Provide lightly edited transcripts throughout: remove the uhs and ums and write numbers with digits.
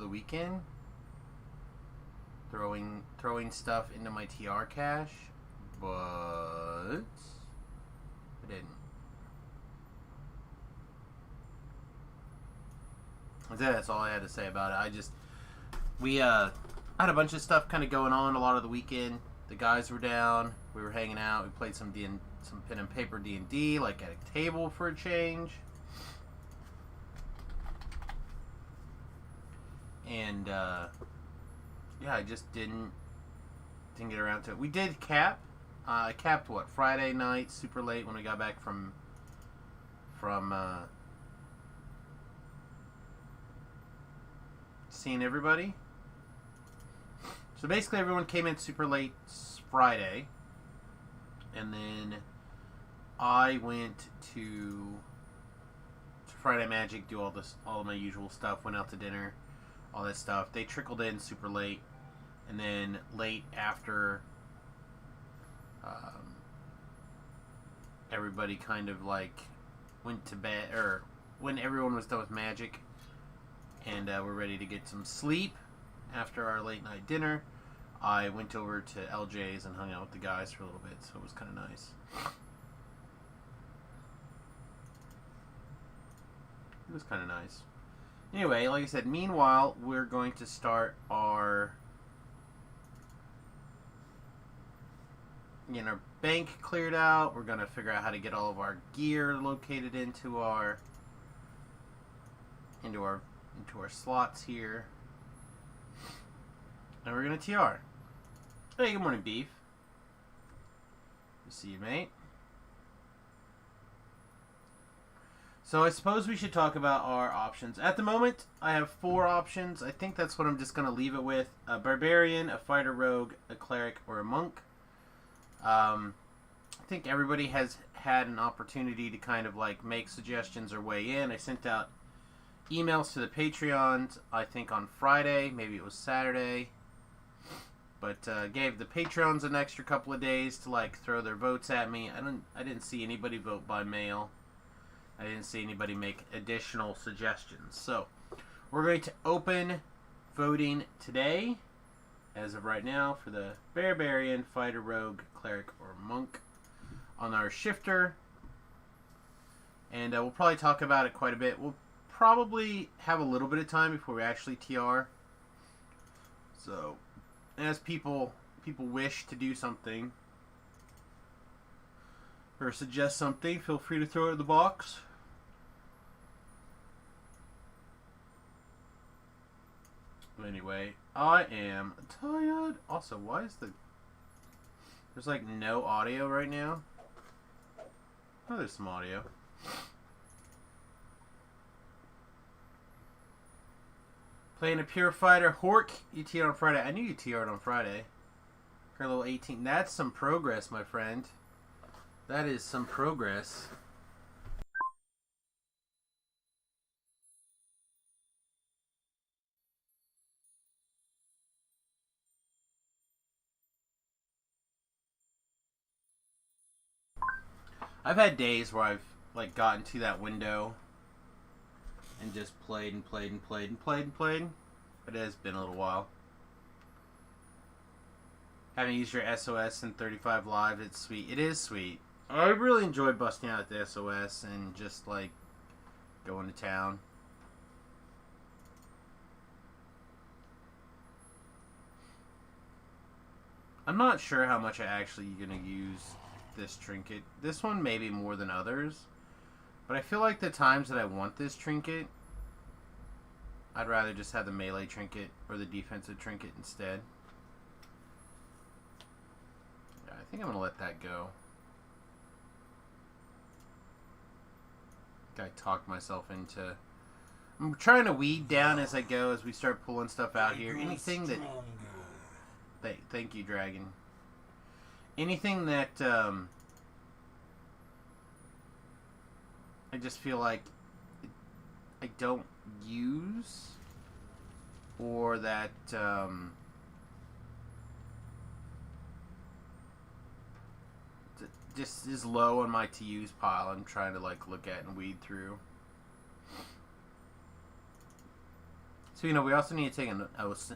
the weekend, throwing stuff into my TR cache, but I didn't. That's all I had to say about it. We had a bunch of stuff kind of going on a lot of the weekend. The guys were down. We were hanging out. We played some pen and paper D&D, like at a table for a change. And yeah, I just didn't get around to it. We did cap. I capped Friday night, super late when we got back from seeing everybody. So basically, everyone came in super late Friday, and then I went to Friday Magic, do all of my usual stuff. Went out to dinner, all that stuff. They trickled in super late, and then late after, everybody kind of like went to bed, or when everyone was done with Magic, and we're ready to get some sleep. After our late night dinner, I went over to LJ's and hung out with the guys for a little bit, so it was kind of nice. It was kind of nice. Anyway, like I said, meanwhile, we're going to start our bank cleared out. We're going to figure out how to get all of our gear located into our slots here. And we're going to TR. Hey, good morning, Beef. Good to see you, mate. So I suppose we should talk about our options. At the moment, I have 4 options. I think that's what I'm just going to leave it with. A Barbarian, a Fighter Rogue, a Cleric, or a Monk. I think everybody has had an opportunity to kind of like make suggestions or weigh in. I sent out emails to the Patreons, I think on Friday, maybe it was Saturday. But gave the Patrons an extra couple of days to like throw their votes at me. I didn't see anybody vote by mail. I didn't see anybody make additional suggestions. So we're going to open voting today, as of right now, for the Barbarian, Fighter, Rogue, Cleric, or Monk on our shifter. And we'll probably talk about it quite a bit. We'll probably have a little bit of time before we actually TR. So as people wish to do something or suggest something, feel free to throw it in the box. Anyway, I am tired. Also, why is there's like no audio right now? Oh, there's some audio. Playing a Pure Fighter. Hork, you TR'd on Friday. I knew you TR'd on Friday. Her little 18. That's some progress, my friend. That is some progress. I've had days where I've like gotten to that window and just played and played and played and played and played. But it has been a little while. Having used your SOS in 35 Live, it's sweet. It is sweet. I really enjoy busting out the SOS and just like going to town. I'm not sure how much I actually going to use this trinket. This one maybe more than others. But I feel like the times that I want this trinket, I'd rather just have the melee trinket or the defensive trinket instead. Yeah, I think I'm going to let that go. I talked myself into... I'm trying to weed down as I go as we start pulling stuff out here. Anything that... Thank you, Dragon. Anything that I just feel like I don't use, or that just is low on my to use pile. I'm trying to like look at and weed through. So, you know, we also need to take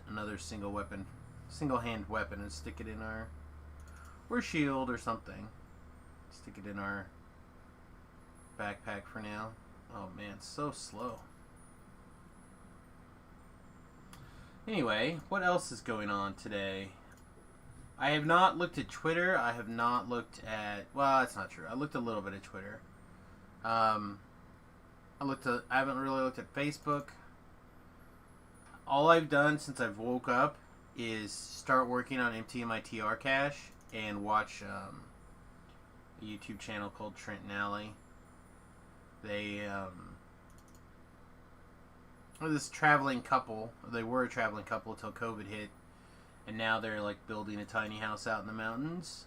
another single-hand weapon and stick it in our... or shield or something. Stick it in our backpack for now. Oh, man, it's so slow. Anyway, what else is going on today? I have not looked at Twitter. I have not looked at... Well, that's not true. I looked a little bit at Twitter. I haven't really looked at Facebook. All I've done since I've woke up is start working on emptying my TR cache and watch a YouTube channel called Trenton Alley. They this traveling couple. They were a traveling couple until COVID hit, and now they're like building a tiny house out in the mountains.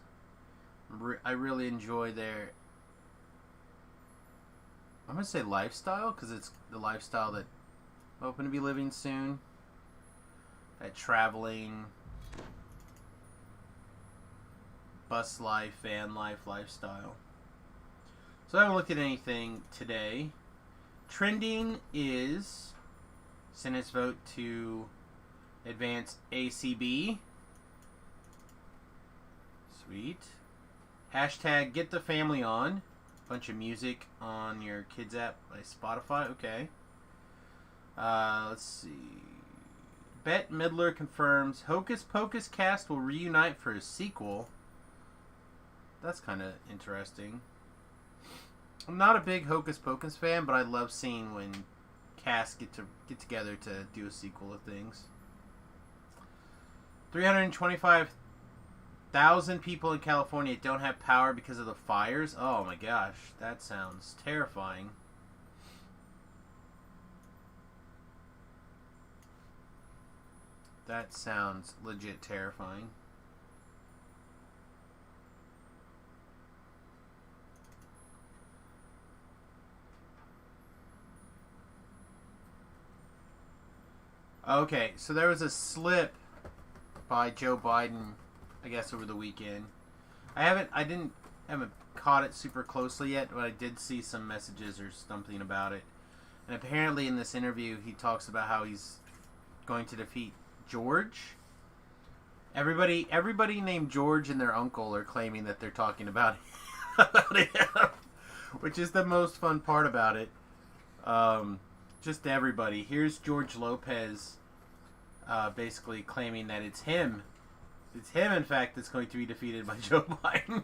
I really enjoy their, I'm gonna say lifestyle, because it's the lifestyle that I'm hoping to be living soon. That traveling, bus life, van life lifestyle. So I haven't looked at anything today. Trending is Senate's vote to advance ACB. Sweet. Hashtag get the family on. Bunch of music on your kids app by Spotify. Okay. Let's see. Bette Midler confirms Hocus Pocus cast will reunite for a sequel. That's kind of interesting. I'm not a big Hocus Pocus fan, but I love seeing when casts get together to do a sequel of things. 325,000 people in California don't have power because of the fires. Oh my gosh, that sounds terrifying. That sounds legit terrifying. Okay, so there was a slip by Joe Biden, I guess, over the weekend. I haven't caught it super closely yet, but I did see some messages or something about it. And apparently in this interview, he talks about how he's going to defeat George. Everybody named George and their uncle are claiming that they're talking about him, which is the most fun part about it. Just everybody. Here's George Lopez basically claiming that it's him. It's him, in fact, that's going to be defeated by Joe Biden.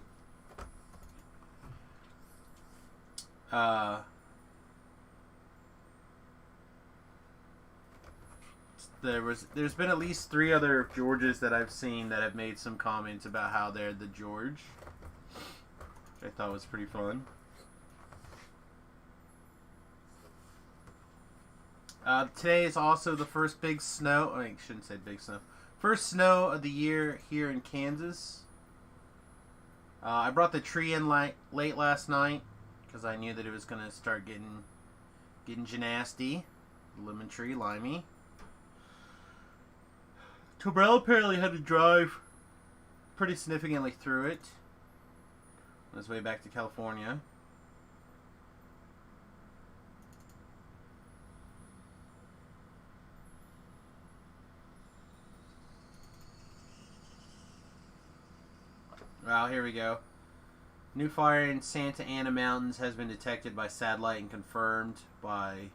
There's been at least 3 other Georges that I've seen that have made some comments about how they're the George. Which I thought was pretty fun. Today is also the first big snow. I shouldn't say big snow. First snow of the year here in Kansas. I brought the tree in late last night because I knew that it was going to start getting nasty. Lemon tree, limey. Tobrell apparently had to drive pretty significantly through it on his way back to California. Well, here we go. New fire in Santa Ana Mountains has been detected by satellite and confirmed by...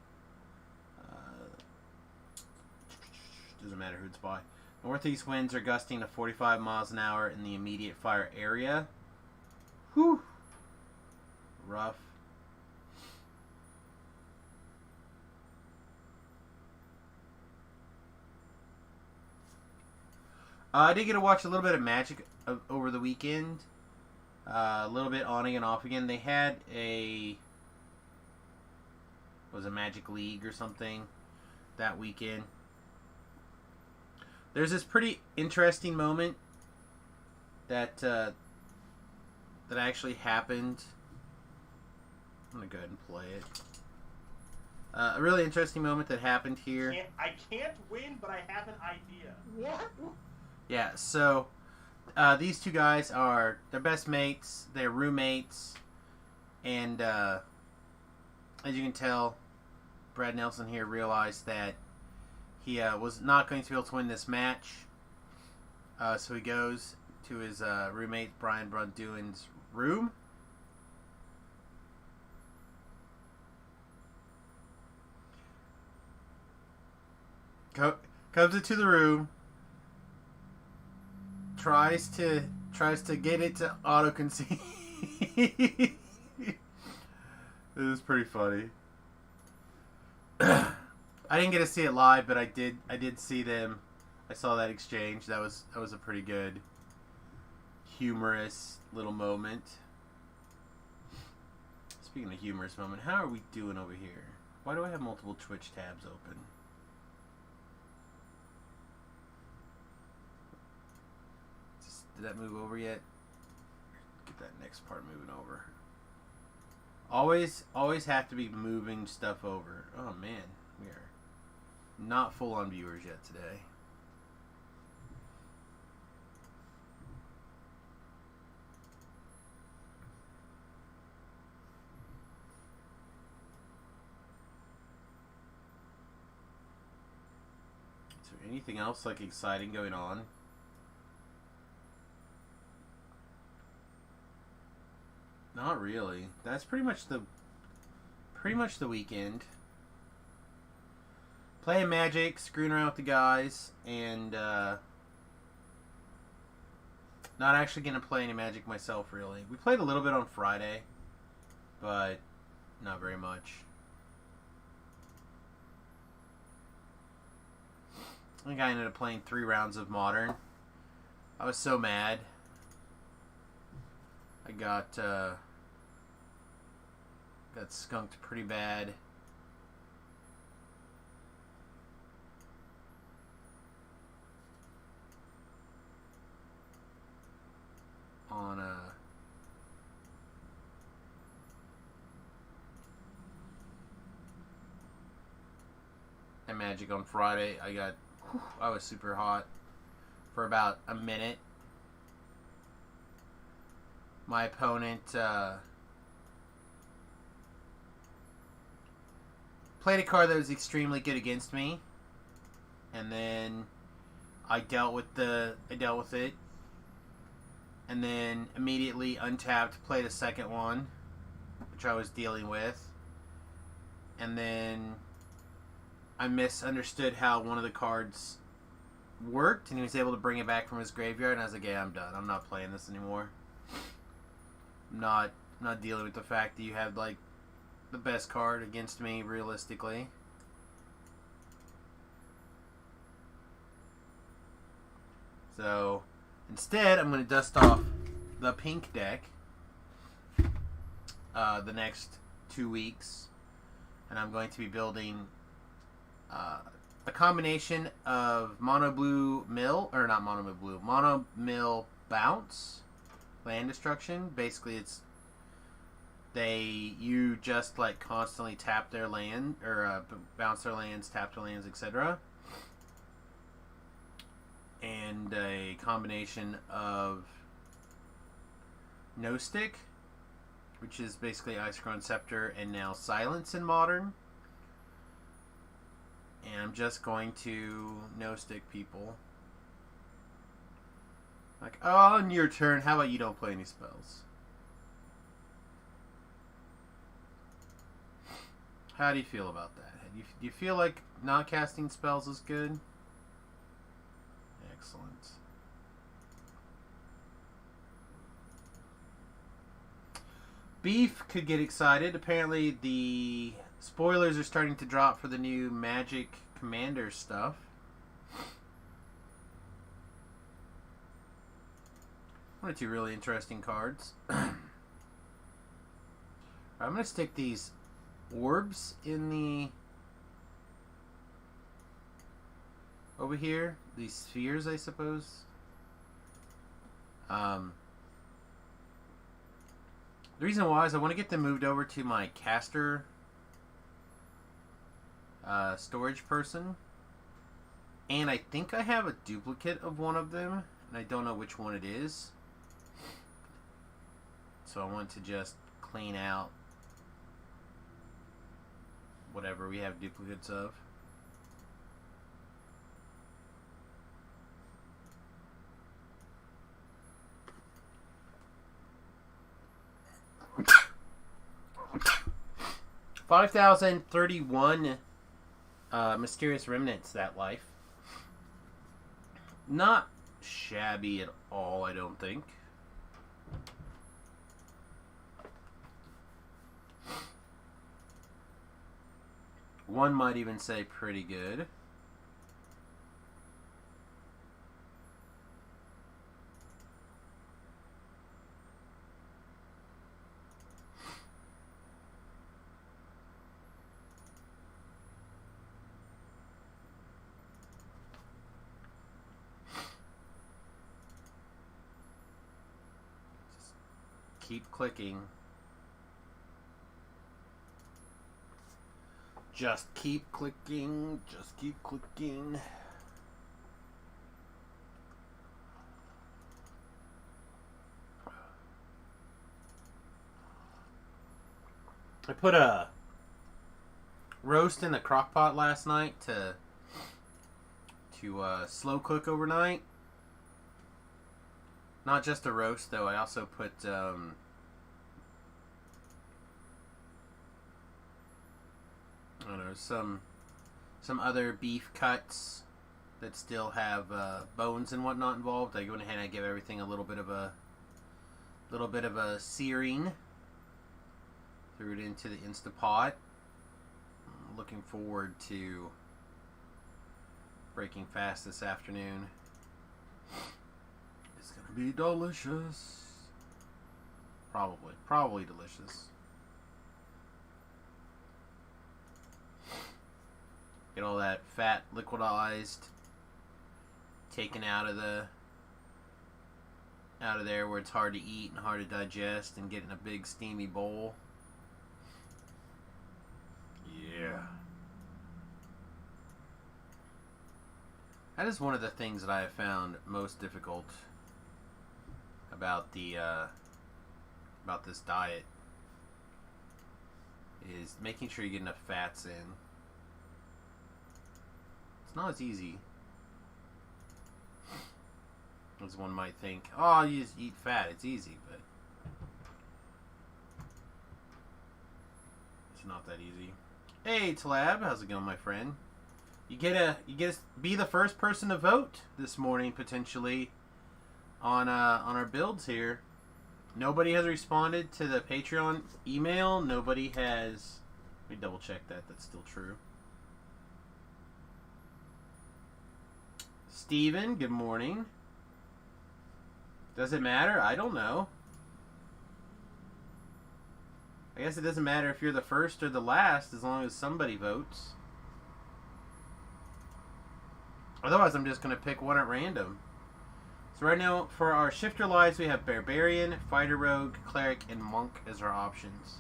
doesn't matter who it's by. Northeast winds are gusting to 45 miles an hour in the immediate fire area. Whew. Rough. I did get to watch a little bit of Magic over the weekend. A little bit on and off again. They had a Magic League or something that weekend. There's this pretty interesting moment that actually happened. I'm gonna go ahead and play it. A really interesting moment that happened here. I can't win, but I have an idea. What? Yeah, so these two guys they're best mates, they're roommates, and as you can tell, Brad Nelson here realized that he was not going to be able to win this match. So he goes to his roommate Brian Brunduin's room. Comes into the room. Tries to get it to auto concede. This is pretty funny. I didn't get to see it live, but I did see them. I saw that exchange. That was a pretty good, humorous little moment. Speaking of humorous moment, how are we doing over here? Why do I have multiple Twitch tabs open? Did that move over yet? Get that next part moving over. Always have to be moving stuff over. Oh man, we are not full on viewers yet today. Is there anything else like exciting going on? Not really. That's pretty much the weekend. Playing Magic, screwing around with the guys, and not actually gonna play any Magic myself. Really, we played a little bit on Friday, but not very much. I think I ended up playing 3 rounds of Modern. I was so mad. I got skunked pretty bad. On Magic on Friday. I was super hot for about a minute. My opponent played a card that was extremely good against me, and then I dealt with it, and then immediately untapped, played a second one, which I was dealing with, and then I misunderstood how one of the cards worked, and he was able to bring it back from his graveyard, and I was like, yeah, I'm done. I'm not playing this anymore. I'm not dealing with the fact that you have, like, the best card against me, realistically. So, instead, I'm going to dust off the pink deck the next 2 weeks, and I'm going to be building a combination of mono mill bounce, land destruction. Basically, you just like constantly tap their land, or bounce their lands, tap their lands, etc. And a combination of No Stick, which is basically Ice Crown Scepter and now Silence in Modern. And I'm just going to No Stick people. Like, oh, on your turn, how about you don't play any spells? How do you feel about that? Do you feel like not casting spells is good? Excellent. Beef could get excited. Apparently the spoilers are starting to drop for the new Magic Commander stuff. One or two really interesting cards. I'm going to stick these orbs in the... over here. These spheres, I suppose. The reason why is I want to get them moved over to my caster storage person. And I think I have a duplicate of one of them. And I don't know which one it is. So I want to just clean out whatever we have duplicates of. 5,031 Mysterious Remnants, that life. Not shabby at all, I don't think. One might even say pretty good. Keep clicking. Just keep clicking. Just keep clicking. I put a roast in the crock pot last night to slow cook overnight. Not just a roast, though. I also put I don't know, some other beef cuts that still have bones and whatnot involved. I go ahead and I give everything a little bit of a searing. Threw it into the Instapot. I'm looking forward to breaking fast this afternoon. It's gonna be delicious. Probably delicious. Get all that fat liquidized, taken out of there where it's hard to eat and hard to digest, and get in a big steamy bowl. Yeah. That is one of the things that I have found most difficult about about this diet, is making sure you get enough fats in. It's not as easy as one might think. Oh, you just eat fat, it's easy, but it's not that easy. Hey, Talab, how's it going, my friend? You get to be the first person to vote this morning, potentially, on our builds here. Nobody has responded to the Patreon email. Nobody has. Let me double check that. That's still true. Steven, good morning. Does it matter? I don't know. I guess it doesn't matter if you're the first or the last, as long as somebody votes. Otherwise, I'm just going to pick one at random. So right now, for our shifter lives, we have Barbarian, Fighter Rogue, Cleric, and Monk as our options.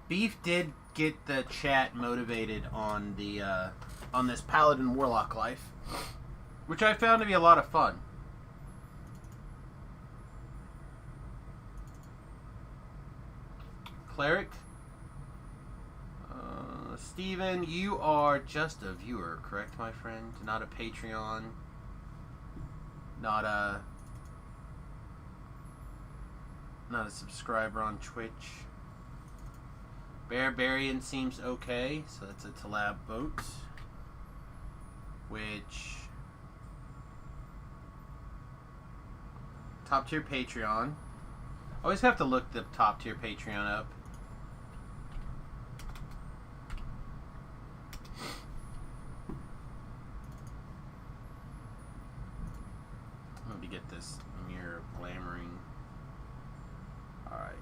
Beef did get the chat motivated on the on this Paladin Warlock life, which I found to be a lot of fun. Cleric. Steven, you are just a viewer, correct, my friend? Not a Patreon. Not a subscriber on Twitch. Barbarian seems okay, so that's a Talab vote. Which... top tier Patreon. Always have to look the top tier Patreon up. Let me get this mirror glamoring. Alright.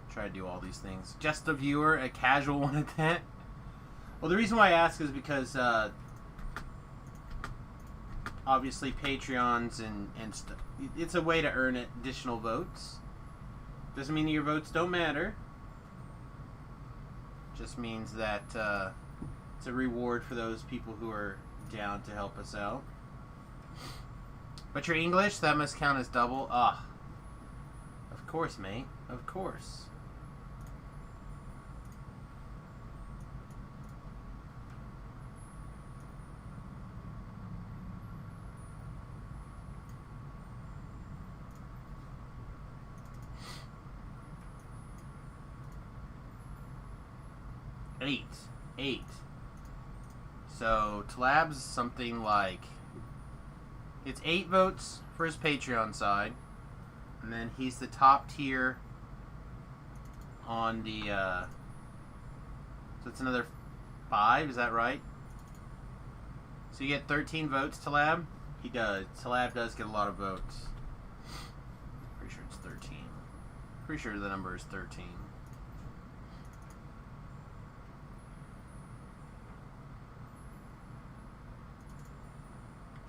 Try to do all these things. Just a viewer, a casual one at that. Well, the reason why I ask is because obviously Patreons and stuff. It's a way to earn additional votes. Doesn't mean your votes don't matter. Just means that it's a reward for those people who are down to help us out. But your English, that must count as double. Ah. Of course, mate. Of course. Eight. So Talab's something like, it's 8 votes for his Patreon side, and then he's the top tier on the so it's another 5, is that right? So you get 13 votes, Talab? He does. Talab does get a lot of votes. Pretty sure it's 13. Pretty sure the number is 13.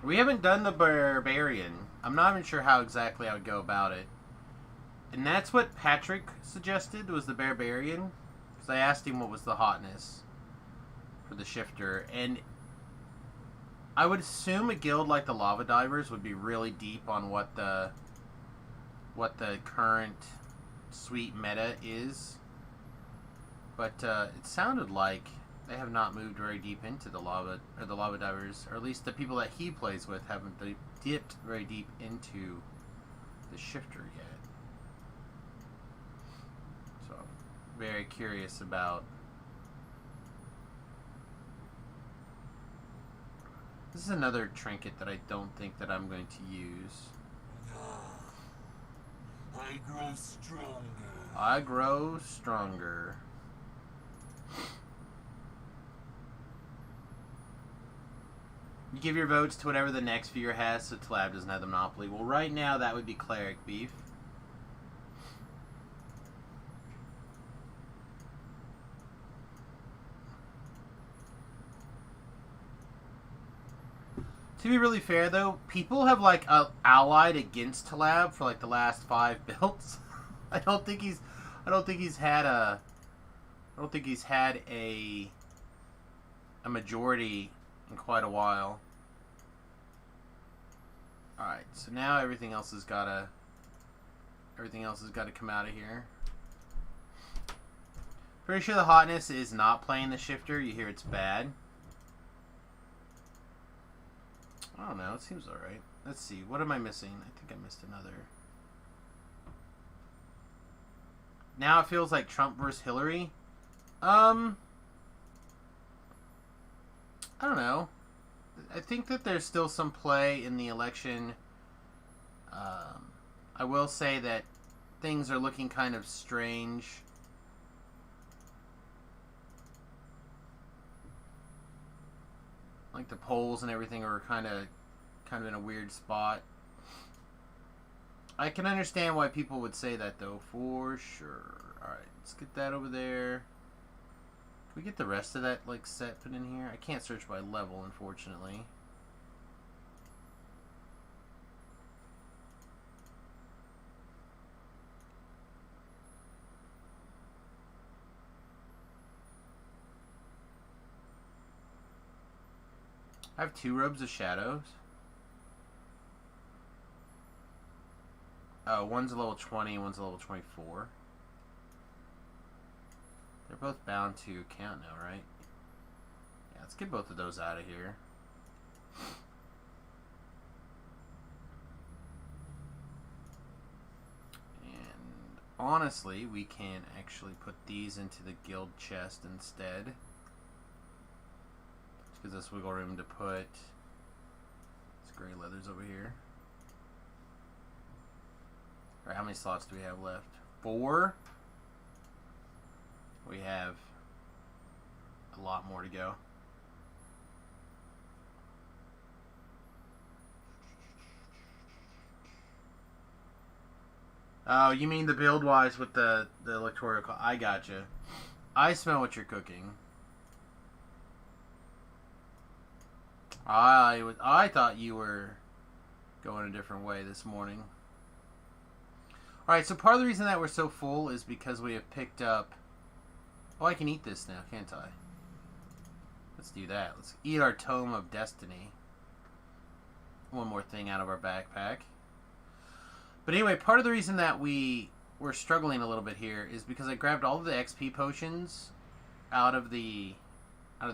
We haven't done the Barbarian. I'm not even sure how exactly I would go about it. And that's what Patrick suggested, was the Barbarian. Because I asked him what was the hotness for the shifter. And I would assume a guild like the Lava Divers would be really deep on what the current sweet meta is. But it sounded like they have not moved very deep into the Lava Divers, or at least the people that he plays with haven't dipped very deep into the shifter yet. So, very curious about. This is another trinket that I don't think that I'm going to use. I grow stronger. I grow stronger. You give your votes to whatever the next viewer has, so Talab doesn't have the monopoly. Well, right now that would be Cleric Beef. To be really fair, though, people have like allied against Talab for like the last 5 builds. I don't think he's had a majority in quite a while. Alright, so now everything else has gotta come out of here. Pretty sure the hotness is not playing the shifter. You hear it's bad. I don't know, it seems alright. Let's see, what am I missing? I think I missed another. Now it feels like Trump versus Hillary. I don't know. I think that there's still some play in the election. I will say that things are looking kind of strange. Like the polls and everything are kind of in a weird spot. I can understand why people would say that, though, for sure. Alright, let's get that over there. Can we get the rest of that, like, set put in here? I can't search by level, unfortunately. I have 2 Robes of Shadows. Oh, one's a level 20 and one's a level 24. They're both bound to count now, right? Yeah, let's get both of those out of here. And honestly, we can actually put these into the guild chest instead. This gives us wiggle room to put these gray leathers over here. Alright, how many slots do we have left? 4? We have a lot more to go. Oh, you mean the build-wise with the electoral call. I gotcha. I smell what you're cooking. I thought you were going a different way this morning. Alright, so part of the reason that we're so full is because we have picked up Oh, I can eat this now, can't I? Let's do that. Let's eat our Tome of Destiny. One more thing out of our backpack. But anyway, part of the reason that we were struggling a little bit here is because I grabbed all of the XP potions out of the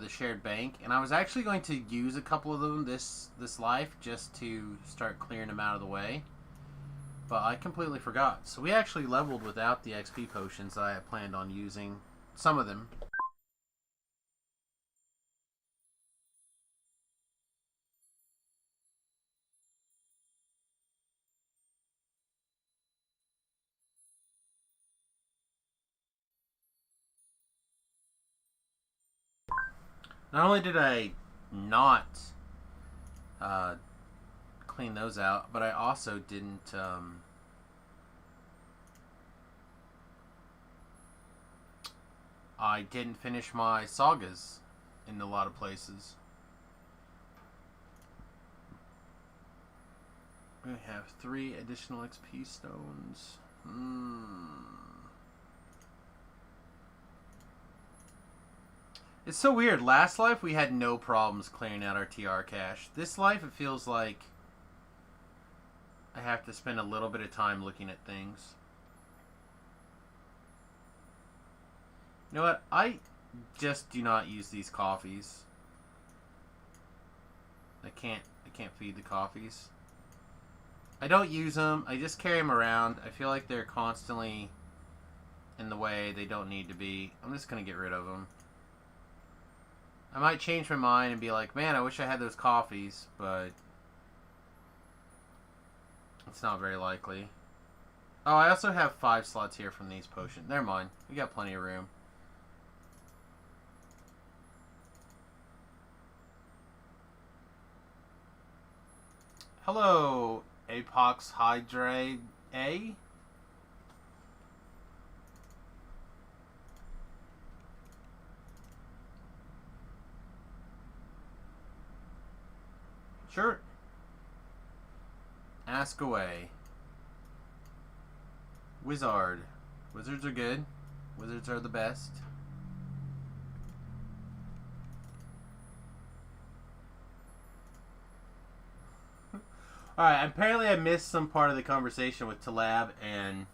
shared bank, and I was actually going to use a couple of them this life just to start clearing them out of the way. But I completely forgot. So we actually leveled without the XP potions that I had planned on using. Some of them. Not only did I not clean those out, but I also didn't finish my sagas in a lot of places. We have 3 additional XP stones. It's so weird. Last life, we had no problems clearing out our TR cache. This life, it feels like I have to spend a little bit of time looking at things. You know what? I just do not use these coffees. I can't feed the coffees. I don't use them. I just carry them around. I feel like they're constantly in the way. They don't need to be. I'm just going to get rid of them. I might change my mind and be like, man, I wish I had those coffees, but it's not very likely. Oh, I also have 5 slots here from these potions. Never mind. We got plenty of room. Hello, Apox Hydrate A. Sure. Ask away. Wizard. Wizards are good. Wizards are the best. Alright, apparently I missed some part of the conversation with Talab and...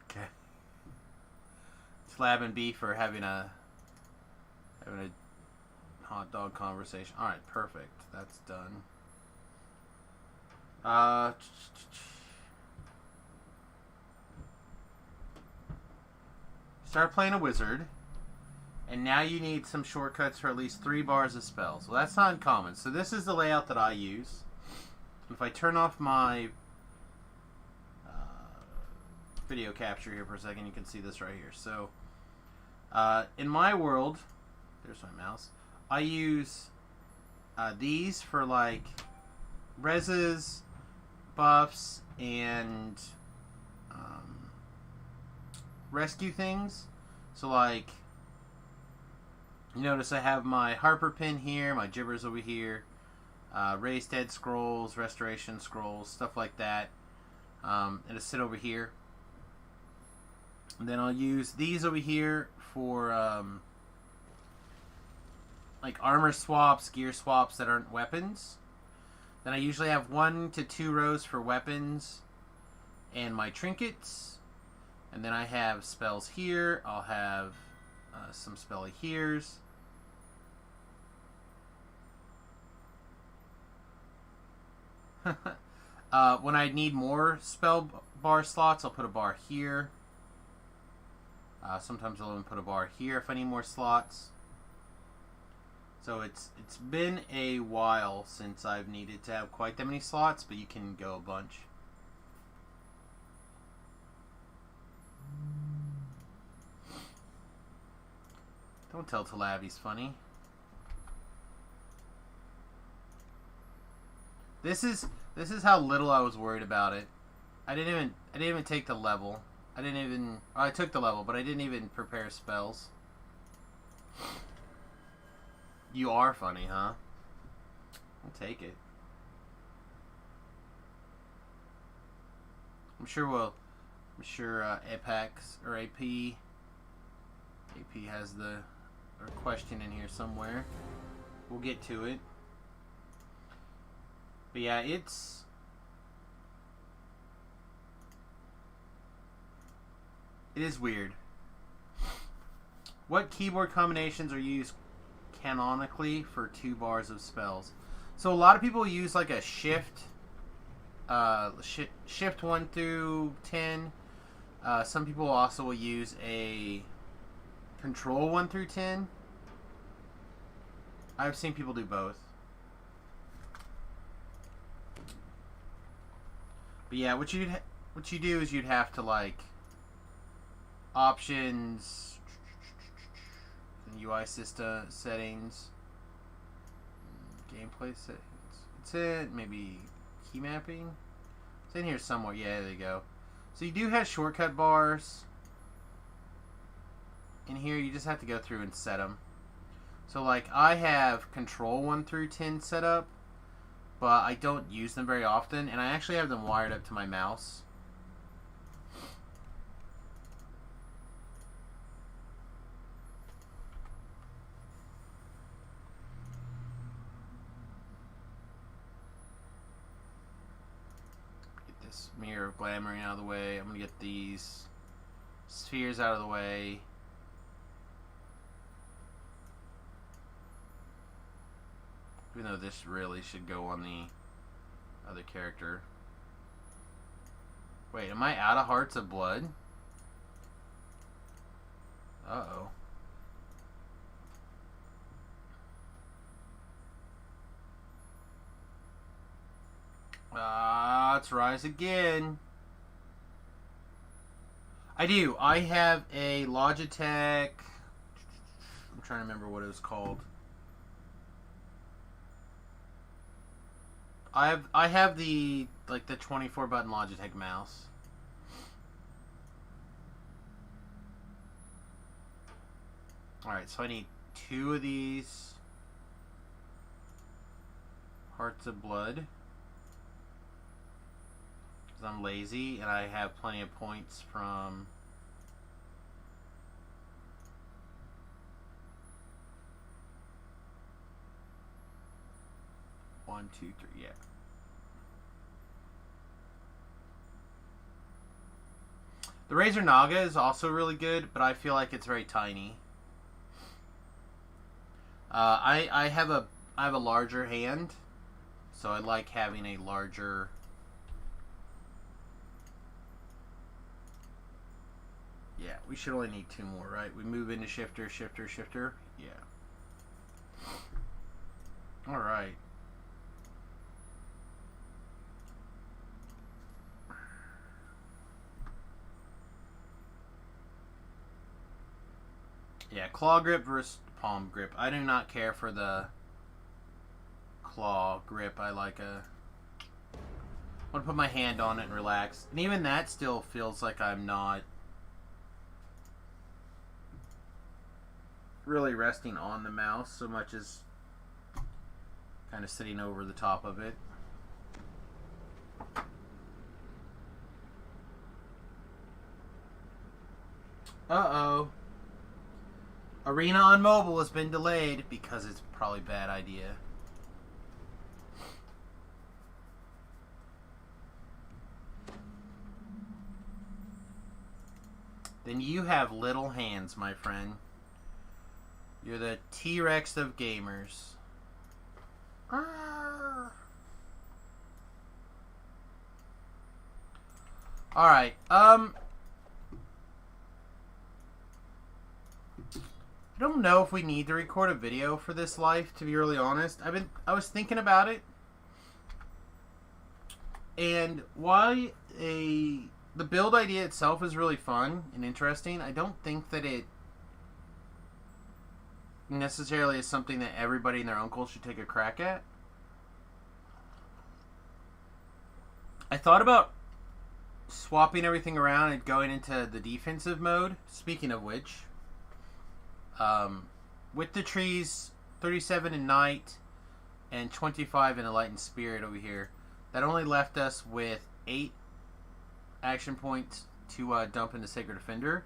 Okay. Talab and Beef are having a hot dog conversation. Alright, perfect. That's done. Start playing a wizard. And now you need some shortcuts for at least 3 bars of spells. Well, that's not uncommon. So this is the layout that I use. If I turn off my video capture here for a second, you can see this right here. So in my world, there's my mouse, I use these for like reses, buffs, and rescue things. So like, you notice I have my Harper pin here, my Gibbers over here, raised head scrolls, restoration scrolls, stuff like that. It'll sit over here. And then I'll use these over here for like armor swaps, gear swaps that aren't weapons. Then I usually have 1 to 2 rows for weapons and my trinkets. And then I have spells here. I'll have some spelly here's. When I need more spell bar slots, I'll put a bar here. Sometimes I'll even put a bar here if I need more slots. So it's been a while since I've needed to have quite that many slots, but you can go a bunch. Don't tell Talab he's funny. This is how little I was worried about it. I didn't even take the level. I took the level, but I didn't even prepare spells. You are funny, huh? I'll take it. I'm sure Apex or AP has the question in here somewhere. We'll get to it. But yeah, it is weird. What keyboard combinations are used canonically for 2 bars of spells? So a lot of people use like a shift 1 through 10. Some people also will use a control 1 through 10. I've seen people do both. But yeah, what you do is you'd have to like options, UI system settings, gameplay settings. It's it. Maybe key mapping. It's in here somewhere. Yeah, there you go. So you do have shortcut bars. In here, you just have to go through and set them. So like I have control 1 through 10 set up, but I don't use them very often, and I actually have them wired up to my mouse. Get this Mirror of Glamoring out of the way. I'm going to get these spheres out of the way. Even though this really should go on the other character. Wait, am I out of Hearts of Blood? Uh-oh. Let's rise again. I do. I have a Logitech. I'm trying to remember what it was called. I have the 24 button Logitech mouse. Alright, so I need 2 of these Hearts of Blood. Because I'm lazy and I have plenty of points from 1, 2, 3, yeah. The Razer Naga is also really good, but I feel like it's very tiny. I have a larger hand, so I like having a larger. Yeah, we should only need 2 more, right? We move into shifter, shifter, shifter. Yeah. All right. Yeah, claw grip versus palm grip. I do not care for the claw grip. I want to put my hand on it and relax. And even that still feels like I'm not really resting on the mouse so much as kind of sitting over the top of it. Uh-oh. Arena on mobile has been delayed because it's probably a bad idea. Then you have little hands, my friend. You're the T-Rex of gamers. Alright, I don't know if we need to record a video for this life, to be really honest. I was thinking about it. And while the build idea itself is really fun and interesting, I don't think that it necessarily is something that everybody and their uncle should take a crack at. I thought about swapping everything around and going into the defensive mode. Speaking of which, with the trees, 37 in Night and 25 in the Light and Spirit over here, that only left us with 8 action points to dump into Sacred Defender,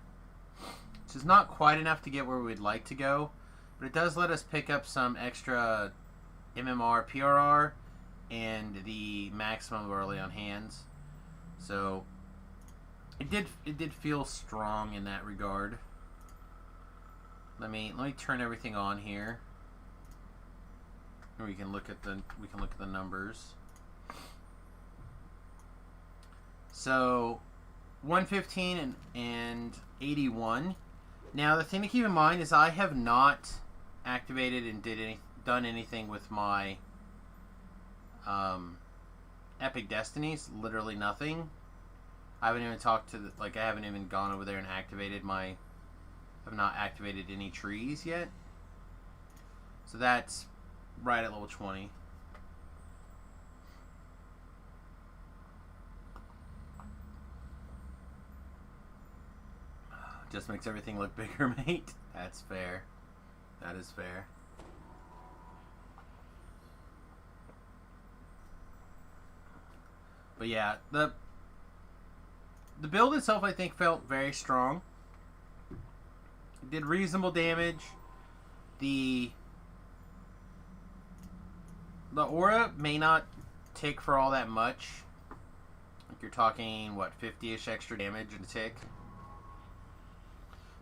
which is not quite enough to get where we'd like to go, but it does let us pick up some extra MMR, PRR, and the maximum of early on hands. So it did feel strong in that regard. Let me turn everything on here. We can look at the numbers. So 115 and 81. Now the thing to keep in mind is I have not activated and done anything with my Epic Destinies. Literally nothing. I haven't even talked to I haven't even gone over there and activated my. I've not activated any trees yet. So that's right at level 20. Just makes everything look bigger, mate. That's fair. That is fair. But yeah, the build itself I think felt very strong. It did reasonable damage. The aura may not tick for all that much. Like you're talking, what, 50-ish extra damage in a tick?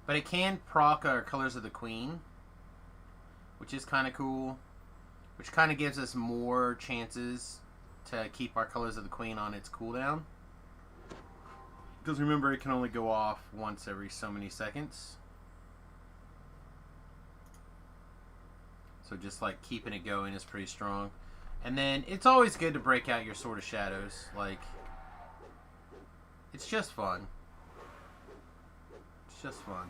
But it can proc our Colors of the Queen, which is kind of cool. Which kind of gives us more chances to keep our Colors of the Queen on its cooldown. Because remember, it can only go off once every so many seconds. So just like keeping it going is pretty strong. And then it's always good to break out your Sword of Shadows. Like, it's just fun. It's just fun.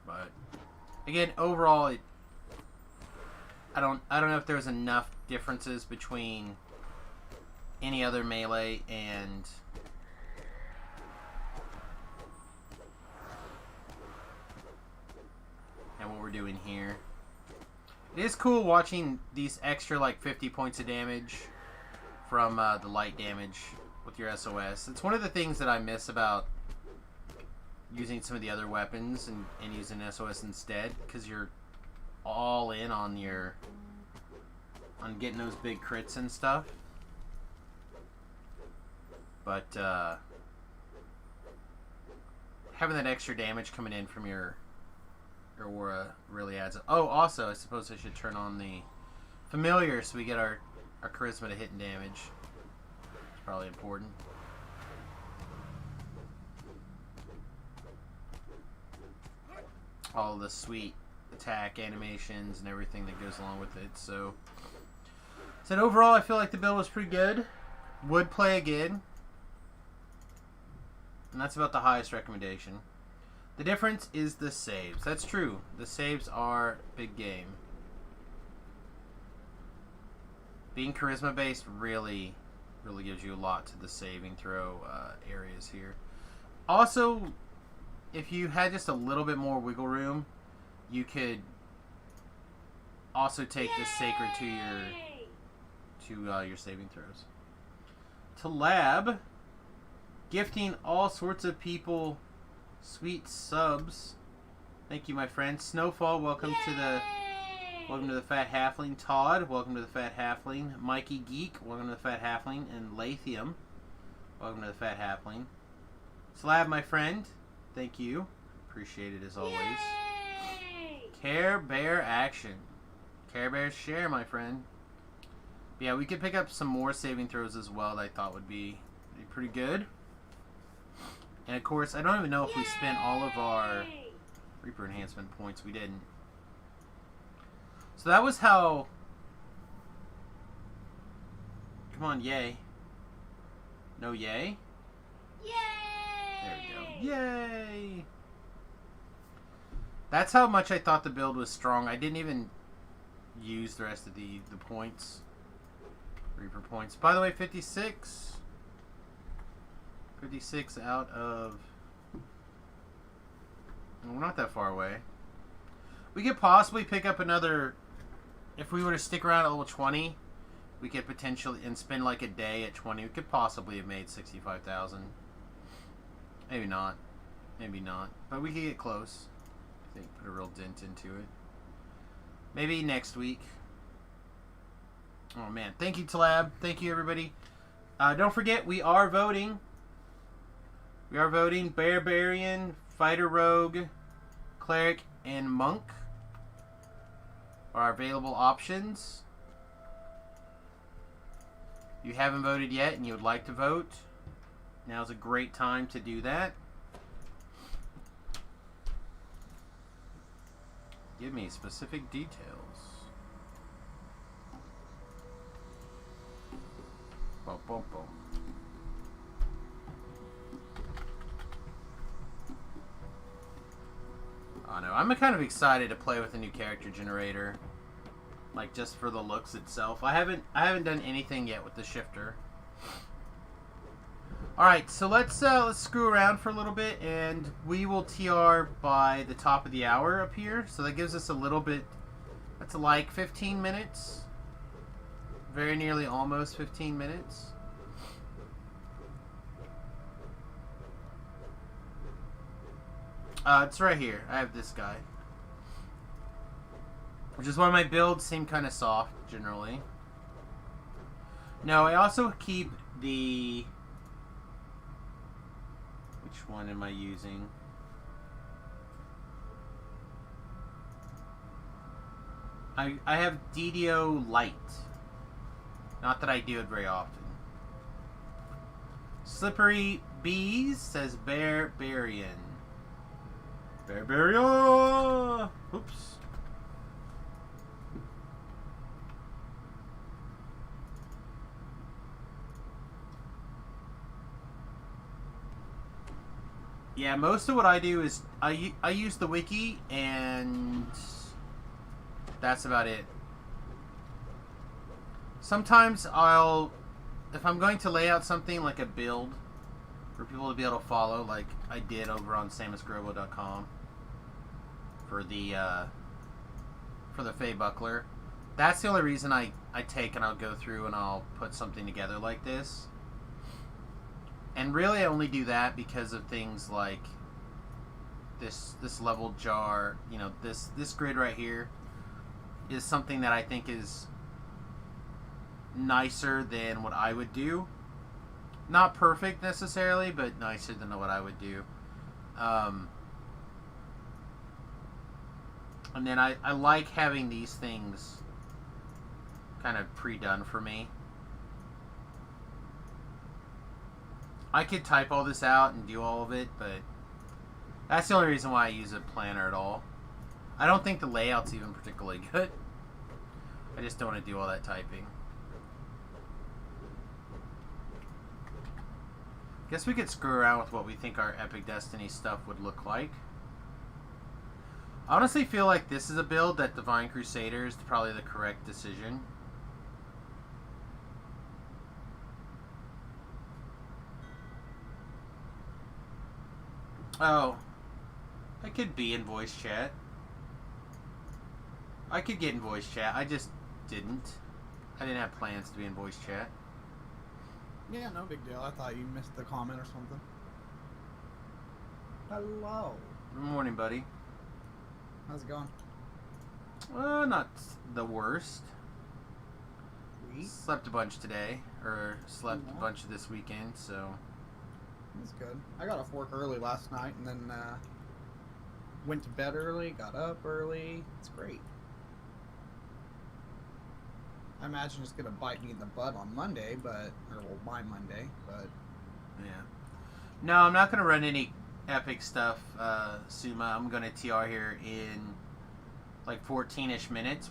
But again, overall, I don't know if there's enough differences between any other melee and what we're doing here. It is cool watching these extra like 50 points of damage from the light damage with your SOS. It's one of the things that I miss about using some of the other weapons and using SOS instead, because you're all in on getting those big crits and stuff. But having that extra damage coming in from your aura really adds up. Oh, also, I suppose I should turn on the familiar so we get our charisma to hit and damage. It's probably important. All the sweet attack animations and everything that goes along with it. So overall, I feel like the build was pretty good. Would play again. And that's about the highest recommendation. The difference is the saves. That's true. The saves are big game. Being charisma based really gives you a lot to the saving throw areas here. Also, if you had just a little bit more wiggle room, you could also take the sacred to your saving throws. To lab, gifting all sorts of people sweet subs. Thank you, my friend. Snowfall, welcome to the Fat Halfling. Todd, welcome to the Fat Halfling. Mikey Geek, welcome to the Fat Halfling. And Lathium, welcome to the Fat Halfling. Slab, my friend, thank you. Appreciate it as always. Yay! Care Bear action. Care Bear share, my friend. But yeah, we could pick up some more saving throws as well that I thought would be pretty good. And of course, I don't even know if we spent all of our Reaper enhancement points. We didn't. So that was how... Come on, yay. No yay? Yay! There we go. Yay! That's how much I thought the build was strong. I didn't even use the rest of the points. Reaper points. By the way, 56... 56 out of... We're not that far away. We could possibly pick up another... If we were to stick around at level 20, we could potentially, and spend like a day at 20, we could possibly have made 65,000. Maybe not. Maybe not. But we could get close. I think put a real dent into it. Maybe next week. Oh man. Thank you, Tlab. Thank you, everybody. Don't forget, we are voting. We are voting Barbarian, Fighter Rogue, Cleric, and Monk are our available options. If you haven't voted yet and you would like to vote, now's a great time to do that. Give me specific details. Boom, boom, boom. I know. I'm kind of excited to play with a new character generator, like just for the looks itself. I haven't done anything yet with the shifter. All right, so let's screw around for a little bit, and we will TR by the top of the hour up here. So that gives us a little bit. That's like 15 minutes. Very nearly almost 15 minutes. It's right here. I have this guy. Which is why my builds seem kind of soft, generally. No, I also keep the... Which one am I using? I have DDO Light. Not that I do it very often. Slippery Bees says Barbarian. Barbarian! Oops. Yeah, most of what I do is I use the wiki, and that's about it. Sometimes if I'm going to lay out something like a build for people to be able to follow, like I did over on samusgrobo.com for the Fey Buckler, that's the only reason I take and I'll go through and I'll put something together like this. And really I only do that because of things like this level jar, you know, this grid right here is something that I think is nicer than what I would do. Not perfect necessarily, but nicer than what I would do. And then I like having these things kind of pre-done for me. I could type all this out and do all of it, but that's the only reason why I use a planner at all. I don't think the layout's even particularly good. I just don't want to do all that typing. Guess we could screw around with what we think our Epic Destiny stuff would look like. I honestly feel like this is a build that Divine Crusader is probably the correct decision. Oh, I could be in voice chat. I could get in voice chat. I just didn't. I didn't have plans to be in voice chat. Yeah, no big deal. I thought you missed the comment or something. Hello. Good morning, buddy. How's it going? Not the worst. Sweet. Slept a bunch today, or slept a bunch this weekend, so... That's good. I got off work early last night, and then went to bed early, got up early. It's great. I imagine it's gonna bite me in the butt on Monday, but by Monday, but yeah. No, I'm not gonna run any epic stuff, Suma. I'm gonna TR here in like 14-ish minutes.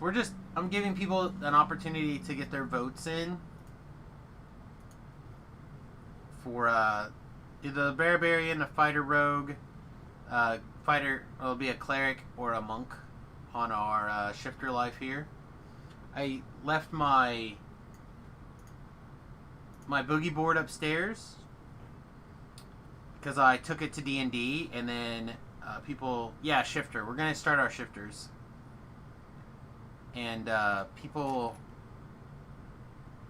I'm giving people an opportunity to get their votes in for either a Barbarian, a Fighter Rogue, it'll be a Cleric or a Monk on our Shifter Life here. I left my boogie board upstairs because I took it to D&D, and then Shifter. We're going to start our Shifters. And people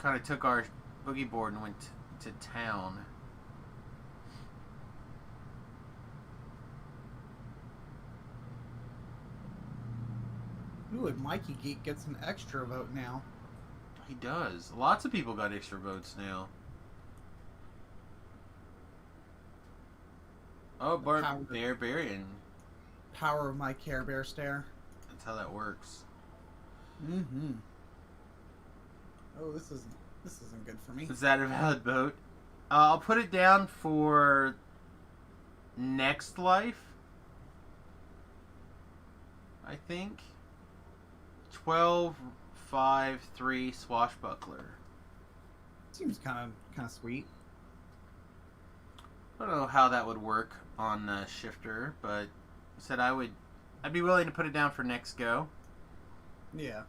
kind of took our boogie board and went to town. Ooh, and Mikey Geek gets an extra vote now. He does. Lots of people got extra votes now. Oh, Barbarian. Power of my Care Bear stare. That's how that works. Mm-hmm. Oh, this isn't good for me. Is that a valid vote? I'll put it down for Next Life. I think 12, 5, 3 Swashbuckler. Seems kind of sweet. I don't know how that would work on Shifter, but I said I'd be willing to put it down for next go. Yeah.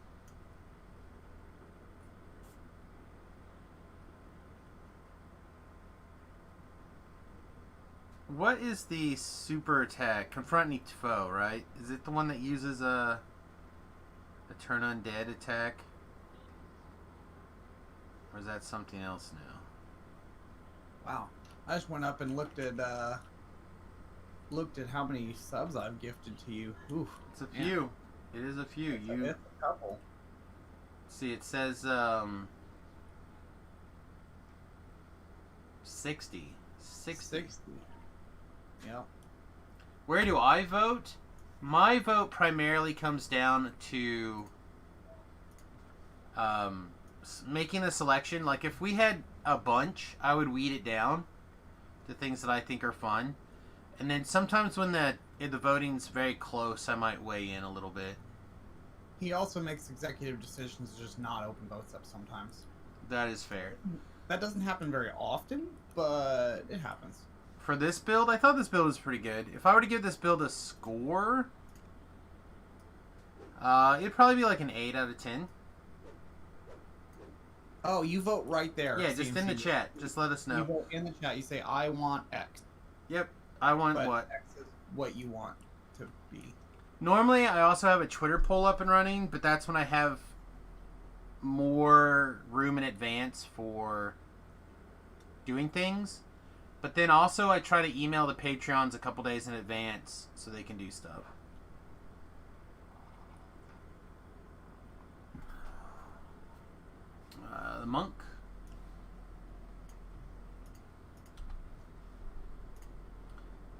What is the super attack? Confront each foe, right? Is it the one that uses a turn undead attack? Or is that something else now? Wow. I just went up and looked at how many subs I've gifted to you. Oof. It's a few. It is a few. It's a couple. See, it says 60. 60. Yeah. Where do I vote? My vote primarily comes down to making the selection. Like, if we had a bunch, I would weed it down to things that I think are fun. And then sometimes when the voting's very close, I might weigh in a little bit. He also makes executive decisions to just not open votes up sometimes. That is fair. That doesn't happen very often, but it happens. For this build, I thought this build was pretty good. If I were to give this build a score, it'd probably be like an 8 out of 10. Oh, you vote right there. Yeah, just in the chat. Just let us know. You vote in the chat. You say, I want X. Yep. I want But what? X is what you want to be. Normally, I also have a Twitter poll up and running, but that's when I have more room in advance for doing things. But then also, I try to email the Patreons a couple days in advance so they can do stuff. The monk.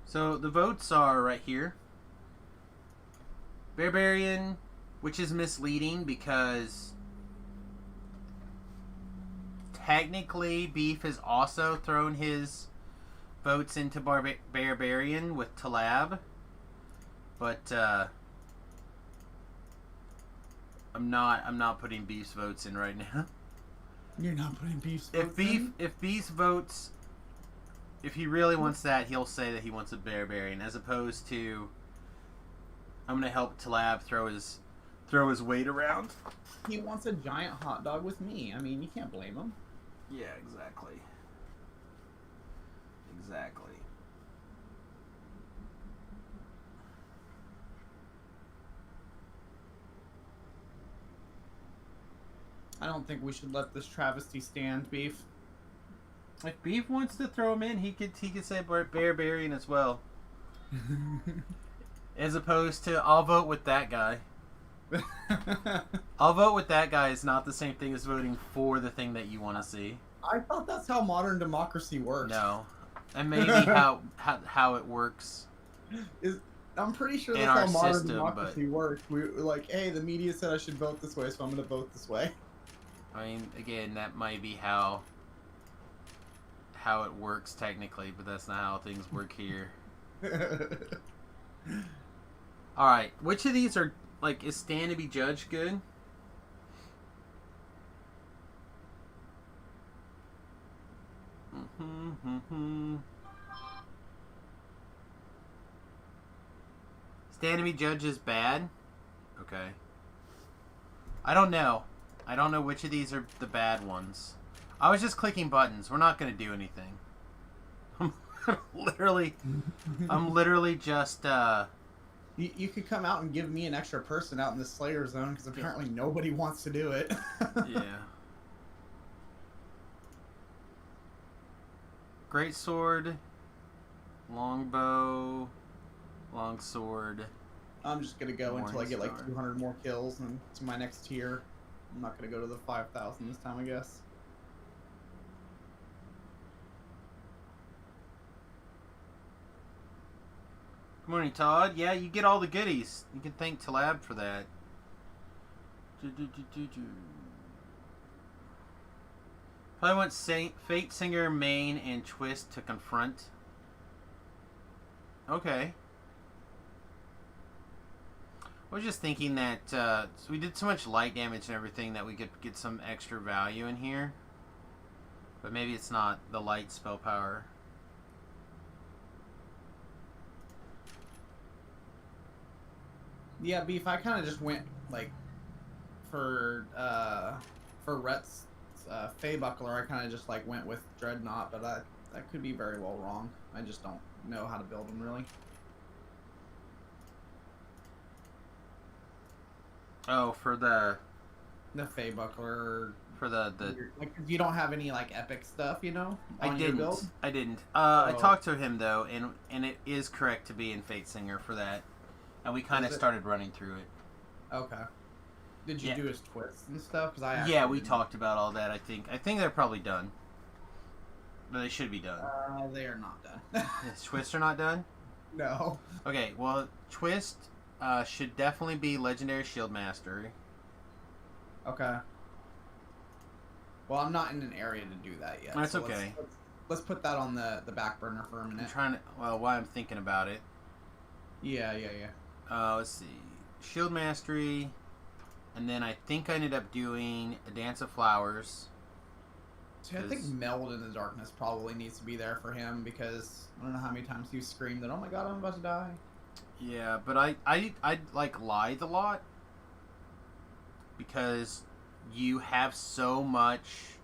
So the votes are right here. Barbarian, which is misleading because technically Beef has also thrown his votes into Barbarian with Talab, but I'm not putting Beef's votes in right now. You're not putting Beef's votes If Beef votes, if he really wants that, he'll say that he wants a Barbarian, as opposed to I'm gonna help Talab throw his weight around. He wants a giant hot dog with me. I mean, you can't blame him. Yeah, exactly. Exactly. I don't think we should let this travesty stand, Beef. If Beef wants to throw him in, he could say Barbarian as well. As opposed to, I'll vote with that guy. I'll vote with that guy is not the same thing as voting for the thing that you want to see. I thought that's how modern democracy works. No. And maybe how it works. I'm pretty sure in that's our how modern system, democracy works. We're like, hey, the media said I should vote this way, so I'm going to vote this way. I mean, again, that might be how it works technically, but that's not how things work here. Alright, which of these are, like, is Stand to be Judged good? Stand to be Judged is bad? Okay. I don't know. I don't know which of these are the bad ones. I was just clicking buttons. We're not going to do anything. I'm literally just, You could come out and give me an extra person out in the Slayer zone, because apparently nobody wants to do it. Yeah. Greatsword, longbow, longsword. I'm just gonna go until I get like Morningstar. 200 more kills, and to my next tier. I'm not gonna go to the 5,000 this time, I guess. Good morning, Todd. Yeah, you get all the goodies. You can thank Talab for that. Probably want Fate Singer, Main, and Twist to confront. Okay. I was just thinking that so we did so much light damage and everything that we could get some extra value in here. But maybe it's not the light spell power. Yeah, Beef, I kind of just went, like, for Rhett's Fey Buckler, I kind of just, like, went with Dreadnought, but that could be very well wrong. I just don't know how to build them, really. Oh, for the Fey Buckler, for the like, you don't have any, like, epic stuff, you know, I on your build? didn't. I Oh. talked to him though, and it is correct to be in Fate Singer for that, and we kind of Is it? started running through it. Okay. Did you Yeah. do his twists and stuff? 'Cause I actually Yeah, we didn't. talked about all that. I think they're probably done. But they should be done. They are not done. Yes, Twists are not done. No. Okay, well, Twist should definitely be Legendary Shield Mastery. Okay. Well, I'm not in an area to do that yet. That's so okay. Let's put that on the back burner for a I'm minute. trying to. Well, while I'm thinking about it, Yeah. let's see, Shield Mastery, and then I think I ended up doing a Dance of Flowers. See, I think 'Cause- Meld in the Darkness probably needs to be there for him because I don't know how many times you screamed that, oh my god, I'm about to die. Yeah, but I like Lithe a lot because you have so much.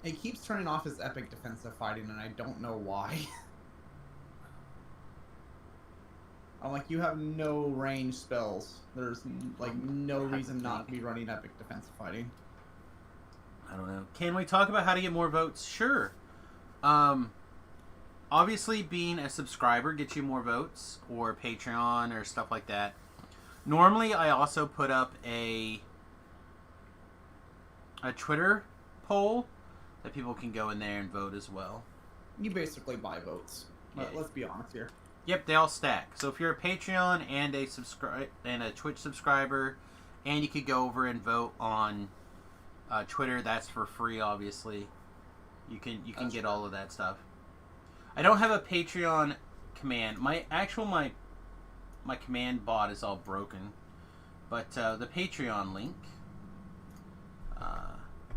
He keeps turning off his epic defensive fighting, and I don't know why. I'm like, you have no range spells. There's like no reason not to be running epic defensive fighting. I don't know. Can we talk about how to get more votes? Sure. Obviously, being a subscriber gets you more votes, or Patreon, or stuff like that. Normally, I also put up a Twitter poll that people can go in there and vote as well. You basically buy votes. Yeah. Let's be honest here. Yep, they all stack. So if you're a Patreon and a Twitch subscriber, and you could go over and vote on Twitter, that's for free. Obviously, you can That's get true. all of that stuff. I don't have a Patreon command. My command bot is all broken, but the Patreon link.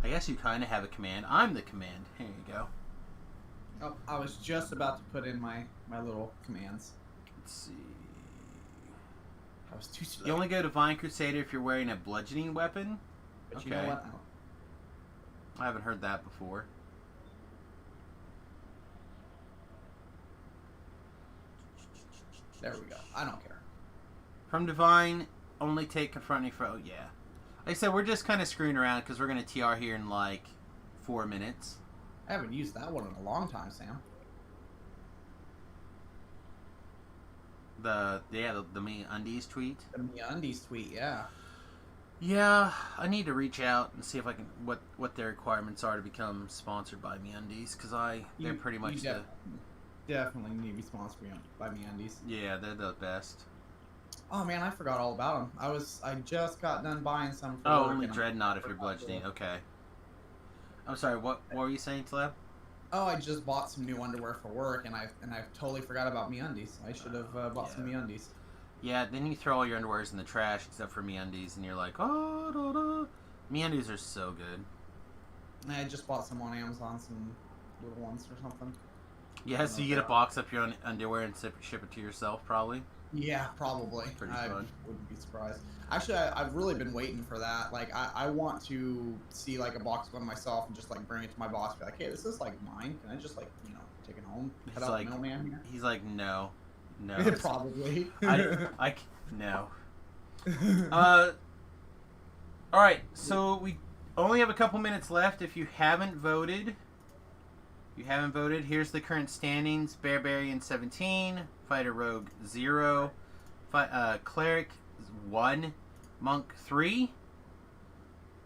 I guess you kind of have a command. I'm the command. Here you go. Oh, I was just about to put in my little commands. Let's see. I was too slow. You only go Divine Crusader if you're wearing a bludgeoning weapon. But you know okay. what? I haven't heard that before. There we go. I don't care. From Divine, only take confronting foe. Yeah. Like I said, we're just kind of screwing around because we're going to TR here in like 4 minutes. I haven't used that one in a long time, Sam. The Me Undies tweet. The MeUndies tweet, yeah. Yeah, I need to reach out and see if I can what their requirements are to become sponsored by Me Undies because they're pretty much the definitely need to be sponsored by MeUndies. yeah, they're the best. Oh man, I forgot all about them. I just got done buying some. For Oh, work only and I Dreadnought if you're forgot bludgeoning. to- Okay. I'm sorry. What were you saying, Tleb? Oh, I just bought some new underwear for work, and I totally forgot about MeUndies. I should have bought some Yeah. MeUndies. Yeah, then you throw all your underwears in the trash except for MeUndies, and you're like, oh, da, da. MeUndies are so good. And I just bought some on Amazon, some little ones or something. Yeah, so you get a box up your own underwear and ship it to yourself, probably. Yeah, probably. Pretty I fun. wouldn't be surprised. Actually, I've really been waiting for that. Like, I want to see, like, a box of one myself and just, like, bring it to my boss and be like, hey, this is, like, mine. Can I just, like, take it home? He's Cut out like- the middleman here? He's like, no. Probably. No. Alright, so we only have a couple minutes left. If you haven't voted, You haven't voted. Here's the current standings. Barbarian 17, Fighter Rogue 0, Cleric 1, Monk 3.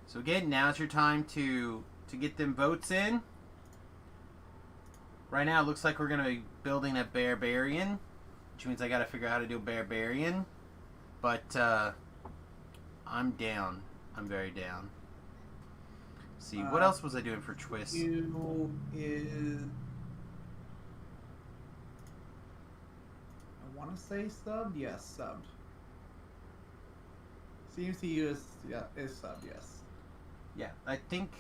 So again, now's your time to get them votes in. Right now, it looks like we're going to be building a Barbarian, which means I got to figure out how to do a Barbarian. But I'm down. I'm very down. Let's see, what else was I doing for Twist? You is... I want to say subbed? Yes, subbed. CMCU is subbed, yes. Yeah, I think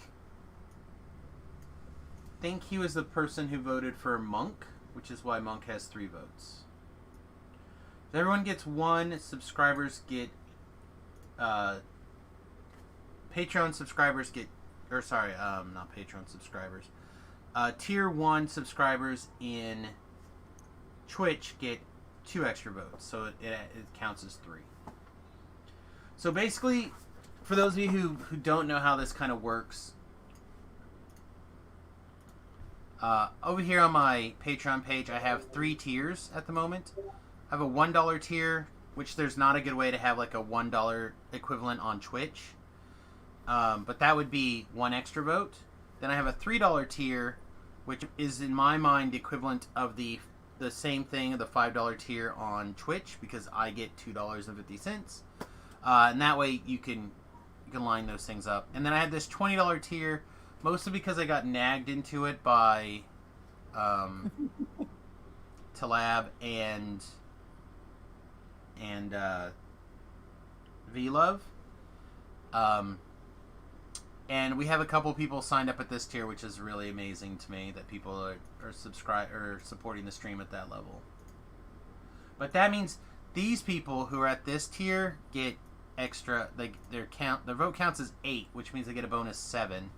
he was the person who voted for Monk, which is why Monk has 3 votes. So everyone gets 1. Subscribers get Patreon subscribers get, or sorry, not Patreon subscribers. Tier 1 subscribers in Twitch get 2 extra votes, so it counts as 3. So basically, for those of you who don't know how this kind of works, over here on my Patreon page, I have 3 tiers at the moment. I have a $1 tier, which there's not a good way to have like a $1 equivalent on Twitch. But that would be 1 extra vote. Then I have a $3 tier, which is in my mind the equivalent of the same thing, the $5 tier on Twitch, because I get $2.50. And that way you can line those things up. And then I had this $20 tier, mostly because I got nagged into it by Talab and V-Love. And we have a couple people signed up at this tier, which is really amazing to me that people are supporting the stream at that level. But that means these people who are at this tier get extra. Their vote counts as 8, which means they get a bonus 7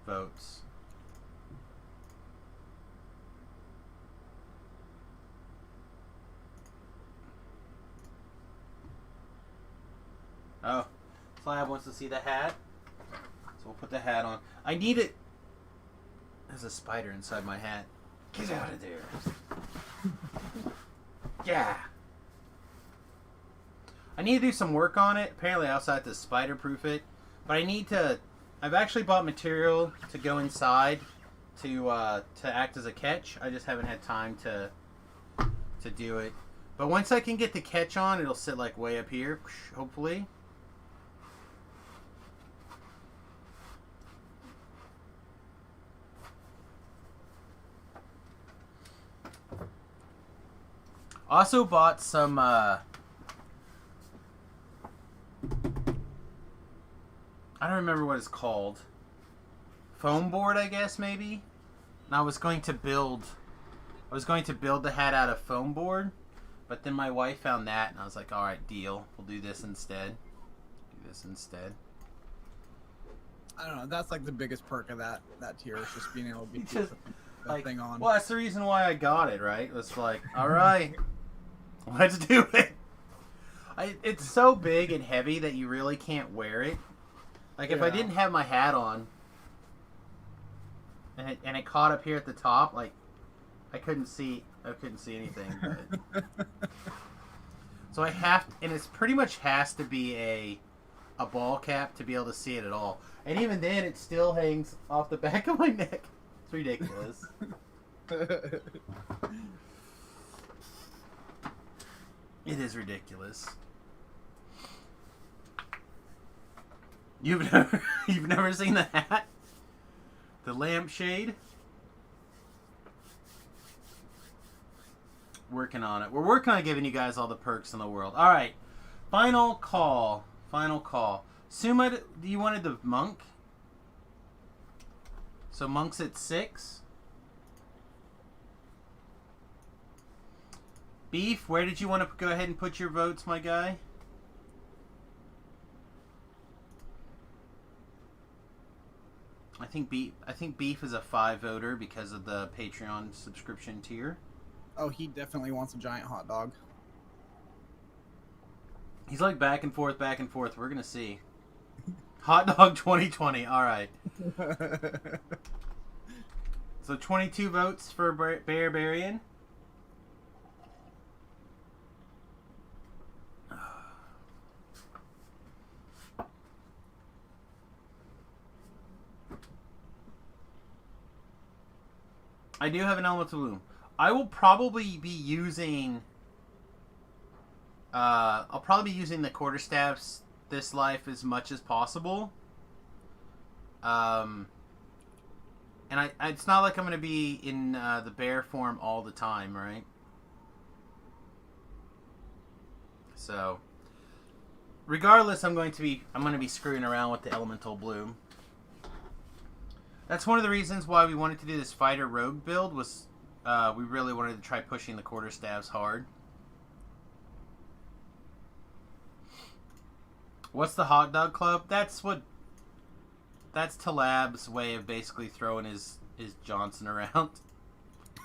votes. Oh, Slab wants to see the hat. So we'll put the hat on. I need it. There's a spider inside my hat. Get out of there. Yeah. I need to do some work on it. Apparently I also have to spider-proof it. But I need to... I've actually bought material to go inside to act as a catch. I just haven't had time to do it. But once I can get the catch on, it'll sit like way up here, hopefully. Also bought some I don't remember what it's called. Foam board, I guess, maybe? And I was going to build the hat out of foam board, but then my wife found that and I was like, alright, deal. We'll do this instead. I don't know, that's like the biggest perk of that tier is just being able to be Just, that like, thing on. well, that's the reason why I got it, right? It was like, alright, let's do it. It's so big and heavy that you really can't wear it. Like, if I didn't have my hat on, and it caught up here at the top, like, I couldn't see anything. But... So I have, and it's pretty much has to be a ball cap to be able to see it at all. And even then, it still hangs off the back of my neck. It's ridiculous. It is ridiculous. You've never seen the hat? The lampshade? Working on it. We're working on giving you guys all the perks in the world. Alright. Final call. Suma, you wanted the monk? So monk's at 6. Beef, where did you want to go ahead and put your votes, my guy? I think Beef is a 5 voter because of the Patreon subscription tier. Oh, he definitely wants a giant hot dog. He's like back and forth. We're gonna see. Hot dog 2020. All right. So 22 votes for Barbarian. I do have an Elemental Bloom. I will probably be using... I'll probably be using the Quarterstaffs this life as much as possible. And it's not like I'm going to be in the bear form all the time, right? So, regardless, I'm going to be screwing around with the Elemental Bloom. That's one of the reasons why we wanted to do this fighter rogue build. Was we really wanted to try pushing the Quarterstaffs hard. What's the Hot Dog Club? That's Talab's way of basically throwing his Johnson around.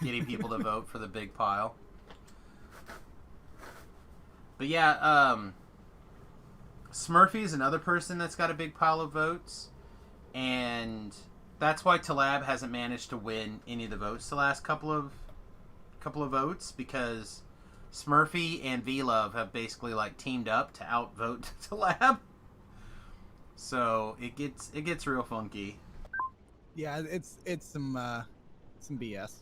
Getting people to vote for the big pile. But yeah, Smurfy is another person that's got a big pile of votes. And that's why Talab hasn't managed to win any of the votes the last couple of votes, because Smurfy and V-Love have basically like teamed up to outvote Talab. So it gets real funky. Yeah, it's some BS.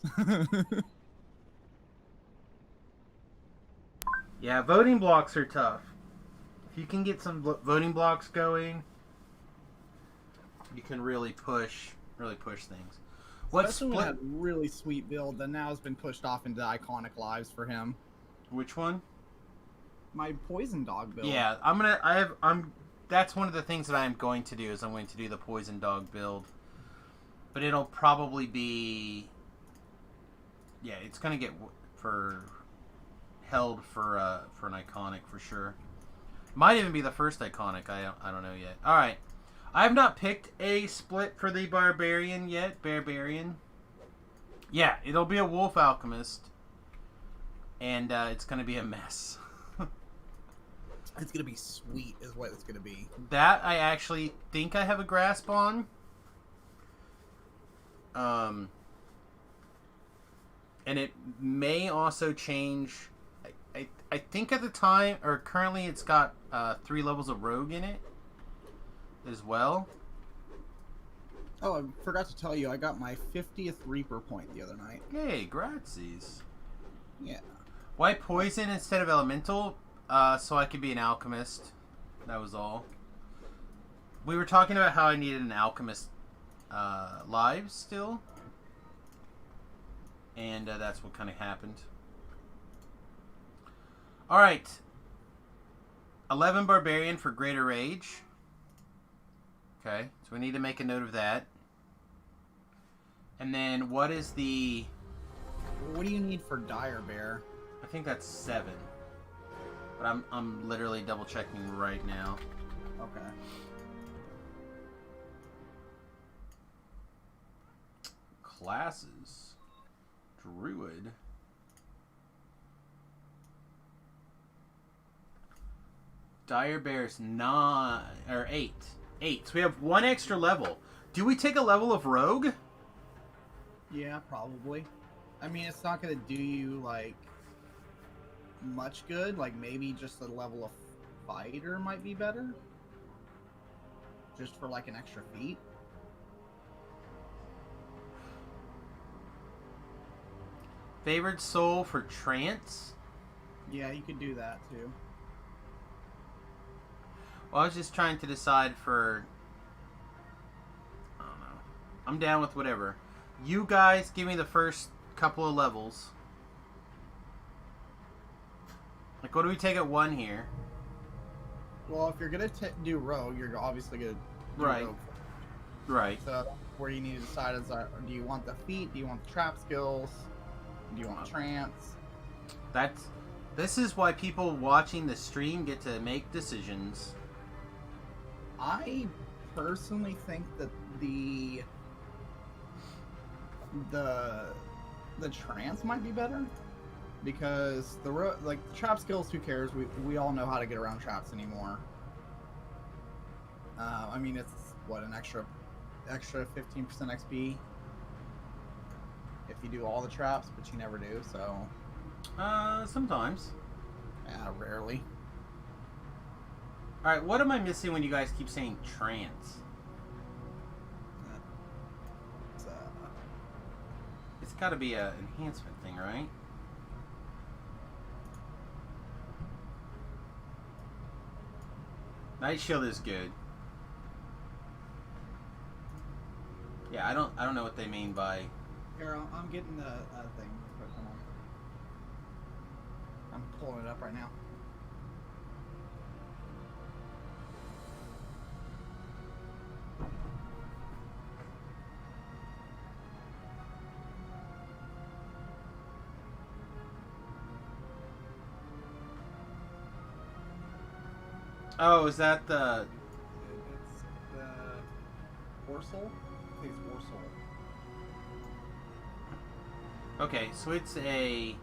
Yeah, voting blocks are tough. If you can get some voting blocks going, you can really push things. Especially when that really sweet build that now has been pushed off into iconic lives for him. Which one? My poison dog build. Yeah, that's one of the things that I am going to do, is I'm going to do the poison dog build. But it'll probably be, yeah, it's going to get held for an iconic for sure. Might even be the first iconic. I don't know yet. All right. I have not picked a split for the Barbarian yet. Barbarian. Yeah, it'll be a Wolf Alchemist. And it's going to be a mess. It's going to be sweet is what it's going to be. That I actually think I have a grasp on. And it may also change. I think at the time, or currently, it's got 3 levels of Rogue in it as well. Oh, I forgot to tell you, I got my 50th Reaper point the other night. Hey, gratsies. Yeah. Why poison instead of elemental? So I could be an alchemist. That was all. We were talking about how I needed an alchemist lives still. And that's what kind of happened. Alright. 11 Barbarian for Greater Rage. Okay, so we need to make a note of that. And then what is the... What do you need for Dire Bear? I think that's 7. But I'm literally double checking right now. Okay. Classes. Druid. Dire Bear's 9 or 8. 8. So we have 1 extra level. Do we take a level of Rogue? Yeah, probably. I mean, it's not going to do you, like, much good. Like, maybe just a level of Fighter might be better. Just for, like, an extra feat. Favored Soul for Trance? Yeah, you could do that, too. Well, I was just trying to decide for... I don't know. I'm down with whatever. You guys give me the first couple of levels. Like, what do we take at 1 here? Well, if you're going to do Rogue, you're obviously going to do Right. Rogue. Right. So, where you need to decide is, do you want the feat? Do you want the trap skills? Do you want trance? This is why people watching the stream get to make decisions. I personally think that the trance might be better, because the trap skills, who cares? We all know how to get around traps anymore. I mean, it's what, an extra 15% XP. if you do all the traps, but you never do, so Sometimes. yeah, rarely. Alright, what am I missing when you guys keep saying trance? It's, It's gotta be a enhancement thing, right? Night Shield is good. Yeah, I don't know what they mean by. here, I'm getting the thing. But hold on. I'm pulling it up right now. Oh, is that the? It's the Orsal. I think it's Orsal. Okay, so it's a.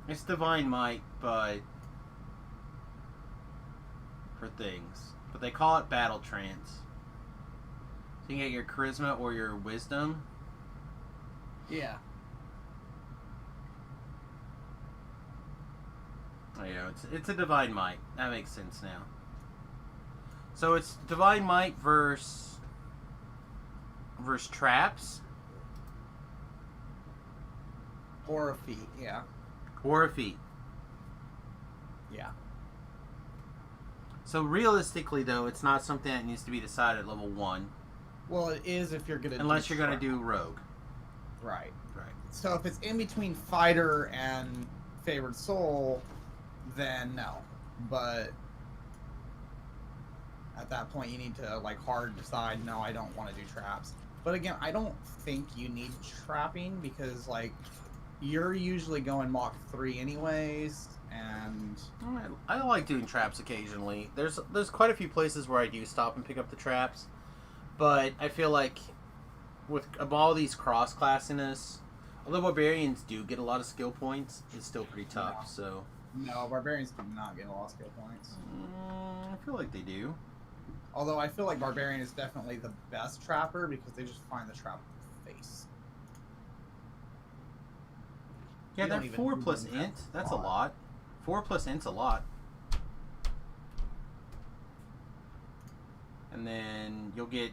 It's Divine Might, but for things. But they call it Battle Trance. So you can get your Charisma or your Wisdom. Yeah. Oh, yeah, it's a Divine Might. That makes sense now. So it's Divine Might versus traps Or a feat, yeah. or a feat. Yeah. So realistically, though, it's not something that needs to be decided at level 1, Well, it is if you're gonna unless do you're going to trap. do Rogue. Right. Right. So if it's in between fighter and favored soul, then no. But at that point, you need to like hard decide. No, I don't want to do traps. But again, I don't think you need trapping because like you're usually going Mach 3 anyways, and I like doing traps occasionally. There's quite a few places where I do stop and pick up the traps, but I feel like with all these cross classiness, although barbarians do get a lot of skill points, it's still pretty tough. Yeah. So no, barbarians do not get a lot of skill points. I feel like they do. Although I feel like barbarian is definitely the best trapper because they just find the trap face. Yeah, You don't that even 4 move plus them int, that's a far. lot. 4 plus int's a lot. And then you'll get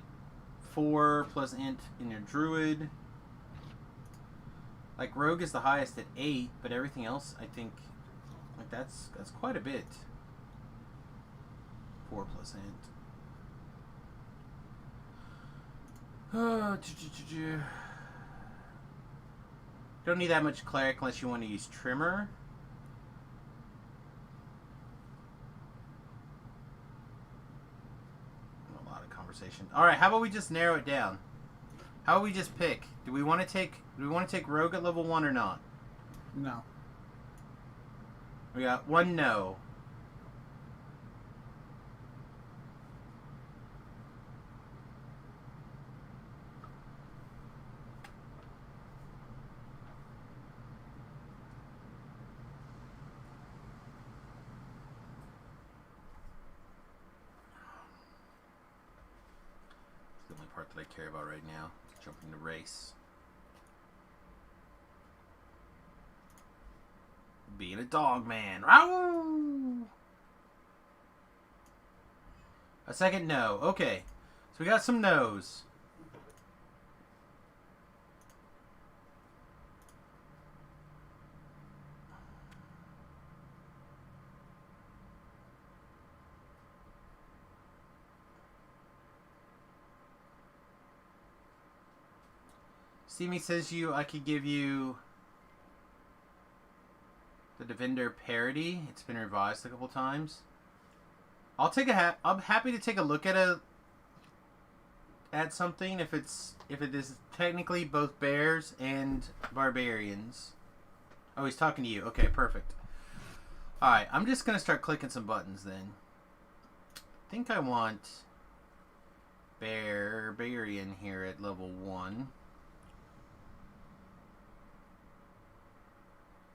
4 plus int in your druid. Like rogue is the highest at 8, but everything else I think like that's quite a bit. 4 plus int. Don't need that much cleric unless you want to use trimmer. A lot of conversation. All right, how about we just narrow it down? How about we just pick? Do we want to take rogue at level 1 or not? No. We got one no. It's the only part that I care about right now. Jumping to race. Being a dog man. Row! A second no. Okay. So we got some no's. Steamy says I could give you the Defender parody. It's been revised a couple times. I'll take I'm happy to take a look at something if it is technically both bears and barbarians. Oh, he's talking to you. Okay, perfect. All right, I'm just gonna start clicking some buttons then. I think I want barbarian here at level 1.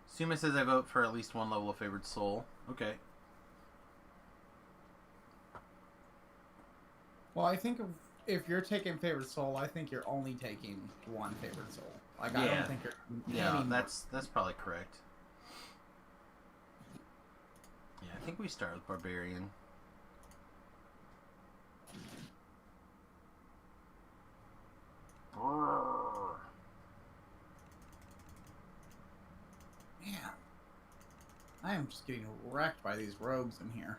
Suma says I vote for at least one level of favored soul. Okay. Well, I think if you're taking favorite soul, I think you're only taking one favorite soul. Like I Yeah. don't think you're. Yeah, aiming that's probably correct. Yeah, I think we start with Barbarian. Man, I am just getting wrecked by these rogues in here.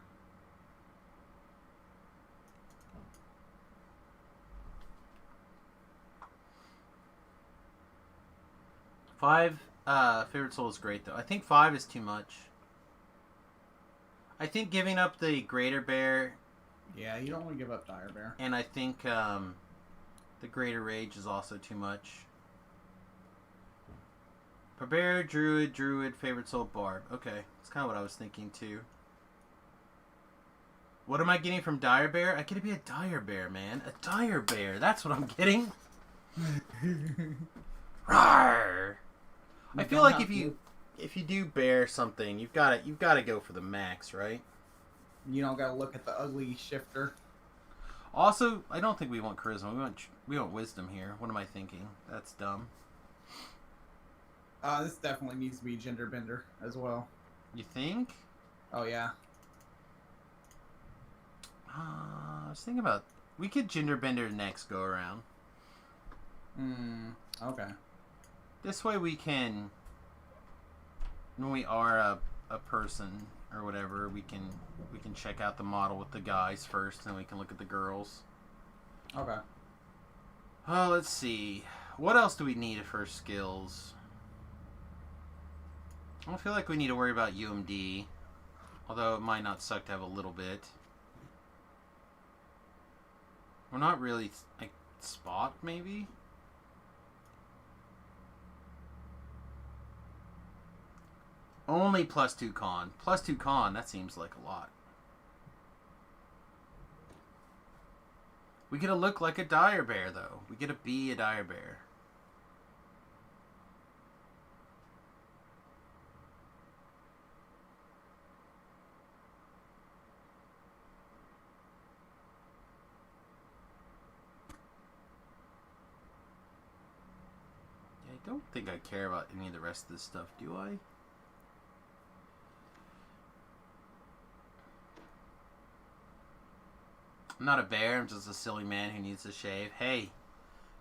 Five, favorite soul is great though. I think 5 is too much. I think giving up the Greater Bear, Yeah, you don't want to give up Dire Bear. and I think the Greater Rage is also too much. Barbarian, Druid, favorite soul, Barb. Okay, that's kind of what I was thinking too. What am I getting from Dire Bear? I get to be a Dire Bear, man. A Dire Bear. That's what I'm getting. Rawr! I feel like if you do bear something, you've got to go for the max, right? You don't gotta look at the ugly shifter. Also, I don't think we want charisma. We want wisdom here. What am I thinking? That's dumb. This definitely needs to be gender bender as well. You think? Oh yeah. I was thinking about we could gender bender next go around. Okay. This way we can, when we are a person or whatever, we can check out the model with the guys first, and we can look at the girls. Okay. Oh, let's see. What else do we need for skills? I don't feel like we need to worry about UMD, although it might not suck to have a little bit. We're not really like spot maybe. Only +2 con. +2 con, that seems like a lot. We get to look like a Dire Bear, though. We get to be a Dire Bear. Yeah, I don't think I care about any of the rest of this stuff, do I? I'm not a bear, I'm just a silly man who needs to shave. Hey,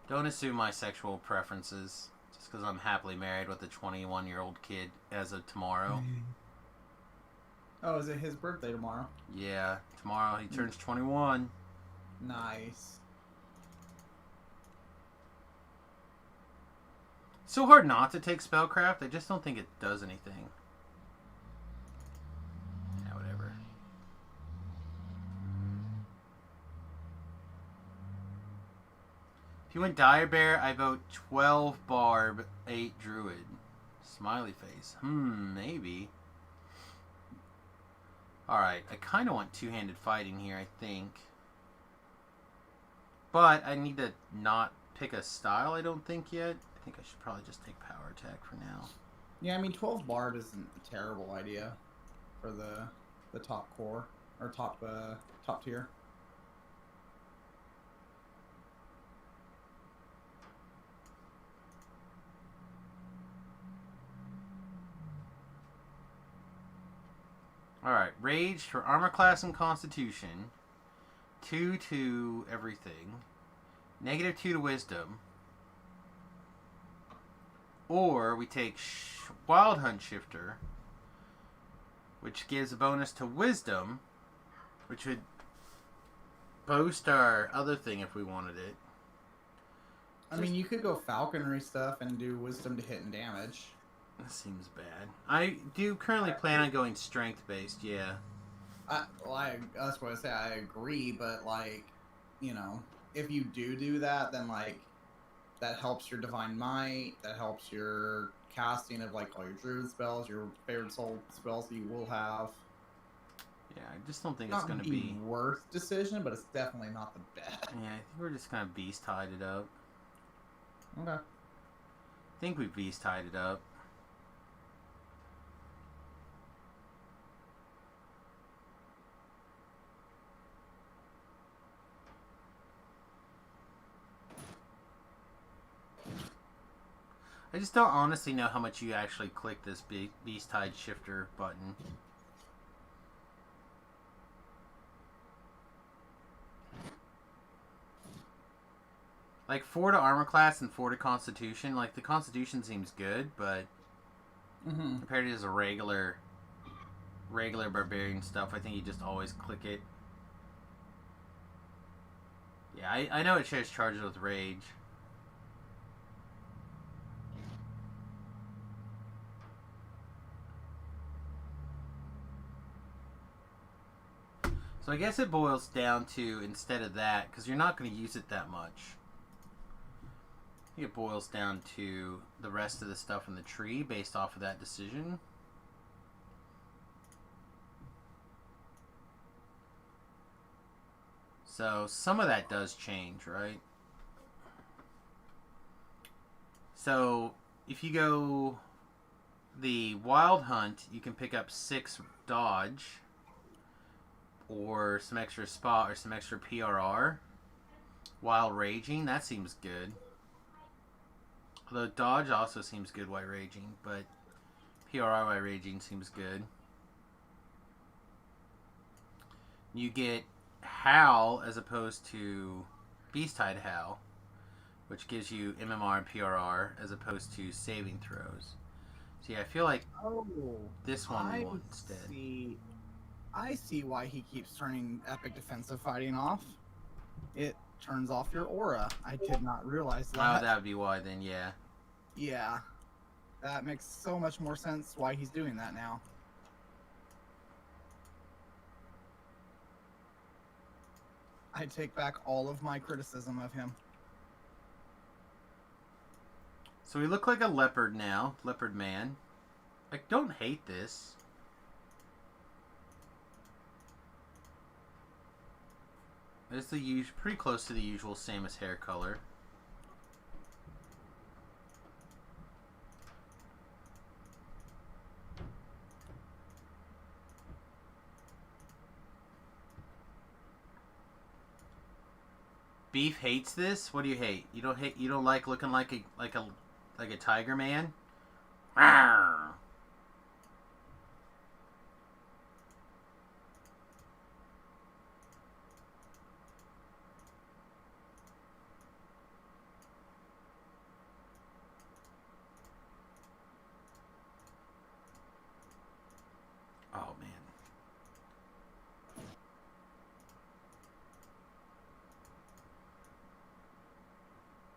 don't assume my sexual preferences just because I'm happily married with a 21-year-old kid as of tomorrow. Oh, is it his birthday tomorrow? Yeah, tomorrow he turns 21. Nice. So hard not to take spellcraft, I just don't think it does anything. Yeah, whatever. If you went Dire Bear, I vote 12 Barb, 8 Druid. Smiley face. Maybe. Alright, I kind of want two-handed fighting here, I think. But I need to not pick a style, I don't think, yet. I think I should probably just take power attack for now. Yeah, I mean 12 Barb isn't a terrible idea for the top core or top tier. Alright, Rage for armor class and constitution. 2 to everything. -2 to wisdom. Or we take Wild Hunt Shifter, which gives a bonus to wisdom, which would boost our other thing if we wanted it. I mean, you could go falconry stuff and do wisdom to hit and damage. That seems bad. I do currently plan on going strength based, yeah. That's what I say. I agree, but like, you know, if you do that, then like, that helps your divine might. That helps your casting of like all your druid spells, your favorite soul spells that you will have. Yeah, I just don't think Not it's going to the be... worst decision, but it's definitely not the best. Yeah, I think we're just kind of beast-tied it up. Okay. I think we beast-tied it up. I just don't honestly know how much you actually click this Beast Tide Shifter button. Like 4 to armor class and 4 to constitution. Like the constitution seems good, but compared to his regular barbarian stuff, I think you just always click it. Yeah, I know it shares charges with rage. So I guess it boils down to, instead of that, because you're not going to use it that much, I think it boils down to the rest of the stuff in the tree based off of that decision. So some of that does change, right? So if you go the Wild Hunt, you can pick up 6 dodge, or some extra spot, or some extra PRR. While raging, that seems good. Although dodge also seems good while raging, but PRR while raging seems good. You get Howl as opposed to Beast Tide Howl, which gives you MMR and PRR as opposed to saving throws. So yeah, I feel like this one we want instead. I see why he keeps turning epic defensive fighting off. It turns off your aura. I did not realize that. Oh, that would be why then, yeah. Yeah. That makes so much more sense why he's doing that now. I take back all of my criticism of him. So we look like a leopard now. Leopard man. I don't hate this. It's the pretty close to the usual Samus hair color. Beef hates this. What do you hate? You don't hate. You don't like looking like a tiger man. Rawr. Oh man.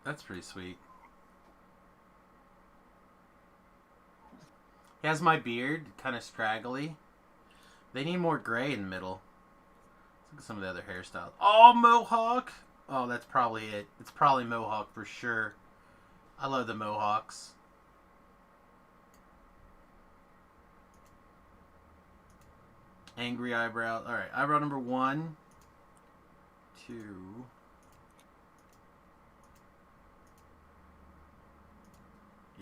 That's pretty sweet. He has my beard, kind of straggly. They need more gray in the middle. Let's look at some of the other hairstyles. Oh, mohawk! Oh, that's probably it. It's probably mohawk for sure. I love the mohawks. Angry eyebrow. Alright, eyebrow number 1, 2...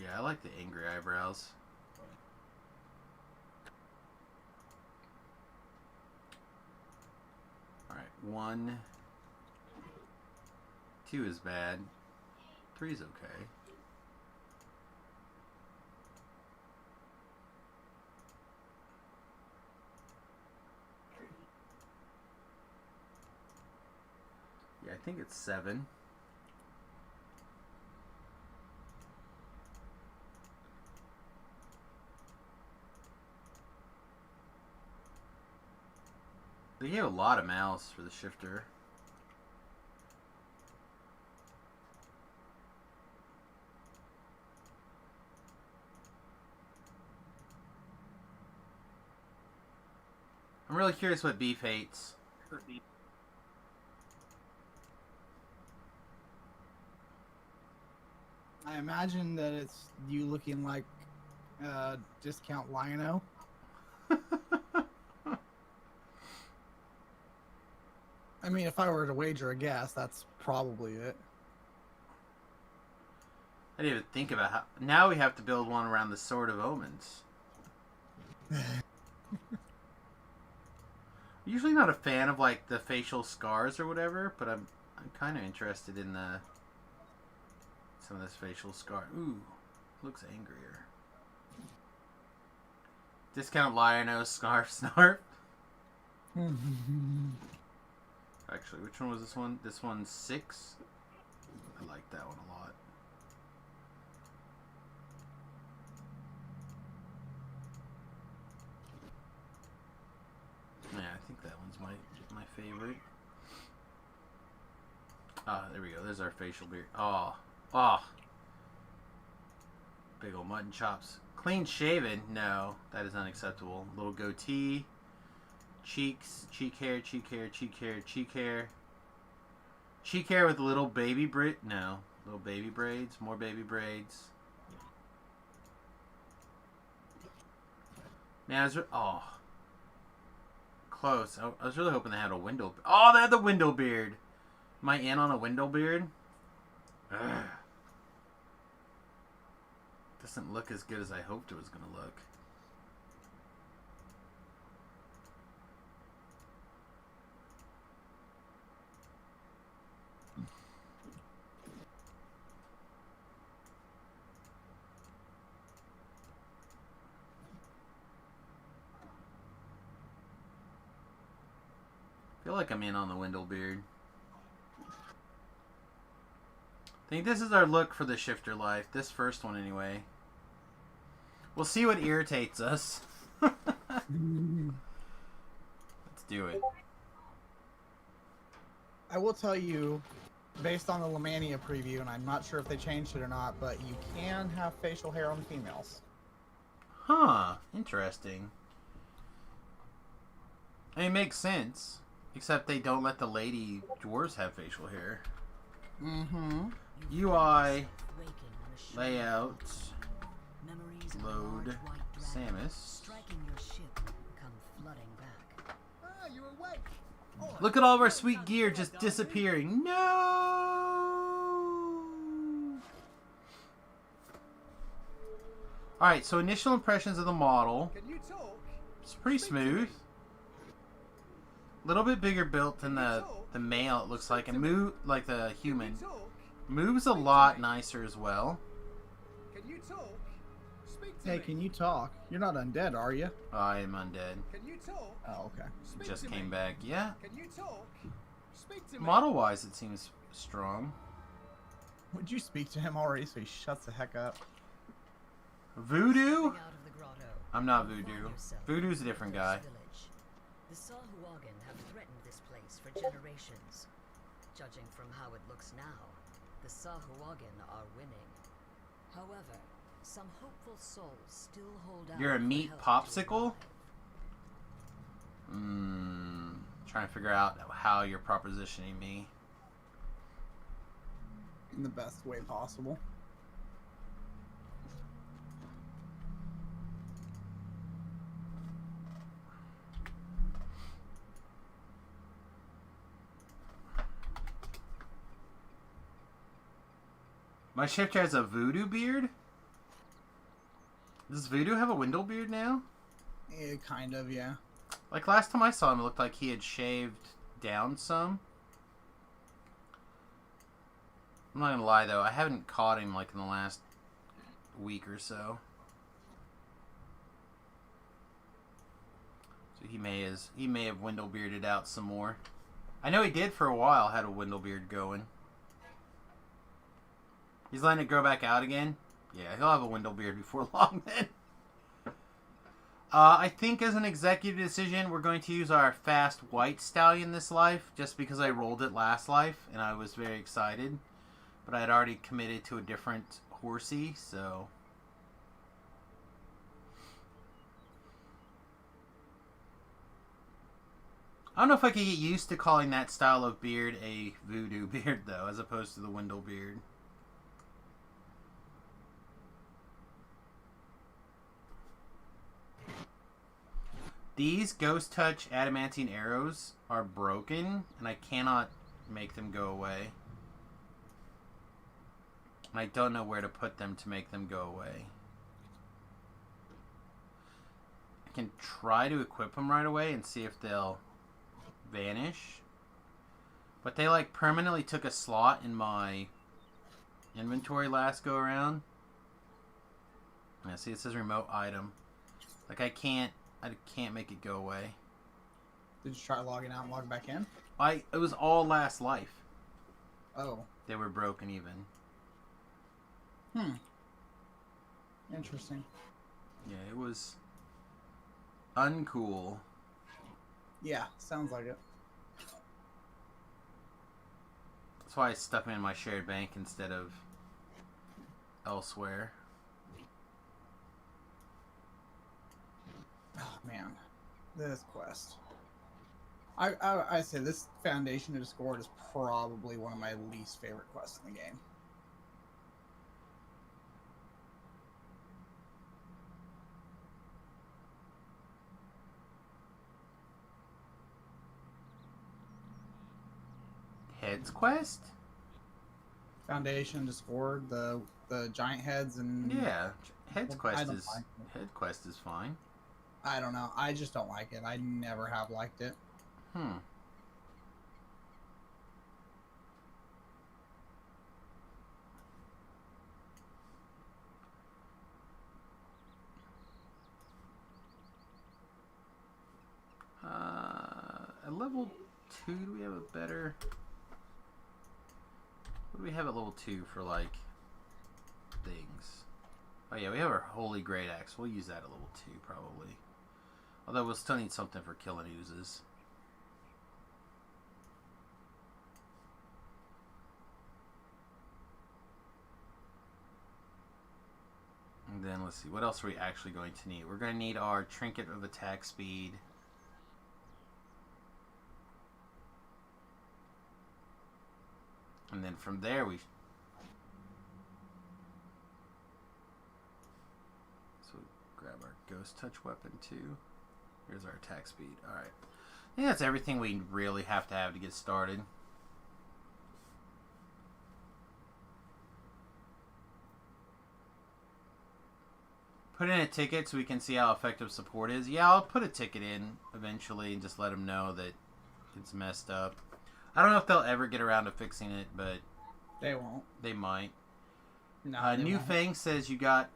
Yeah, I like the angry eyebrows. Alright, 1. 2 is bad. 3 is okay. Yeah, I think it's 7. They gave a lot of mouse for the shifter. I'm really curious what Beef hates. I imagine that it's you looking like discount Lion-O. I mean, if I were to wager a guess, that's probably it. I didn't even think about how... Now we have to build one around the Sword of Omens. Usually not a fan of, like, the facial scars or whatever, but I'm kind of interested in some of this facial scar. Ooh, Looks angrier. Discount Lionel Scarf Snarf. Actually, which one was this one? This one's 6. I like that one a lot. Yeah, I think that one's my favorite. Ah, there we go. There's our facial beard. Oh. Oh. Big old mutton chops. Clean shaven? No, that is unacceptable. Little goatee. Cheeks. Cheek hair, cheek hair, cheek hair, cheek hair. Cheek hair with little baby braid. No. Little baby braids. More baby braids. Man, oh. Close. I was really hoping they had a window. Oh, they had the window beard. Am I in on a window beard? Ugh. Doesn't look as good as I hoped it was going to look. I feel like I'm in on the window beard. I think this is our look for the shifter life. This first one, anyway. We'll see what irritates us. Let's do it. I will tell you, based on the Lemania preview, and I'm not sure if they changed it or not, but you can have facial hair on females. Huh. Interesting. I mean, it makes sense. Except they don't let the lady dwarves have facial hair. Mm-hmm. UI, layout, load, Samus. Look at all of our sweet gear just disappearing. No! Alright, so initial impressions of the model. It's pretty smooth. A little bit bigger built than the male, it looks like. And move like the human. Moves a lot nicer as well. Hey, can you talk? You're not undead, are you? I am undead. Oh, okay. Just came back. Yeah. Can you talk? Speak to me. Model-wise, it seems strong. Would you speak to him already so he shuts the heck up? Voodoo? I'm not Voodoo. Voodoo's a different guy. The Sahuagin have threatened this place for generations. Judging from how it looks now, the Sahuagin are winning. However, some hopeful souls still hold out. You're a for meat help to popsicle? revive. Trying to figure out how you're propositioning me. In the best way possible. My shifter has a voodoo beard? Does Voodoo have a window beard now? Yeah, kind of, yeah. Like last time I saw him, it looked like he had shaved down some. I'm not gonna lie though, I haven't caught him like in the last week or so. So he may have window bearded out some more. I know he did for a while, had a window beard going. He's letting it grow back out again? Yeah, he'll have a window beard before long then. I think as an executive decision, we're going to use our fast white stallion this life, just because I rolled it last life, and I was very excited. But I had already committed to a different horsey, so... I don't know if I could get used to calling that style of beard a voodoo beard, though, as opposed to the window beard. These Ghost Touch adamantine arrows are broken, and I cannot make them go away. And I don't know where to put them to make them go away. I can try to equip them right away and see if they'll vanish. But they like permanently took a slot in my inventory last go around. Yeah, see, it says remote item. Like I can't make it go away. Did you try logging out and log back in? It was all last life. Oh. They were broken even. Interesting. Yeah, it was uncool. Yeah, sounds like it. That's why I stuck them in my shared bank instead of elsewhere. Oh man, this quest. I say this Foundation of Discord is probably one of my least favorite quests in the game. Heads quest? Foundation of Discord, the giant heads and Yeah, heads I quest don't is like head quest is fine. I don't know. I just don't like it. I never have liked it. At level 2, do we have a better... What do we have at level 2 for, like, things? Oh yeah, we have our Holy Great Axe. We'll use that at level 2, probably. Although we'll still need something for killing oozes. And then, let's see, what else are we actually going to need? We're going to need our Trinket of Attack Speed. And then from there, so grab our Ghost Touch weapon too. Here's our attack speed. Alright. I think that's everything we really have to get started. Put in a ticket so we can see how effective support is. Yeah, I'll put a ticket in eventually and just let them know that it's messed up. I don't know if they'll ever get around to fixing it, but They won't. they might. No, they New won't. Fang says you got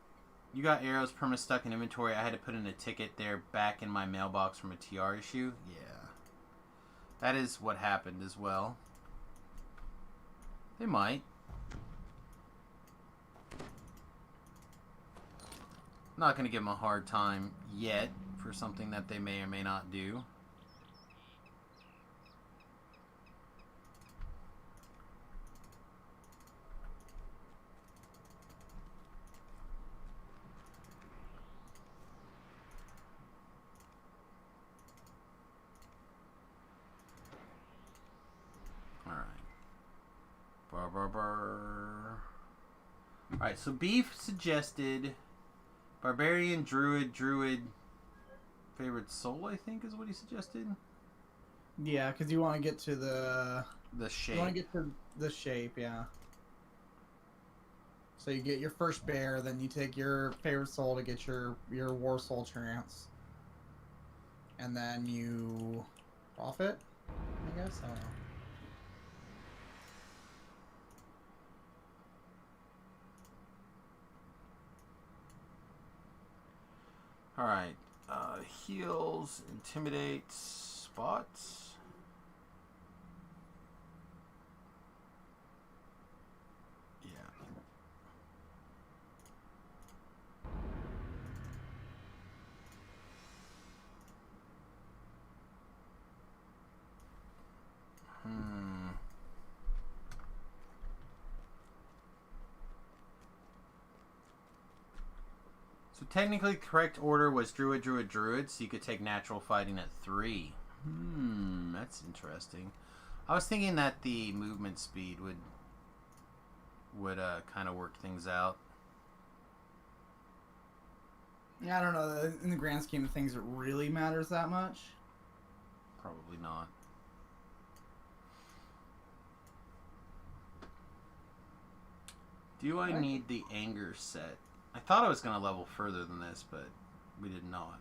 arrows perma stuck in inventory. I had to put in a ticket there back in my mailbox from a TR issue. Yeah, that is what happened as well. They might. Not going to give them a hard time yet for something that they may or may not do. Alright, so Beef suggested Barbarian, Druid, Favorite Soul, I think is what he suggested. Yeah, because you want to get to the shape. You want to get to the shape, yeah. So you get your first bear, then you take your Favorite Soul to get your War Soul trance. And then you profit, I guess? I don't know. Alright, heals, intimidates, spots. Yeah. So technically correct order was Druid, so you could take natural fighting at 3. That's interesting. I was thinking that the movement speed would kind of work things out. Yeah, I don't know. In the grand scheme of things, it really matters that much. Probably not. Do I need the anger set? I thought I was going to level further than this, but we did not.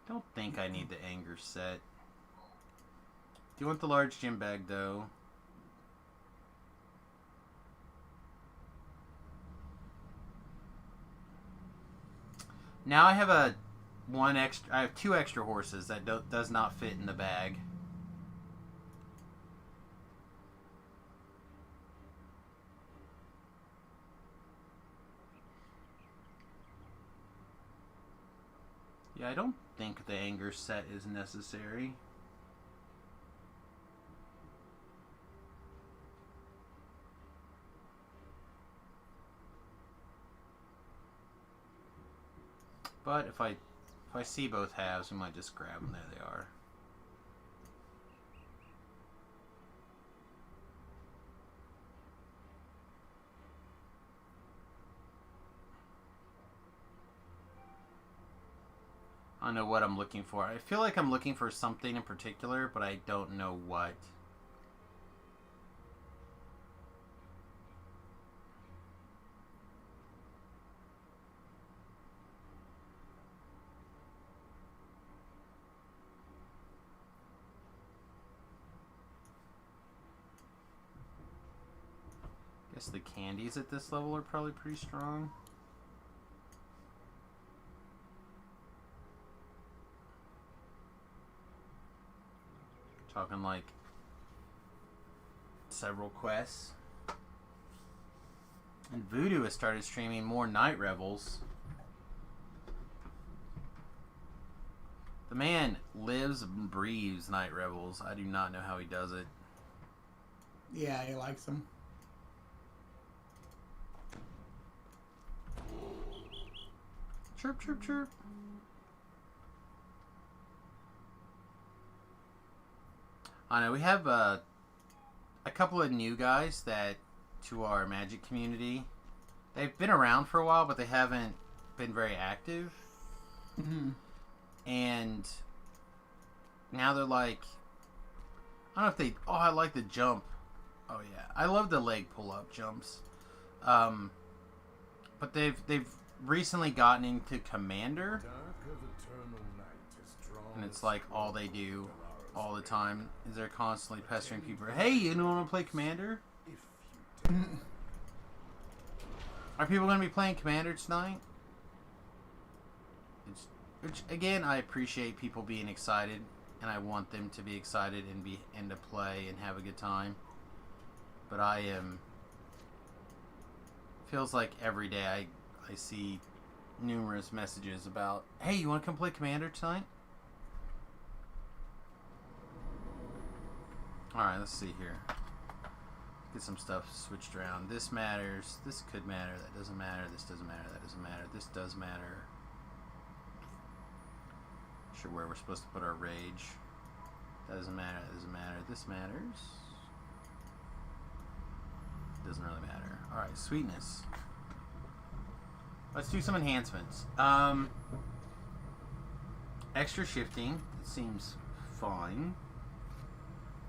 Don't think I need the anger set. Do you want the large gym bag, though? Now I have I have 2 extra horses that does not fit in the bag. Yeah, I don't think the anger set is necessary. But if I see both halves, we might just grab them. There they are. I don't know what I'm looking for. I feel like I'm looking for something in particular, but I don't know what. Guess the candies at this level are probably pretty strong. Talking like several quests. And Voodoo has started streaming more Night Revels. The man lives and breathes Night Revels. I do not know how he does it. Yeah, he likes them. Chirp, chirp, chirp. I know we have a couple of new guys that to our Magic community. They've been around for a while, but they haven't been very active. Mm-hmm. And now they're like, I don't know if they. Oh, I like the jump. Oh yeah, I love the leg pull-up jumps. But they've recently gotten into Commander, and it's like all they do all the time is they're constantly pestering people. Hey, you don't want to play Commander? Are people going to be playing Commander tonight? Which again, I appreciate people being excited, and I want them to be excited and to play and have a good time. But I am. Feels like every day I see numerous messages about, hey, you want to come play Commander tonight? Alright, let's see here. Get some stuff switched around. This matters. This could matter. That doesn't matter. This doesn't matter. That doesn't matter. This does matter. Not sure where we're supposed to put our rage. That doesn't matter. That doesn't matter. This matters. Doesn't really matter. Alright, sweetness. Let's do some enhancements. Extra shifting. It seems fine.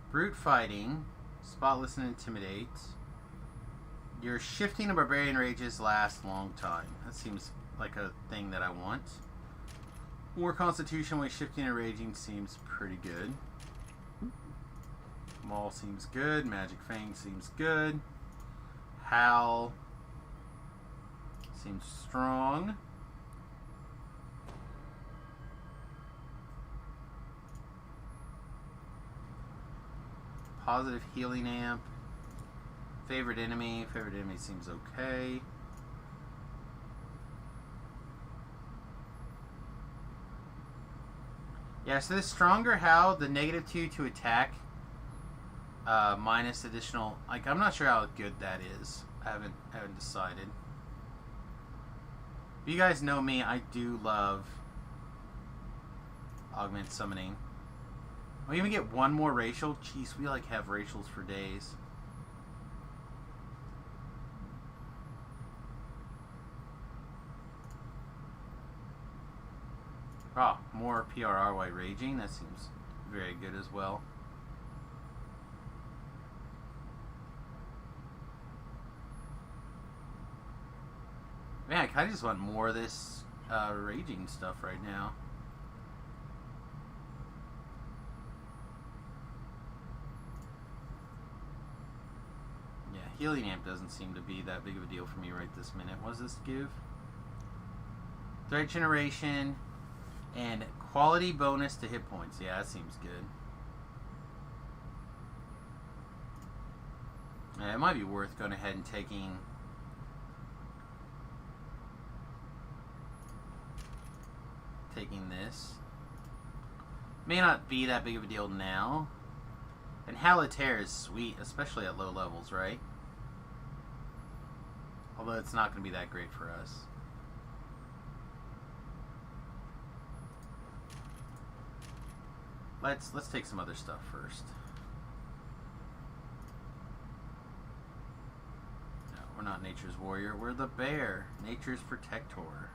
Brute fighting. Spotless and intimidate. Your shifting of barbarian rages last a long time. That seems like a thing that I want. More constitution when shifting and raging seems pretty good. Maul seems good. Magic Fang seems good. Howl seems strong. Positive healing amp. Favorite enemy. Favorite enemy seems okay. Yeah, so this stronger Howl, the -2 to attack, minus additional. Like, I'm not sure how good that is. I haven't decided. But you guys know me. I do love augment summoning. We even get one more racial. Jeez, we like have racials for days. Oh, more PRRY raging. That seems very good as well. Man, I kind of just want more of this raging stuff right now. Yeah, healing amp doesn't seem to be that big of a deal for me right this minute. What does this give? Threat generation and quality bonus to hit points. Yeah, that seems good. Yeah, it might be worth going ahead and taking this. May not be that big of a deal now. And Halitair is sweet, especially at low levels, right? Although it's not going to be that great for us. Let's take some other stuff first. No, we're not nature's warrior. We're the bear, nature's protector.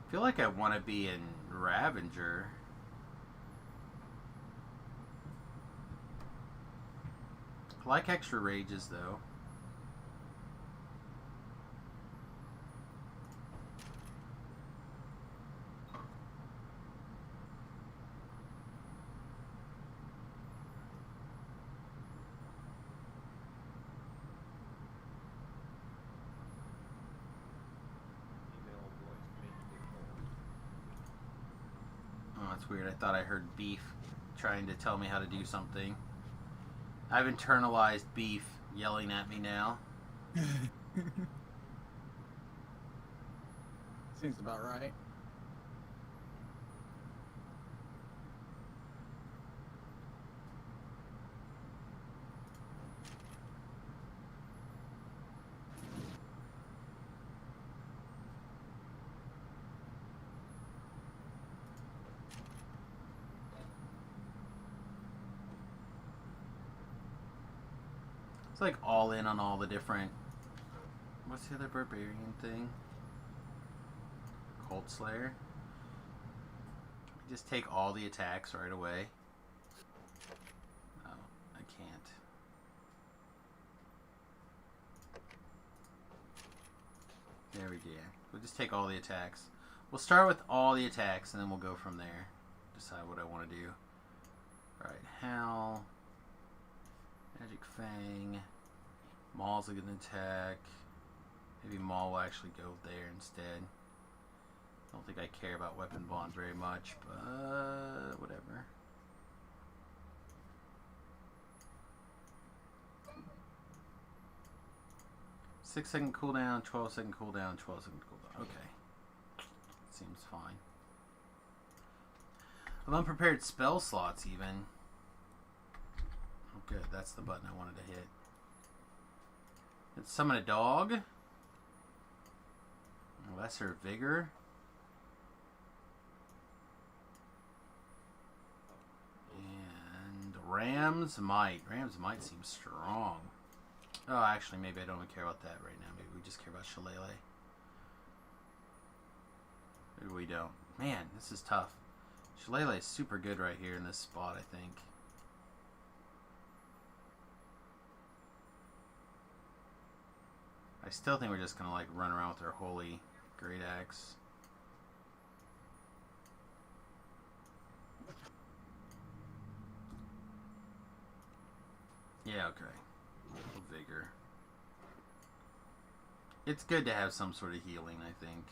I feel like I want to be in Ravager. I like extra rages though. Oh, that's weird. I thought I heard Beef trying to tell me how to do something. I've internalized Beef yelling at me now. Seems about right. It's like all in on all the different... What's the other barbarian thing? Cold Slayer? Just take all the attacks right away. No, I can't. There we go. We'll just take all the attacks. We'll start with all the attacks and then we'll go from there. Decide what I want to do. Alright, Howl. Magic Fang. Maul's a good attack. Maybe Maul will actually go there instead. I don't think I care about weapon bonds very much, but whatever. Six-second cooldown, 12-second cooldown, 12-second cooldown. Okay. Seems fine. Of unprepared spell slots, even. Oh, good. That's the button I wanted to hit. Let's summon a dog. Lesser Vigor. And Ram's Might. Ram's Might seems strong. Oh, actually, maybe I don't even care about that right now. Maybe we just care about Shillelagh. Maybe we don't. Man, this is tough. Shillelagh is super good right here in this spot, I think. I still think we're just gonna like run around with our holy great axe. Yeah, okay. Vigor. It's good to have some sort of healing, I think.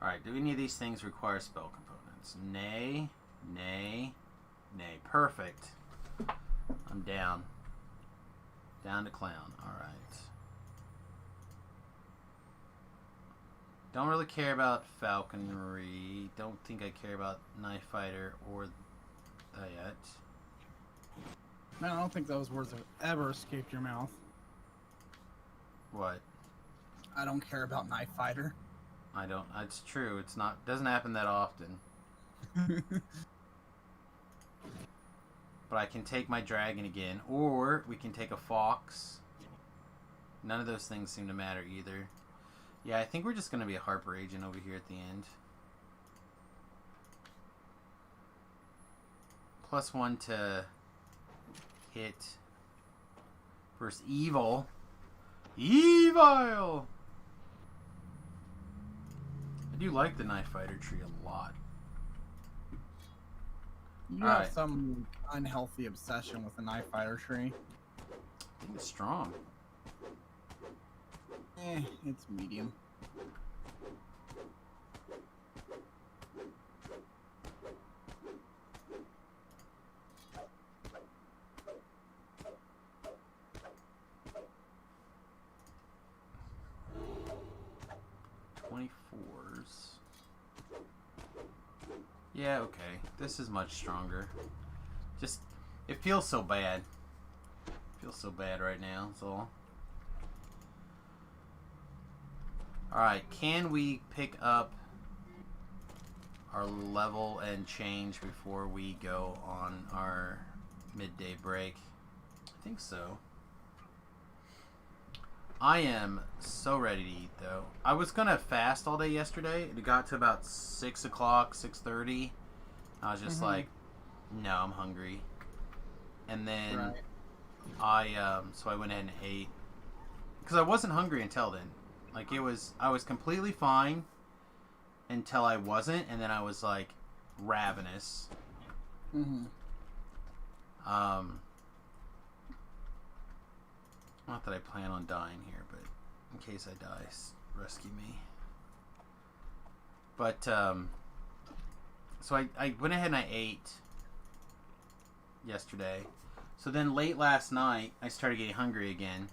Alright, do any of these things require spell components? Nay, nay, nay. Perfect. I'm down. Down to clown. Alright. Don't really care about falconry. Don't think I care about knife fighter or that. Man, I don't think those words have ever escaped your mouth. What? I don't care about Knife Fighter. I don't. It's true. It's not. Doesn't happen that often. But I can take my dragon again, or we can take a fox. None of those things seem to matter either. Yeah, I think we're just gonna be a Harper agent over here at the end. +1 to hit versus evil. Evil! I do like the Knife Fighter tree a lot. You All have right. some unhealthy obsession with the knife fighter tree. I think it's strong. It's medium. Yeah, okay. This is much stronger. Just, it feels so bad. Feels so bad right now, that's all. Alright, can we pick up our level and change before we go on our midday break? I think so. I am so ready to eat, though. I was gonna fast all day yesterday. It got to about 6 o'clock, 6:30. I was just like, no, I'm hungry. And then so I went ahead and ate. Because I wasn't hungry until then. Like, I was completely fine until I wasn't, and then I was, like, ravenous. Not that I plan on dying here, but in case I die, rescue me. But, so I went ahead and I ate yesterday. So then late last night, I started getting hungry again.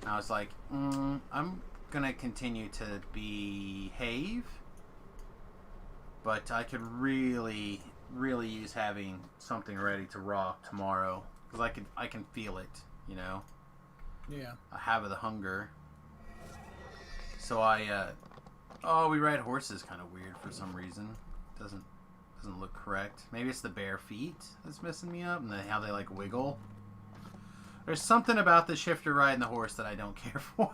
And I was like, I'm going to continue to behave. But I could really, really use having something ready to rock tomorrow. Because I can feel it, you know? Yeah. I have the hunger. So we ride horses kind of weird for some reason. Doesn't look correct. Maybe it's the bare feet that's messing me up, and how they like wiggle. There's something about the shifter riding the horse that I don't care for.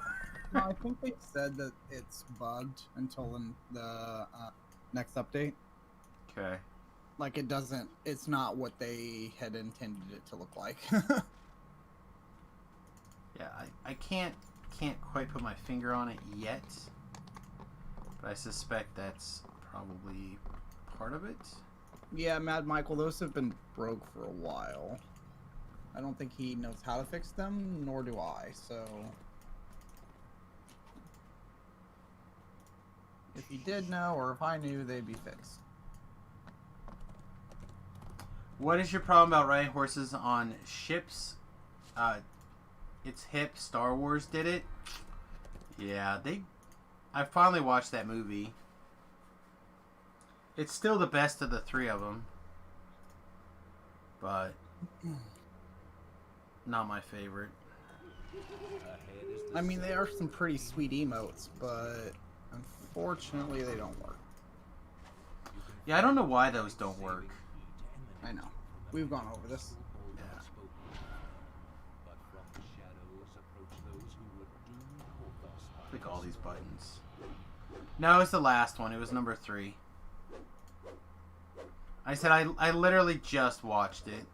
No, I think they said that it's bugged until the next update. Okay. Like it's not what they had intended it to look like. Yeah, I can't quite put my finger on it yet, but I suspect that's probably part of it. Yeah, Mad Michael, those have been broke for a while. I don't think he knows how to fix them, nor do I, so... If he did know, or if I knew, they'd be fixed. What is your problem about riding horses on ships? It's hip. Star Wars did it. Yeah, I finally watched that movie. It's still the best of the three of them, but not my favorite. I mean, they are some pretty sweet emotes, but unfortunately they don't work. Yeah, I don't know why those don't work. I know. We've gone over this. Yeah. Click all these buttons. No, it's the last one. It was number 3. I said I literally just watched it.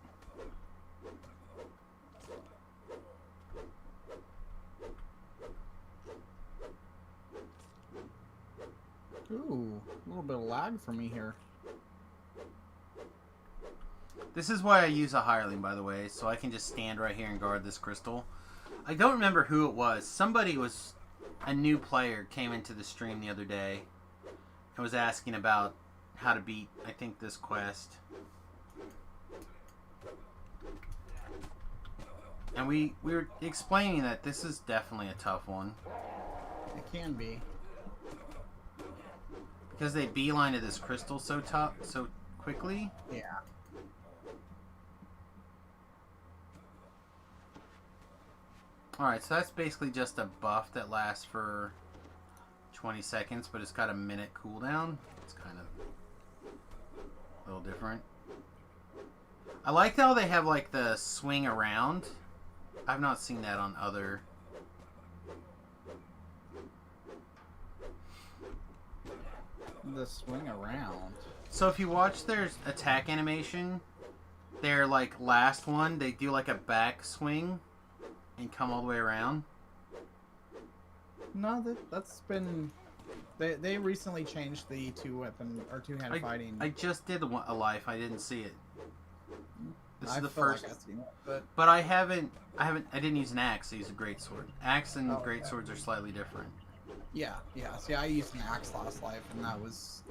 Ooh, a little bit of lag for me here. This is why I use a hireling, by the way, so I can just stand right here and guard this crystal. I don't remember who it was. A new player came into the stream the other day and was asking about how to beat, I think, this quest. And we were explaining that this is definitely a tough one. It can be. Because they beeline to this crystal so quickly. Yeah. Alright, so that's basically just a buff that lasts for 20 seconds, but it's got a minute cooldown. It's kind of a little different. I like how they have like the swing around. I've not seen that on other... The swing around. So if you watch their attack animation, their like last one, they do like a back swing and come all the way around. No, that's been... They recently changed the two-handed fighting. I just did a life. I didn't see it. This I is the feel first. like I've seen it, but But I didn't use an axe. I used a greatsword. Axe and Oh, okay. greatswords are slightly different. yeah. See, I used an axe last life, and I was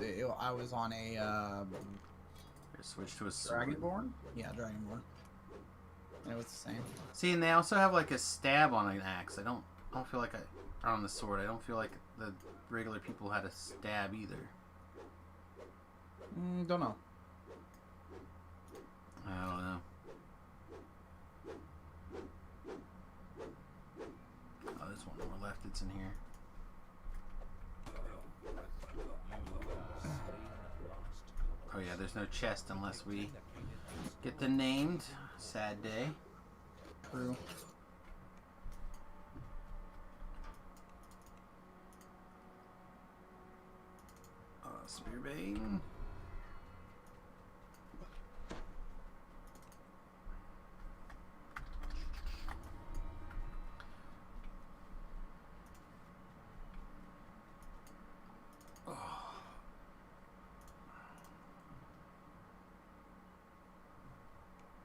on a Here, switch to a sword. Dragonborn. Yeah, Dragonborn. And it was the same. See, and they also have like a stab on an axe. I don't feel like or on the sword. I don't feel like the regular people had a stab either. Don't know. I don't know. Oh, there's one more left. It's in here. Oh yeah, there's no chest unless we get them named. Sad day. True. Spearbane.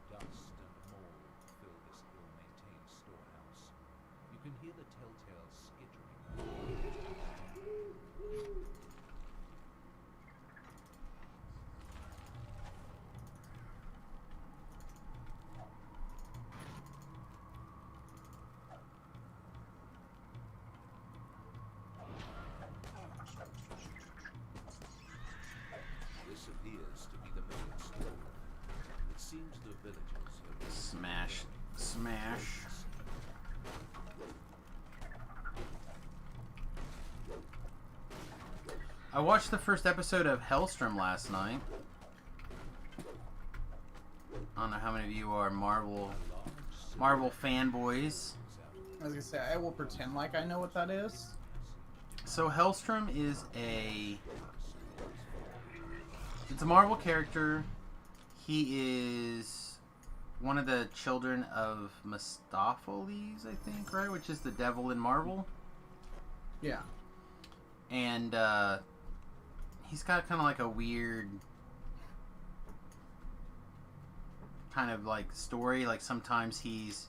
Dust and mold fill this ill-maintained storehouse. You can hear the telltale skittering. This appears to be the main store. It seems the villagers have Smash. Smash. I watched the first episode of Hellstrom last night. I don't know how many of you are Marvel fanboys. I was gonna say I will pretend like I know what that is. So Hellstrom is it's a Marvel character. He is one of the children of Mephistopheles, I think, right? Which is the devil in Marvel. Yeah. And he's got kind of like a weird kind of like story. Like sometimes he's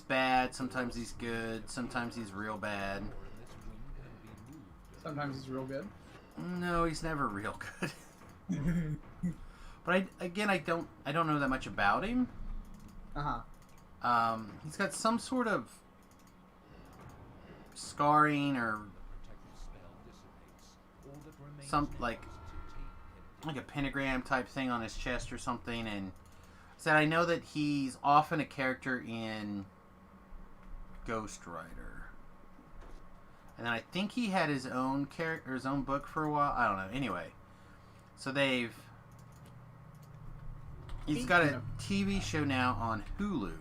bad, sometimes he's good, sometimes he's real bad. Sometimes he's real good. No, he's never real good. But I don't know that much about him. He's got some sort of scarring or some like a pentagram type thing on his chest or something, and said I know that he's often a character in Ghost Rider, and then I think he had his own character, his own book for a while. I don't know. Anyway, so he's got a TV show now on Hulu,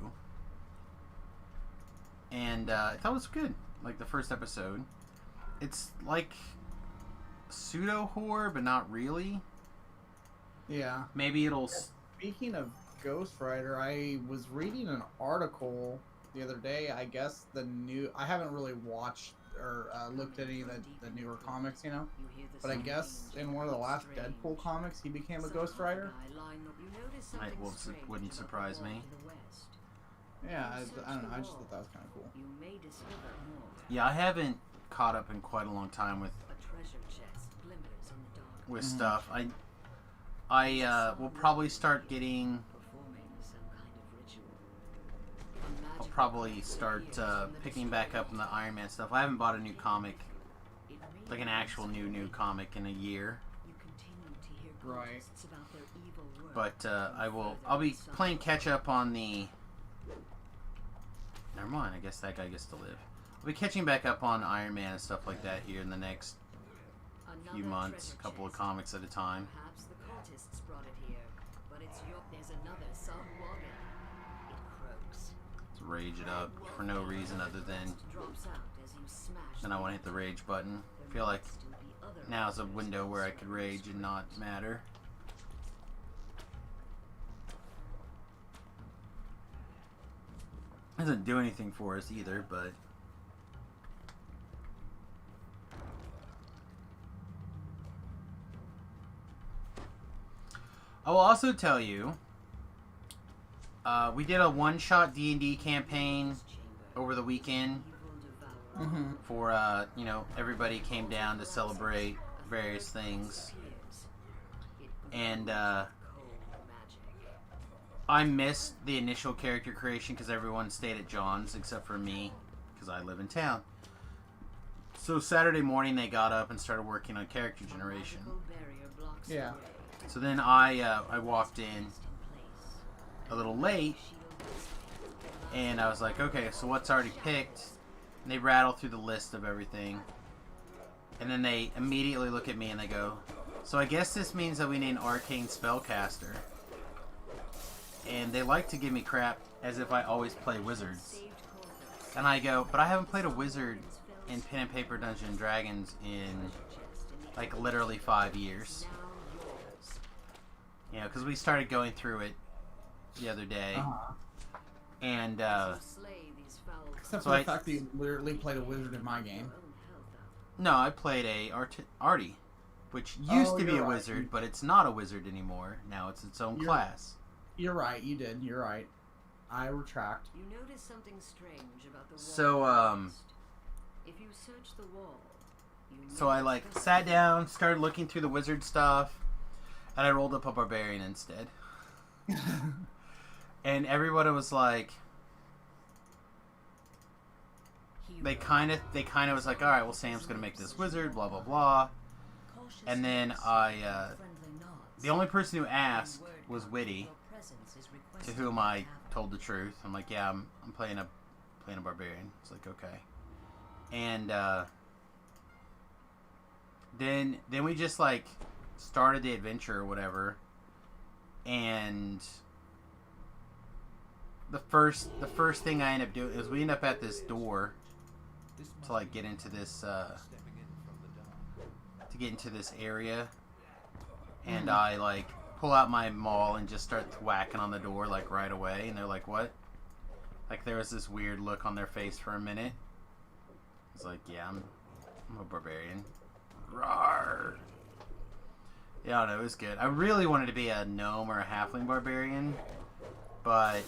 and I thought it was good. Like the first episode, it's like pseudo horror, but not really. Yeah. Maybe it'll. Speaking of Ghost Rider, I was reading an article the other day. I guess I haven't really watched or looked at any of the newer comics, but I guess in one of the last Deadpool comics, he became a Ghost Rider. Wouldn't surprise me. Yeah, I don't know. I just thought that was kind of cool. Yeah, I haven't caught up in quite a long time with stuff. I will probably start getting. I'll probably start picking back up in the Iron Man stuff. I haven't bought a new comic, like an actual new comic, in a year. Right. But I'll be playing catch up on the. Never mind. I guess that guy gets to live. I'll be catching back up on Iron Man and stuff like that here in the next few months, a couple of comics at a time. Perhaps the cultists brought it here, but there's another Sahuagin. It croaks. Let's rage it up for no reason other than Drops out as you smash. then I want to hit the rage button. I feel like now's a window where I could rage and not matter. Doesn't do anything for us either, but I will also tell you We did a one-shot D&D campaign over the weekend for, you know, everybody came down to celebrate various things. And, I missed the initial character creation because everyone stayed at John's except for me because I live in town. So Saturday morning they got up and started working on character generation. Yeah. So then I walked in a little late, and I was like, okay, so what's already picked? And they rattle through the list of everything, and then they immediately look at me and they go, so I guess this means that we need an arcane spellcaster. And they like to give me crap as if I always play wizards. And I go, but I haven't played a wizard in Pen and Paper Dungeons and Dragons in, like, literally 5 years. You know, because we started going through it the other day. And, Except so for the fact that you literally played a wizard in my game. no, I played a Artie, which used to be a right. wizard, but it's not a wizard anymore. Now it's its own class. You're right, you did. You're right. I retract. You notice something strange about the wall. So, if you search the wall, so I, like, sat down, started looking through the wizard stuff, and I rolled up a barbarian instead. And everybody was like, they kind of was like, all right, well, Sam's gonna make this wizard, blah blah blah. And then the only person who asked was Witty, to whom I told the truth. I'm like, yeah, I'm playing a barbarian. It's like, okay. And then we just, like, started the adventure or whatever. And the first thing I end up doing is we end up at this door to, like, get into this area. And I, like, pull out my maul and just start whacking on the door, like, right away. And they're like, what? Like, there was this weird look on their face for a minute. It's like, yeah, I'm a barbarian. Rawr. Yeah, I don't know, it was good. I really wanted to be a gnome or a halfling barbarian. But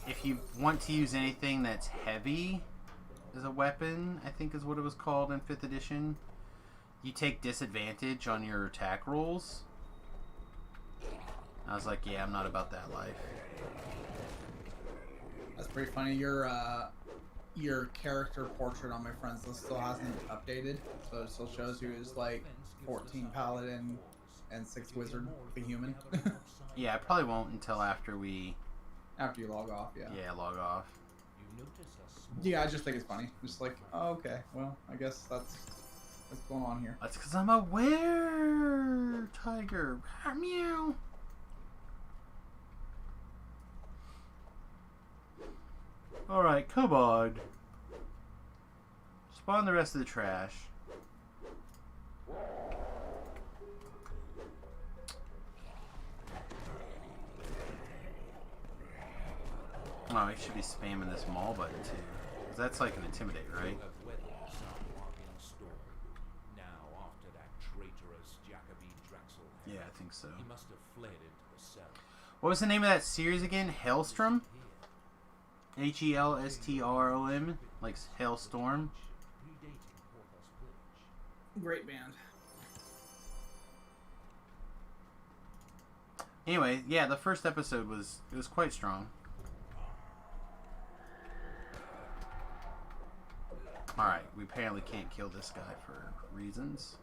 if you want to use anything that's heavy as a weapon, I think is what it was called in 5th edition, you take disadvantage on your attack rolls. I was like, yeah, I'm not about that life. That's pretty funny. Your character portrait on my friends list still hasn't updated, so it still shows you as, like, 14 paladin and 6 wizard, the human. Yeah, I probably won't until after we... After you log off, yeah. Yeah, log off. Yeah, I just think it's funny. Just like, oh, okay, well, I guess that's what's going on here. That's because I'm a were-tiger. Meow. Alright, come on. Spawn the rest of the trash. Oh, I should be spamming this maul button too. Because that's like an intimidate, right? Yeah, I think so. He must have fled into the cell. What was the name of that series again? Hailstrom? Helstrom? Like Hailstorm? Great band. Anyway, yeah, the first episode was quite strong. Alright, we apparently can't kill this guy for reasons.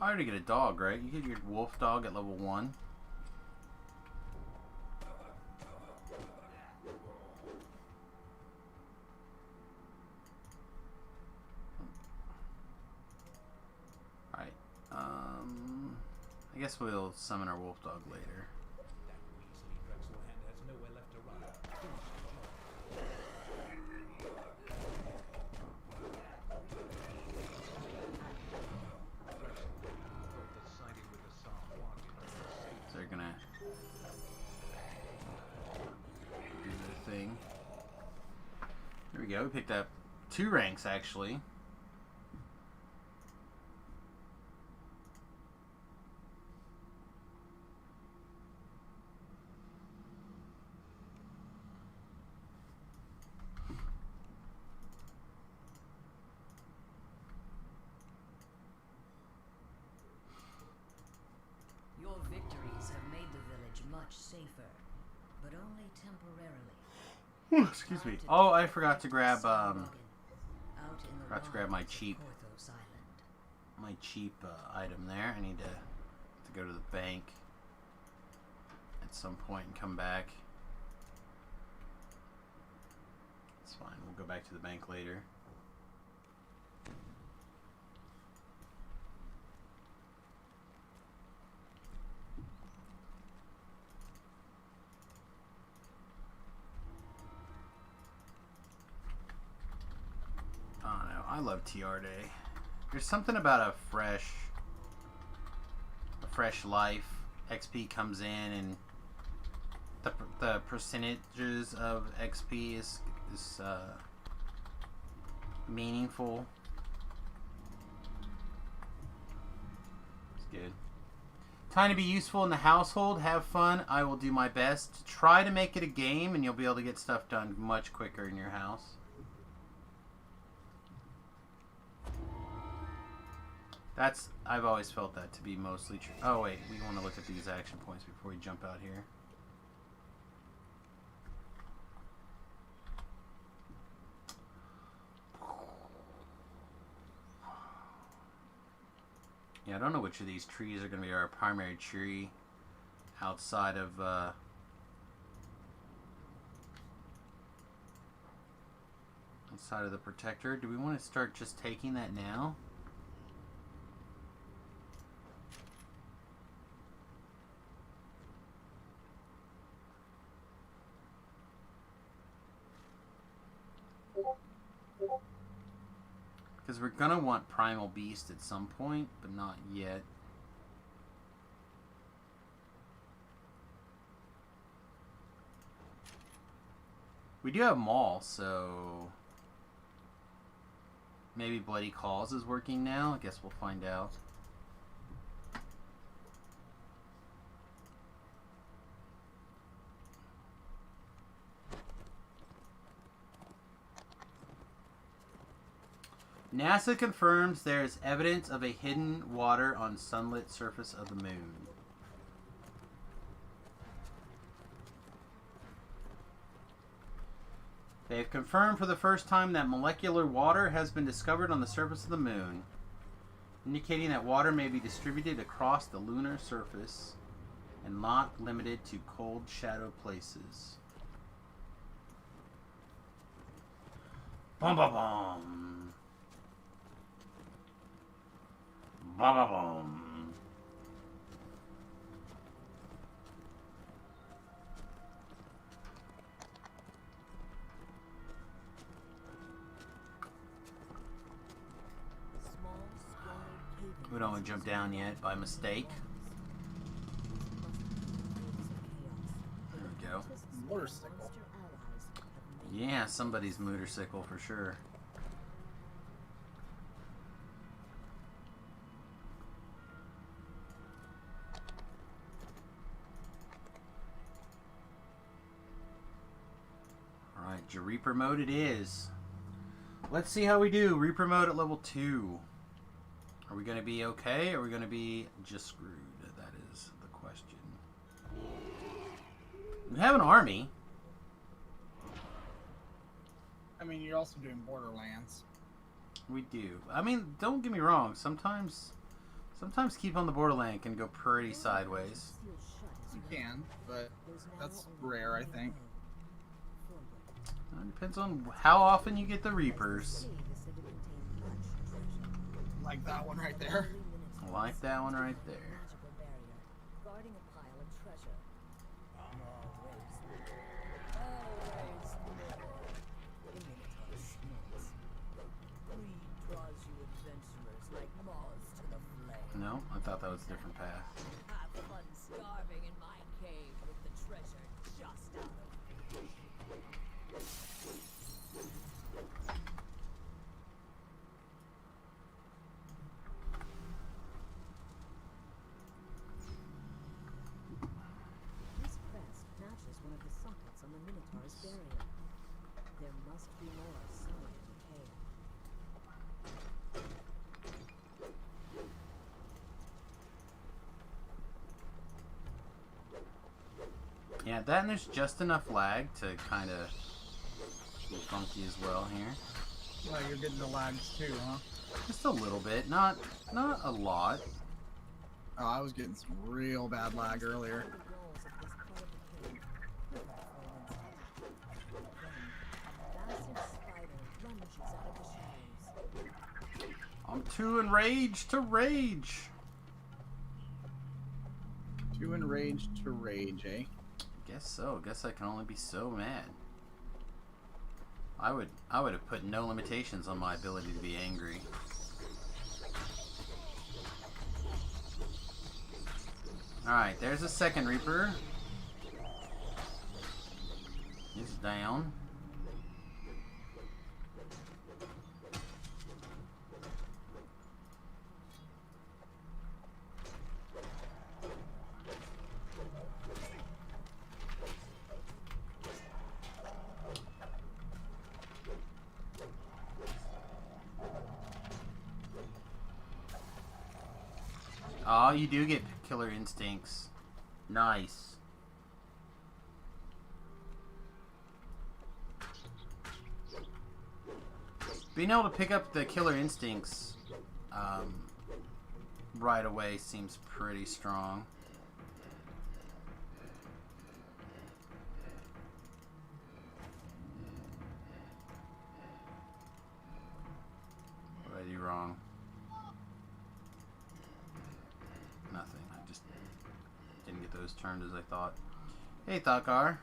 I already get a dog, right? You get your wolf dog at level 1. Alright, I guess we'll summon our wolf dog later. Do the thing. There we go. We picked up 2 ranks actually. Your victories have made the village much safer, but only temporarily. Excuse me. Oh, I forgot to grab Out in the forgot to grab my wilds of cheap Porthos Island. item there. I need to go to the bank at some point and come back. It's fine. We'll go back to the bank later. I don't know. I love TR Day. There's something about a fresh life. XP comes in and the percentages of XP is meaningful. It's good. Time to be useful in the household. Have fun. I will do my best. Try to make it a game and you'll be able to get stuff done much quicker in your house. I've always felt that to be mostly true. Oh wait, we want to look at these action points before we jump out here. Yeah, I don't know which of these trees are going to be our primary tree outside of the protector. Do we want to start just taking that now? Because we're gonna want Primal Beast at some point, but not yet. We do have Maul, so maybe Bloody Cause is working now. I guess we'll find out. NASA confirms there is evidence of a hidden water on sunlit surface of the moon. They have confirmed for the first time that molecular water has been discovered on the surface of the moon, indicating that water may be distributed across the lunar surface and not limited to cold shadow places. Bum bum bum. Bum bum bum. We don't want to jump down yet by mistake. There we go. Motorcycle. Yeah, somebody's motorcycle for sure. Alright, Reaper mode it is. Let's see how we do. Reaper mode at level 2. Are we going to be okay? Or are we going to be just screwed? That is the question. We have an army. I mean, you're also doing Borderlands. We do. I mean, don't get me wrong. Sometimes keep on the borderland can go pretty sideways. You can, but that's rare, I think. It depends on how often you get the Reapers. Like that one right there. Like that one right there. Guarding a pile of treasure. Greed draws you adventurers like moths to the flame. No, I thought that was a different path. Have fun starving in my cave. burial. There must be more somewhere in the cave. Yeah, that and there's just enough lag to kind of be funky as well here. Well, you're getting the lags too, huh? Just a little bit, not a lot. Oh, I was getting some real bad lag earlier. The walls of this part of the cave quiver for an instant. Then, a massive spider lunges out of the shadows. I'm too enraged to rage. Too enraged to rage, eh? Guess so. Guess I can only be so mad. I would have put no limitations on my ability to be angry. Alright, there's a second Reaper. He's down. Oh, you do get killer instincts. Nice. Being able to pick up the killer instincts right away seems pretty strong. What did I do wrong? Nothing. I just didn't get those turned as I thought. Hey, Thakar.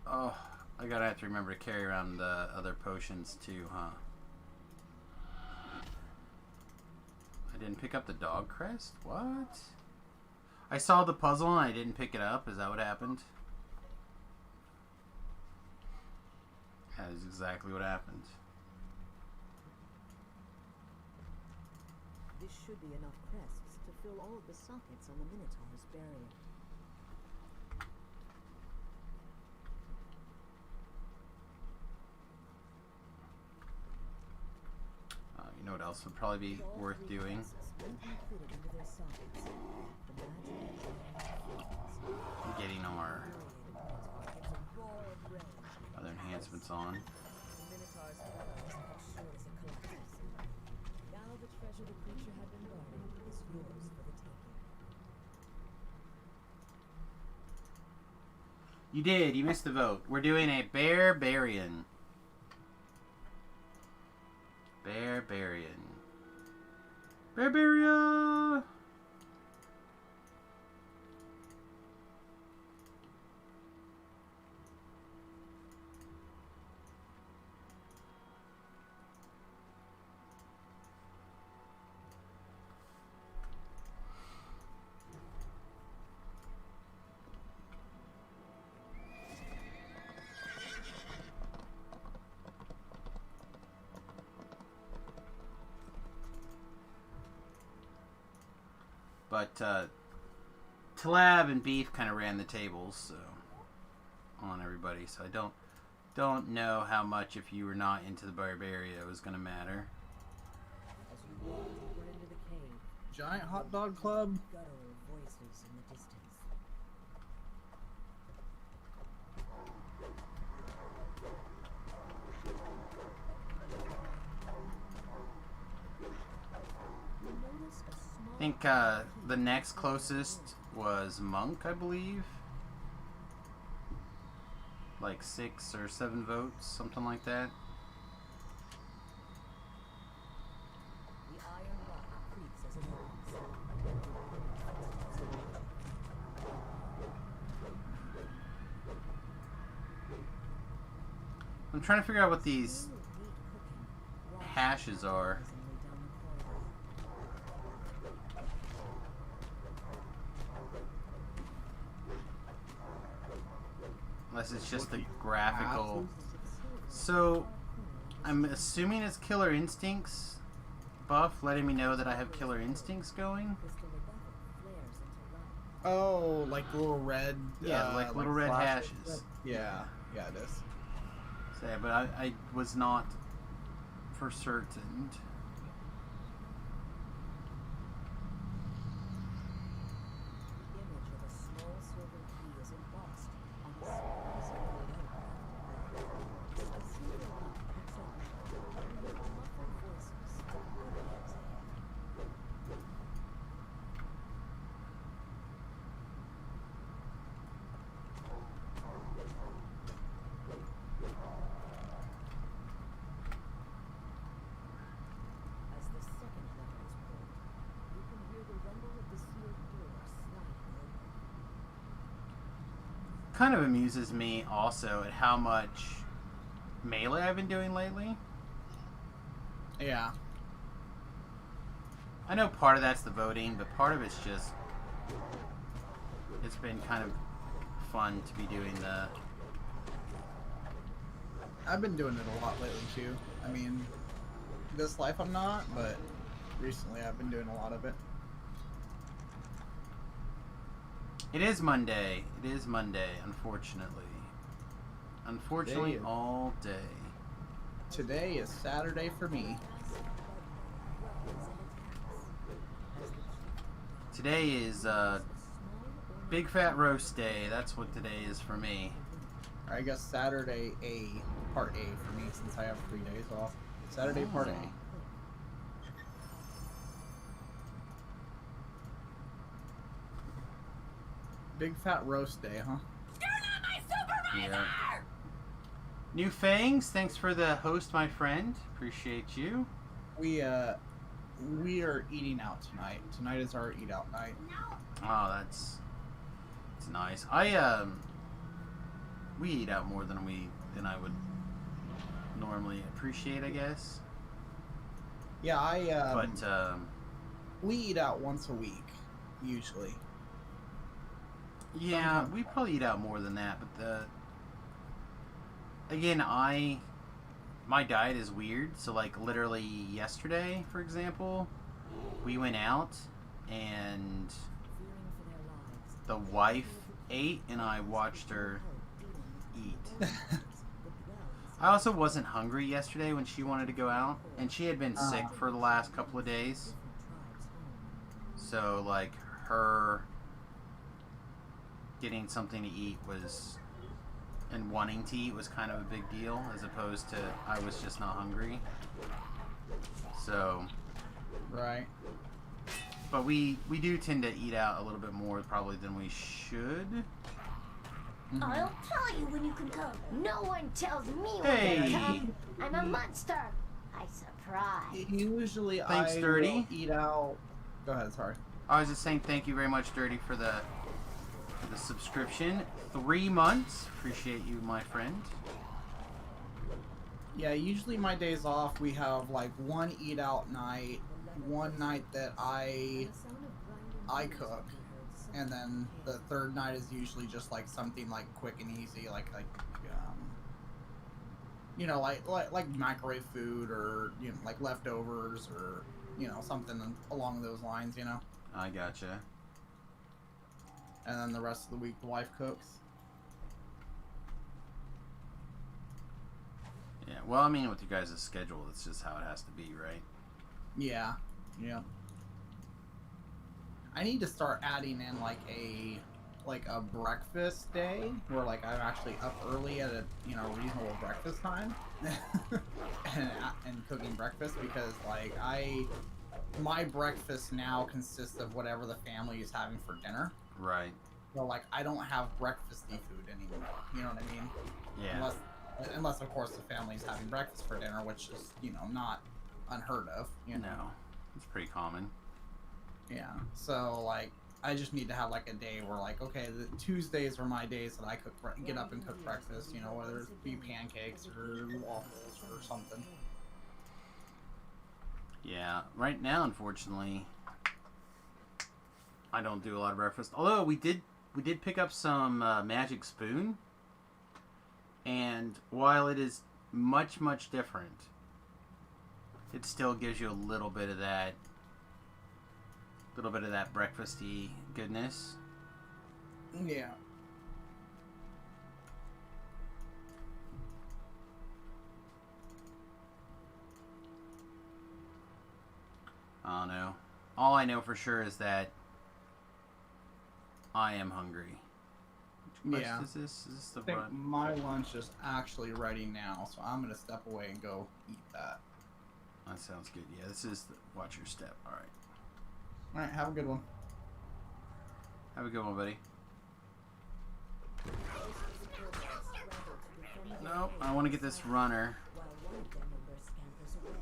Oh, I gotta have to remember to carry around the other potions too, huh? I didn't pick up the dog crest? What? I saw the puzzle and I didn't pick it up? Is that what happened? That is exactly what happened. This should be enough crests to fill all of the sockets on the Minotaur's burial. You know what else would probably be worth doing? Getting our other enhancements on. Now the treasure the creature had been guarding is yours for the taking. You did. You missed the vote. We're doing a Barbarian. Barbarian. Barbaria! But Talab and Beef kind of ran the tables, so on everybody. So I don't know how much, if you were not into the Barbaria, it was going to matter. As you walk deeper into the cave, Giant hot dog club. guttural voices in the distance. You notice a small I think the next closest was Monk, I believe. Like 6 or 7 votes, something like that. The iron rock creaks as it opens. I'm trying to figure out what these Meat cooking, hashes are. rising Unless it's just the graphical. So, I'm assuming it's Killer Instincts buff, letting me know that I have Killer Instincts going. Oh, like little red. Yeah, like little red flashes. hashes. Yeah, yeah, it is. So, yeah, but I was not for certain. Kind of amuses me also at how much melee I've been doing lately. Yeah. I know part of that's the voting, but part of it's just it's been kind of fun to be doing the. I've been doing it a lot lately too. I mean, this life I'm not, but recently I've been doing a lot of it. It is Monday. It is Monday, unfortunately. Unfortunately, Today is- all day. Today is Saturday for me. Today is Big Fat Roast Day. That's what today is for me. Or I guess Saturday part A for me since I have 3 days off. Saturday part A. Big Fat Roast Day, huh? Yeah. New Fangs, thanks for the host, my friend. Appreciate you. We are eating out tonight. Tonight is our eat out night. Oh, that's nice. We eat out more than I would normally appreciate, I guess. Yeah, But we eat out once a week, usually. yeah, we probably eat out more than that. But again, my diet is weird. So like literally yesterday, for example, we went out and the wife ate and I watched her eat. I also wasn't hungry yesterday when she wanted to go out, and she had been sick for the last couple of days. So like her getting something to eat was, and wanting to eat was kind of a big deal, as opposed to I was just not hungry. So, Right. but we do tend to eat out a little bit more probably than we should. I'll tell you when you can come. No one tells me when Hey. to come. I'm a monster. I surprise. Usually Thanks, I Dirty. will eat out. Go ahead, sorry. I was just saying thank you very much, Dirty, for the subscription. 3 months. Appreciate you, my friend. Yeah, usually my days off we have like one eat out night, one night that I cook, and then the third night is usually just like something like quick and easy, like you know, like microwave food, or you know, like leftovers, or you know, something along those lines, you know. I gotcha. And then the rest of the week the wife cooks. Yeah, well, I mean, with you guys' schedule, it's just how it has to be, right? Yeah, yeah. I need to start adding in like a breakfast day where like I'm actually up early at a reasonable breakfast time and cooking breakfast, because like my breakfast now consists of whatever the family is having for dinner. Right. So like I don't have breakfasty food anymore. You know what I mean? Yeah. Unless of course the family's having breakfast for dinner, which is not unheard of. You know. No, it's pretty common. Yeah. So like I just need to have like a day where like, okay, the Tuesdays are my days that I get up and cook breakfast. You know, whether it be pancakes or waffles or something. Yeah. Right now, unfortunately, I don't do a lot of breakfast. Although we did pick up some Magic Spoon And while it is much, much different, it still gives you a little bit of that breakfasty goodness. Yeah. I don't know. All I know for sure is that I am hungry. Which Yeah. is this? Is this the I think run? my lunch is actually ready now, so I'm gonna step away and go eat that. That sounds good. Yeah, this is watch your step. All right. All right, have a good one. Have a good one, buddy. Nope, I want to get this runner. While one of them members scampers away.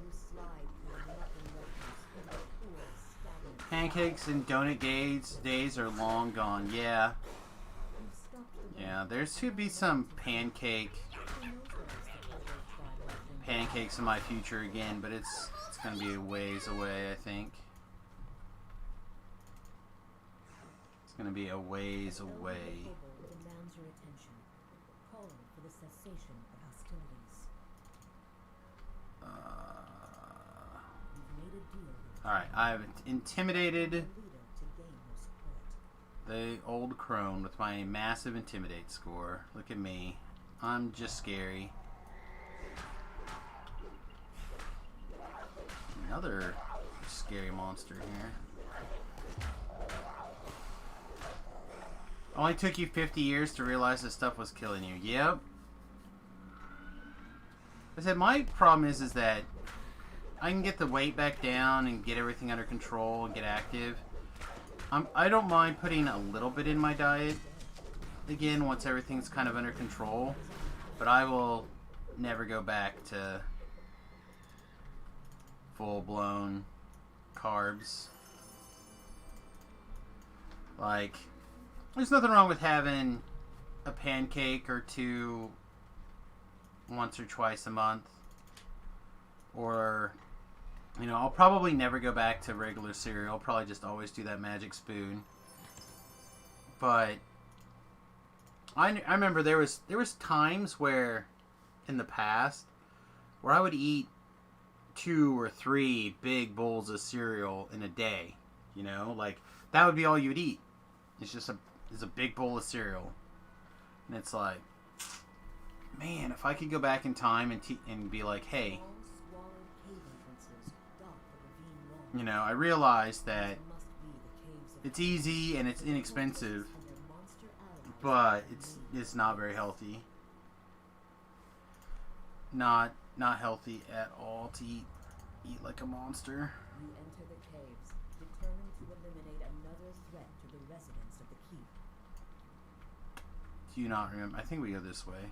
You slide through nothing in the cool, stagnant. Pancakes and donut days are long gone. Yeah. You've stopped the Yeah, there should be some pancakes in my future again, but it's gonna be a ways away, I think. It's gonna be a ways away. demands your attention, calling for the cessation of hostilities. You've made a deal with Alright, I've intimidated the leader to gain your support. the old crone with my massive intimidate score. Look at me. I'm just scary. Another scary monster here. Only took you 50 years to realize this stuff was killing you. Yep. I said my problem is that I can get the weight back down and get everything under control and get active. I don't mind putting a little bit in my diet again once everything's kind of under control, but I will never go back to full-blown carbs. Like, there's nothing wrong with having a pancake or two once or twice a month. Or, you know, I'll probably never go back to regular cereal. I'll probably just always do that magic spoon. But I remember there was times where in the past where I would eat 2 or 3 big bowls of cereal in a day. You know, like that would be all you'd eat. It's just a big bowl of cereal, and it's like, man, if I could go back in time and be like, hey, you know, I realize that it's easy and it's inexpensive, but it's not very healthy. Not healthy at all to eat like a monster. You enter the caves, determined to eliminate another threat to the residents of the keep. Do you not remember? I think we go this way.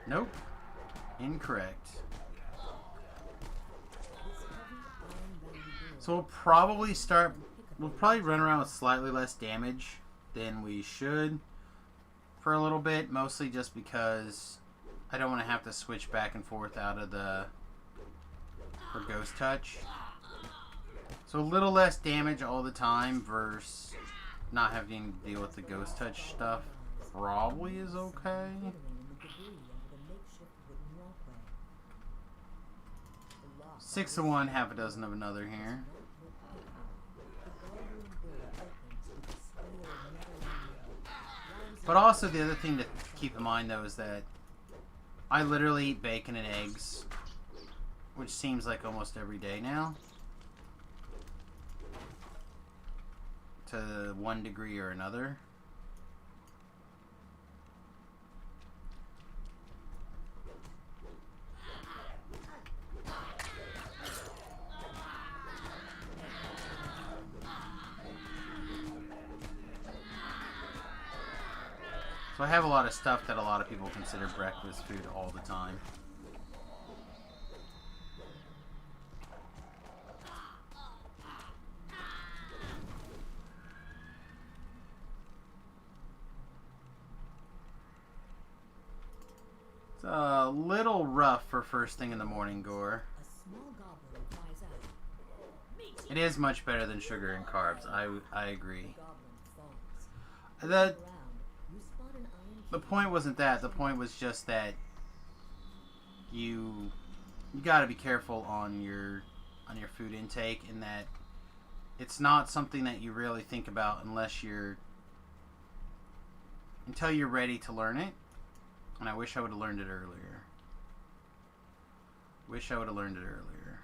Nope. Incorrect. So we'll probably run around with slightly less damage than we should for a little bit, mostly just because I don't want to have to switch back and forth out of for Ghost Touch. So a little less damage all the time versus not having to deal with the Ghost Touch stuff probably is okay. 6 of one, half a dozen of another here. But also the other thing to keep in mind though is that I literally eat bacon and eggs, which seems like almost every day now, to one degree or another. So I have a lot of stuff that a lot of people consider breakfast food all the time. It's a little rough for first thing in the morning, Gore. A small goblin cries out. It is much better than sugar and carbs. I agree. Goblin falls. The The point wasn't that. The point was just that you got to be careful on your food intake, and that it's not something that you really think about until you're ready to learn it. And I wish I would have learned it earlier. Wish I would have learned it earlier.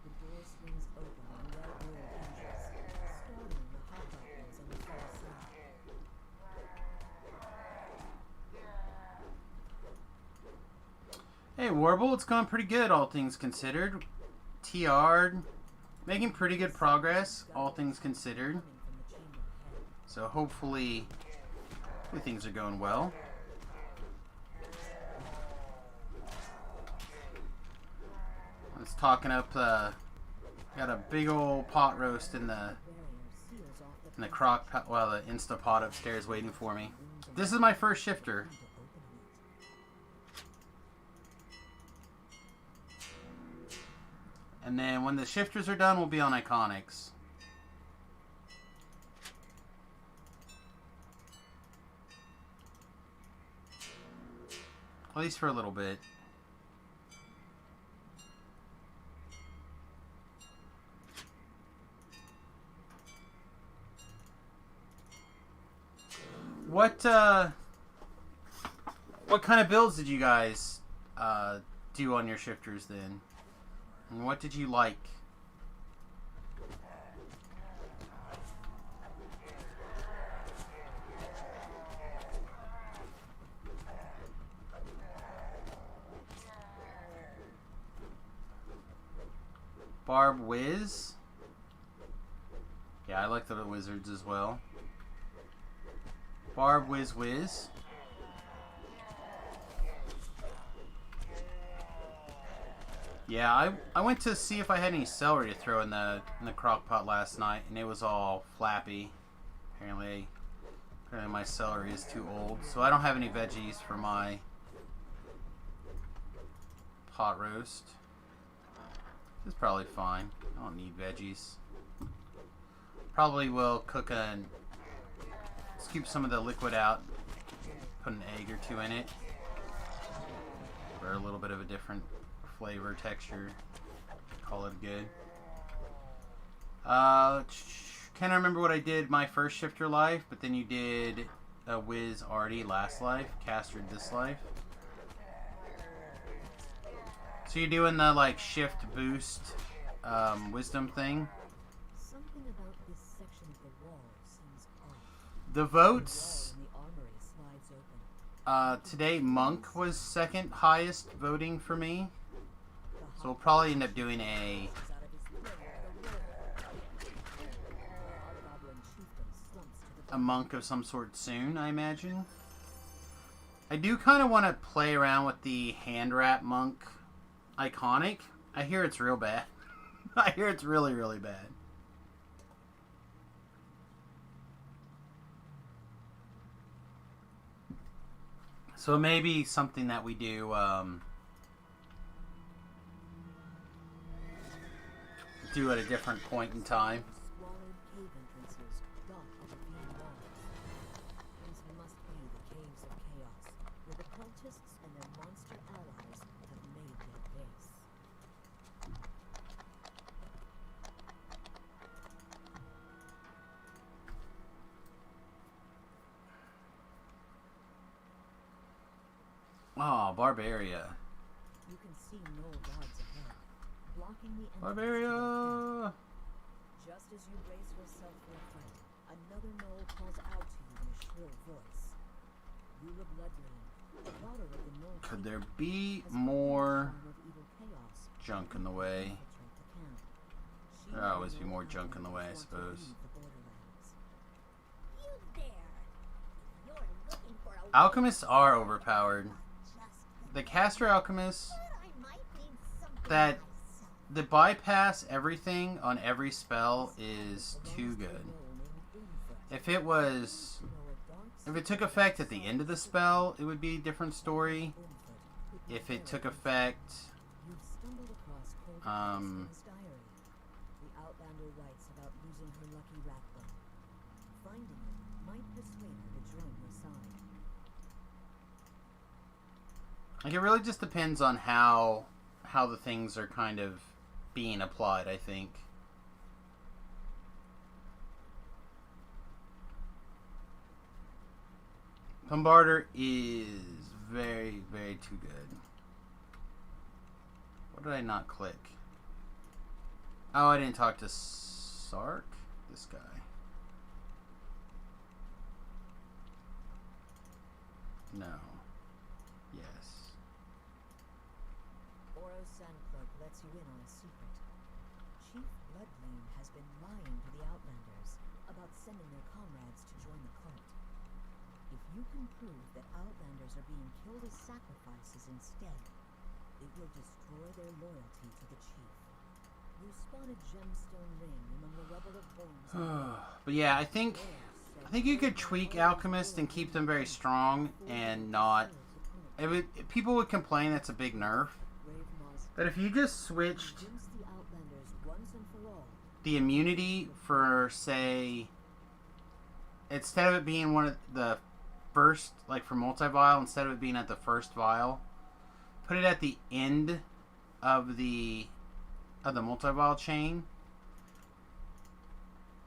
The door swings open and Red Bull enters, starting the hot dogs on the far side. Hey, Warble, it's going pretty good, all things considered. TR'd, making pretty good progress, all things considered. Coming from the chamber ahead. So hopefully things are going well. Let's talking up. Got a big old pot roast in the Barrier seals off the crock pot, well, the Instapot upstairs waiting for me. This is my first shifter. to opening it. And then when the shifters are done, we'll be on Iconics. At least for a little bit. What kind of builds did you guys do on your shifters then? And what did you like? Barb Wiz? Yeah, I like the wizards as well. Barb Wiz Wiz. Yeah, I went to see if I had any celery to throw in the crock pot last night, and it was all flappy. Apparently my celery is too old, so I don't have any veggies for my pot roast. This is probably fine. I don't need veggies. Probably will cook scoop some of the liquid out, put an egg or two in it for a little bit of a different flavor, texture. Call it good. Can't remember what I did my first shifter life, but then you did a Wiz Artie last life, Castered this life. So you're doing the like shift boost wisdom thing. Something about this section of the wall seems off. The votes The armory slides open. today, Monk was second highest voting for me. So we'll probably end up doing a Out of his throat, the roar. Hobgoblin chieftain slumps to the monk of some sort soon, I imagine. I do kind of want to play around with the hand wrap monk iconic. I hear it's real bad. I hear it's really, really bad. So maybe something that we do do at a different point in time. squalid cave entrances dot the ravine walls. These must be the caves of chaos, where the cultists and their monster allies have made their base. Oh, Barbaria. You can see no gods ahead, blocking the entrance to the Barbaria! Just as you brace yourself for a fight, another gnoll calls out to you in a shrill voice. Eula Bloodlane, daughter of the Gnoll Could there chieftain, be has more formed a charm of evil chaos junk in the way? infiltrate the camp. She There'll always be and more Lord junk in the way, I Hagrid want to suppose. leave the Borderlands. You there. You're looking for a Alchemists are overpowered. just The caster alchemists but I might need something that myself. the bypass everything on every spell is too good. If it was, if it took effect at the end of the spell, it would be a different story. If it took effect, You've stumbled across Cold Um, Diary. The Outlander writes about losing her lucky ratling. Like, it really just depends on how the things are kind of being applied, I think. Bombarder is very, very too good. What did I not click? Oh, I didn't talk to Sark? This guy. No. Yes. Oro Sandcloak lets you in on a secret. Chief Bloodlane has been lying to the Outlanders about sending their comrades to join the cult. If you can prove that Outlanders are being killed as sacrifices instead, it will destroy their loyalty to the Chief. You spawn a gemstone ring among the rubble of bones. But yeah, I think you could tweak Alchemist and keep them very strong and not... people would complain that's a big nerf. But if you just switched the immunity for, say... Instead of it being one of the first, like for multi-vial, instead of it being at the first vial, put it at the end of the multi-vial chain.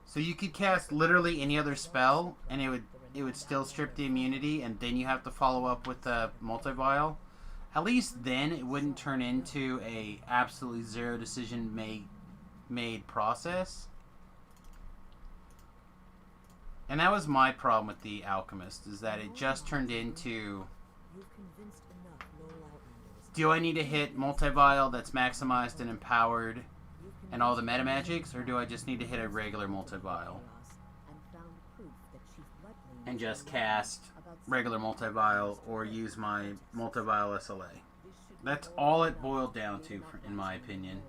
So you could cast literally any other spell, and it would still strip the immunity, and then you have to follow up with the multi-vial. At least then it wouldn't turn into a absolutely zero decision made process. And that was my problem with the Alchemist, is that it just turned into... Do I need to hit multi-vial that's maximized and empowered and all the meta magics, or do I just need to hit a regular multi-vial and just cast regular multi-vial or use my multi-vial SLA? That's all it boiled down to, in my opinion.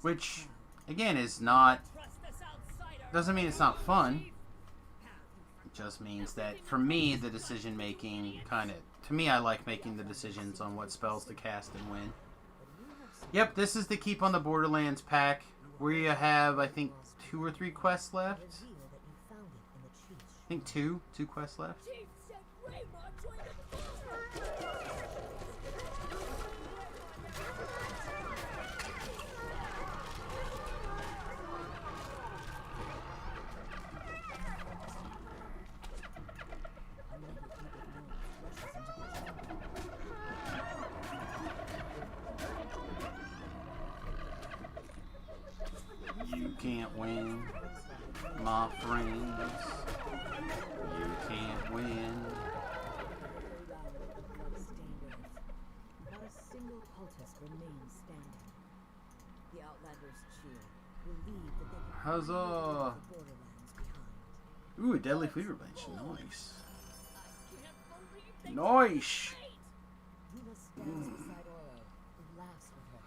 Which, again, is not... Doesn't mean it's not fun. It just means that, for me, the decision-making kind of... To me, I like making the decisions on what spells to cast and when. Yep, this is the Keep on the Borderlands pack. We have, I think, 2 or 3 quests left. I think 2 quests left. You can't win, my friends. You can't win. Not a single cultist remains standing. The Outlanders cheer, relieved that they can Huzzah! the Borderlands behind. Ooh, a Deadly Fever Bench. Nice. Nice! You must stand beside Oro and laughs with her.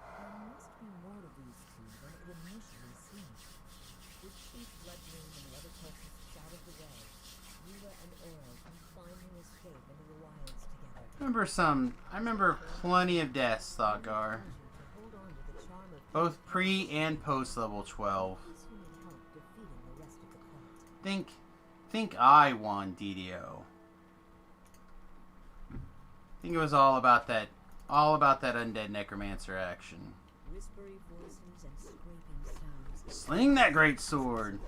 There must be more to these two than it initially seemed. With Chief Bloodlane and the other cultists out of the way, Yula and Oro can finally escape into the wilds together. I remember plenty of deaths, Thotgar. Hold on to the charm of Both pre and post level 12. those who need help defeating the rest of the cult. Think I won DDO. I think it was all about that undead necromancer action. Whispery voices and scraping sounds. Sling that great sword.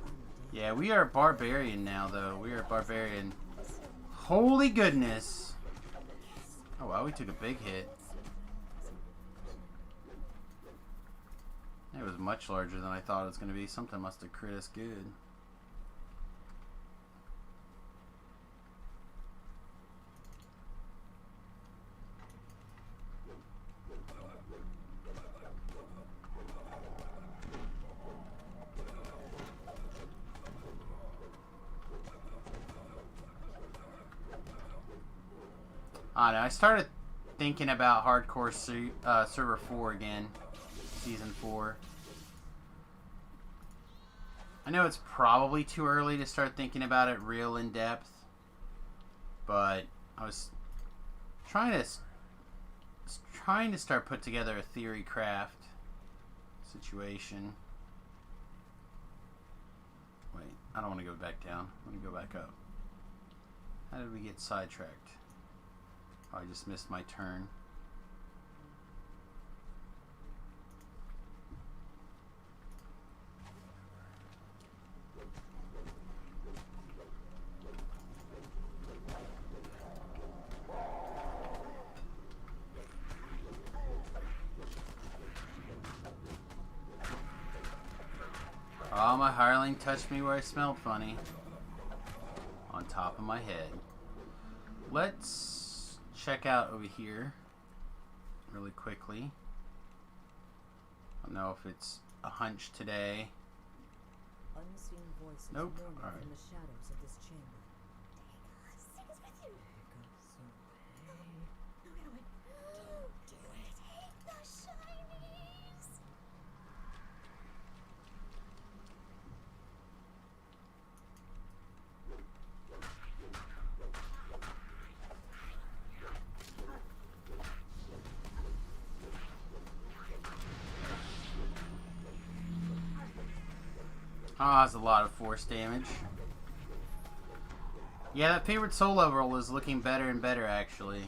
Yeah, we are barbarian now, though. We are barbarian. Holy goodness. Oh wow, we took a big hit. It was much larger than I thought it was going to be. Something must have crit us good. I don't know. I started thinking about Hardcore Server 4 again. Season 4. I know it's probably too early to start thinking about it real in depth. But I was trying to start put together a theory craft situation. Wait, I don't want to go back down. I want to go back up. How did we get sidetracked? I just missed my turn. Oh, my hireling touched me where I smelled funny. On top of my head. Let's check out over here really quickly. I don't know if it's a hunch today. Unseen voices Nope. mourning All right. from the shadows of this chamber. Take us with you. No, wait. Don't do it. Take the shinies. Ah, that's a lot of force damage. Yeah, that favorite soul level is looking better and better, actually.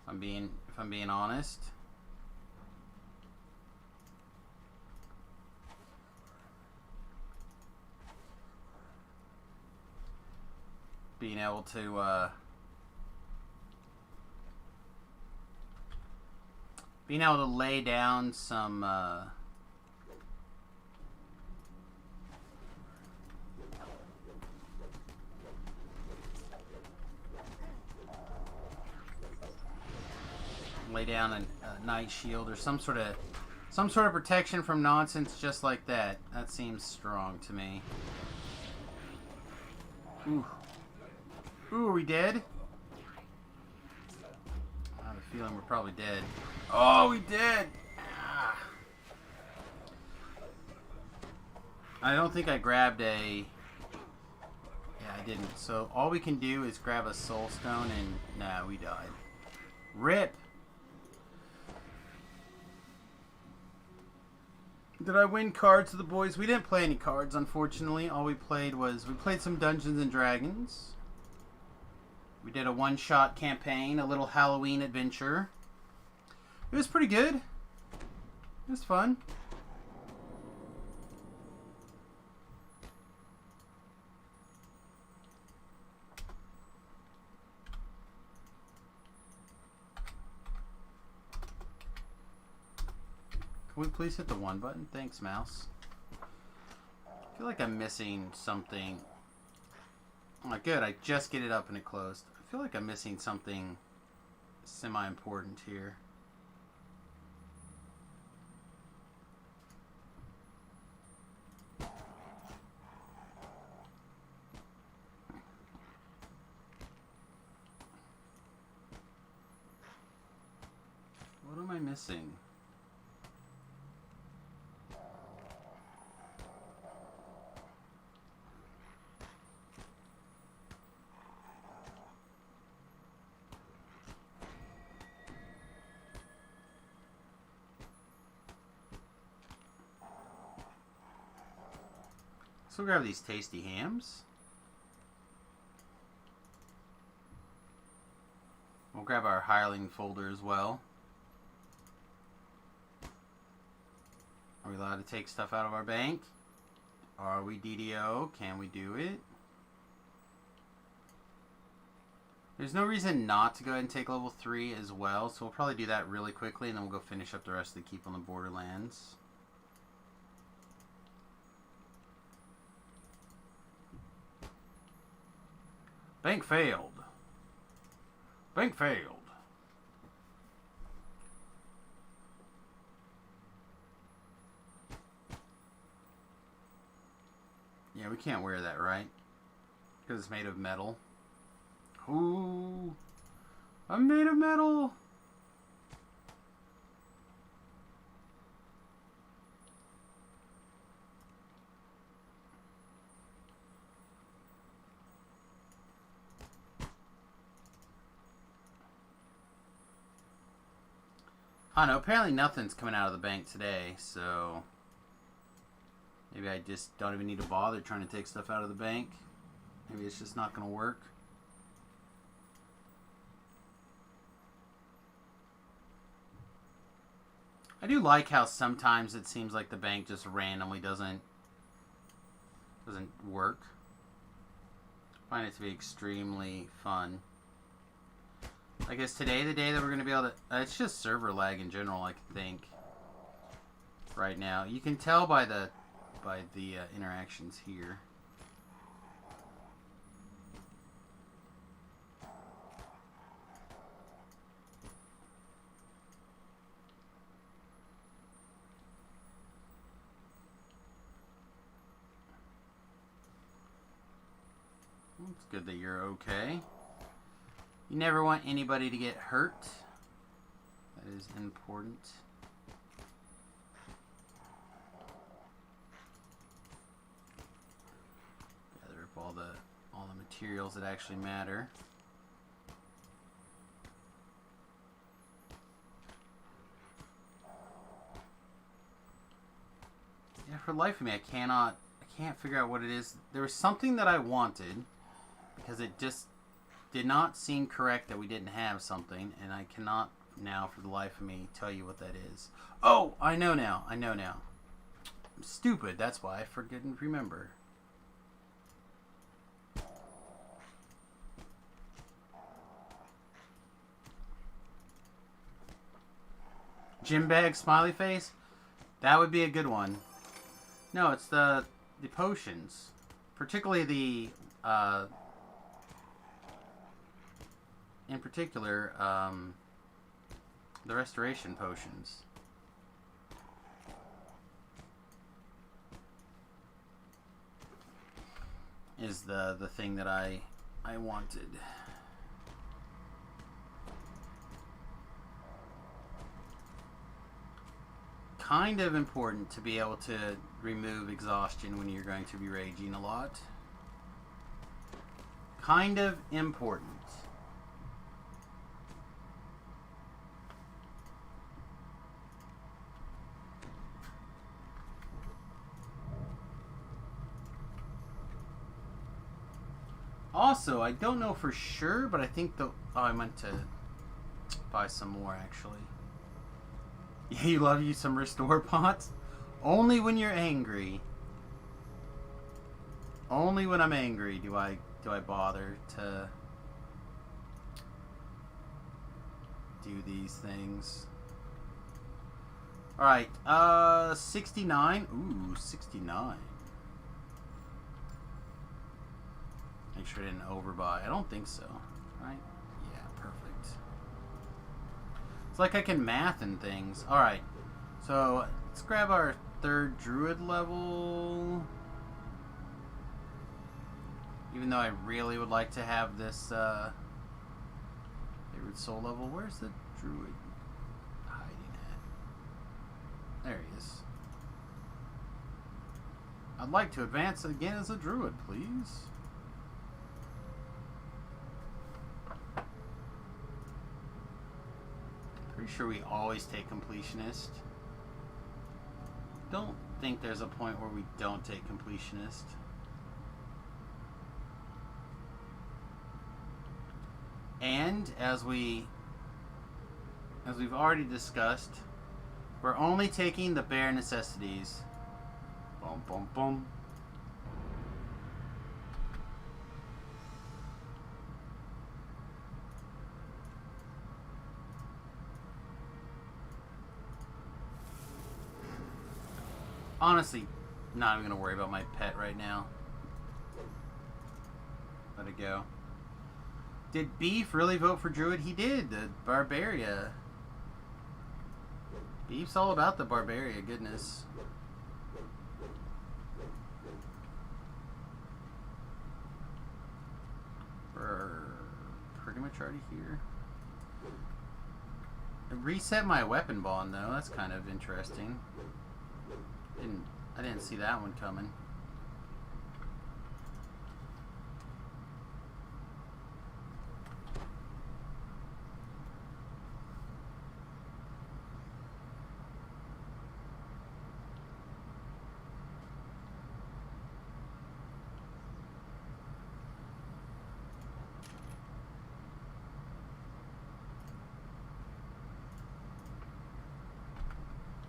If I'm being honest. Being able to lay down some lay down a night shield or some sort of protection from nonsense just like that. That seems strong to me. Ooh. Ooh, are we dead? I have a feeling we're probably dead. Oh, we did! Ah. I don't think I grabbed a... Yeah, I didn't. So all we can do is grab a soul stone and... Nah, we died. RIP! Did I win cards to the boys? We didn't play any cards, unfortunately. All we played was... We played some Dungeons and Dragons. We did a one-shot campaign, a little Halloween adventure. It was pretty good. It was fun. Can we please hit the one button? Thanks, mouse. I feel like I'm missing something. Oh, good. I just get it up and it closed. I feel like I'm missing something semi-important here. What am I missing? So we'll grab these tasty hams. We'll grab our hireling folder as well. Are we allowed to take stuff out of our bank? Are we DDO? Can we do it? There's no reason not to go ahead and take level 3 as well, so we'll probably do that really quickly and then we'll go finish up the rest of the Keep on the Borderlands. Bank failed. Bank failed. Yeah, we can't wear that, right? Because it's made of metal. Ooh. I'm made of metal. I don't know, apparently nothing's coming out of the bank today, so... Maybe I just don't even need to bother trying to take stuff out of the bank. Maybe it's just not going to work. I do like how sometimes it seems like the bank just randomly doesn't work. I find it to be extremely fun. I guess today, the day that we're going to be able to... it's just server lag in general, I think. Right now. You can tell by the interactions here. It's good that you're okay. You never want anybody to get hurt. That is important. Gather up all the materials that actually matter. Yeah, for the life of me, I can't figure out what it is. There was something that I wanted, because it just did not seem correct that we didn't have something, and I cannot now for the life of me tell you what that is. Oh, I know now. I'm stupid, that's why I forget and remember. Gym bag smiley face? That would be a good one. No, it's the potions. Particularly the in particular, the restoration potions. Is the thing that I wanted. Kind of important to be able to remove exhaustion when you're going to be raging a lot. Kind of important. Also, I don't know for sure, but I think the... Oh, I meant to buy some more, actually. Yeah, you love you some restore pots? Only when you're angry. Only when I'm angry do I bother to do these things. Alright, 69. Ooh, 69. Make sure I didn't overbuy. I don't think so. Right? Yeah, perfect. It's like I can math and things. Alright. So, let's grab our third druid level. Even though I really would like to have this favorite soul level. Where's the druid hiding at? There he is. I'd like to advance again as a druid, please. Pretty sure we always take completionist. Don't think there's a point where we don't take completionist. And as we've already discussed, we're only taking the bare necessities. Boom, boom, boom. Honestly, not even gonna worry about my pet right now. Let it go. Did Beef really vote for Druid? He did. The Barbaria. Beef's all about the Barbaria. Goodness. We're pretty much already here. I reset my weapon bond though. That's kind of interesting. I didn't see that one coming.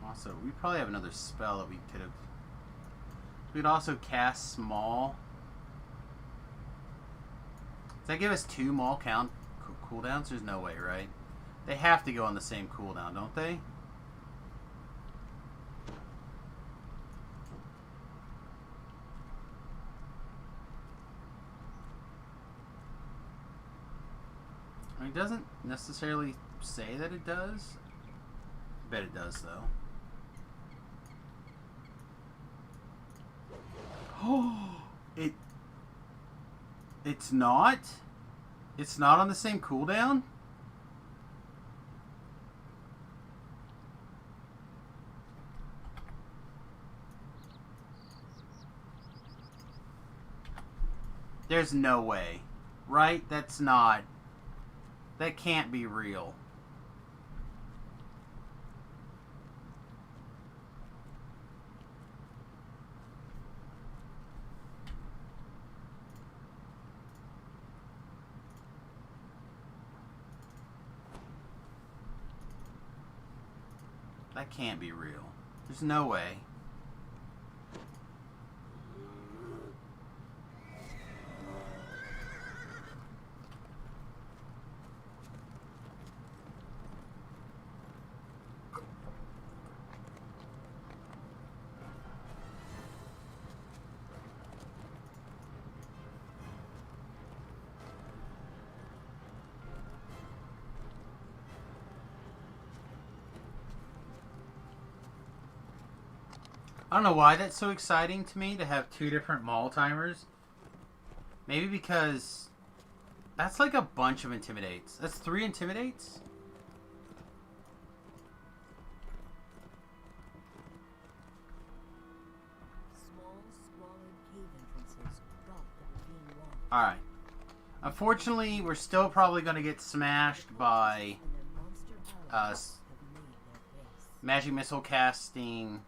Also, we probably have another spell that we could have. We'd also cast Small. Does that give us 2 Maul cooldowns? There's no way, right? They have to go on the same cooldown, don't they? I mean, it doesn't necessarily say that it does. I bet it does, though. Oh, it's not? It's not on the same cooldown? There's no way. Right? That's not... That can't be real. That can't be real. There's no way. I don't know why that's so exciting to me to have 2 different Maul timers. Maybe because that's like a bunch of Intimidates. That's 3 Intimidates? Alright. Unfortunately, we're still probably going to get smashed by magic missile casting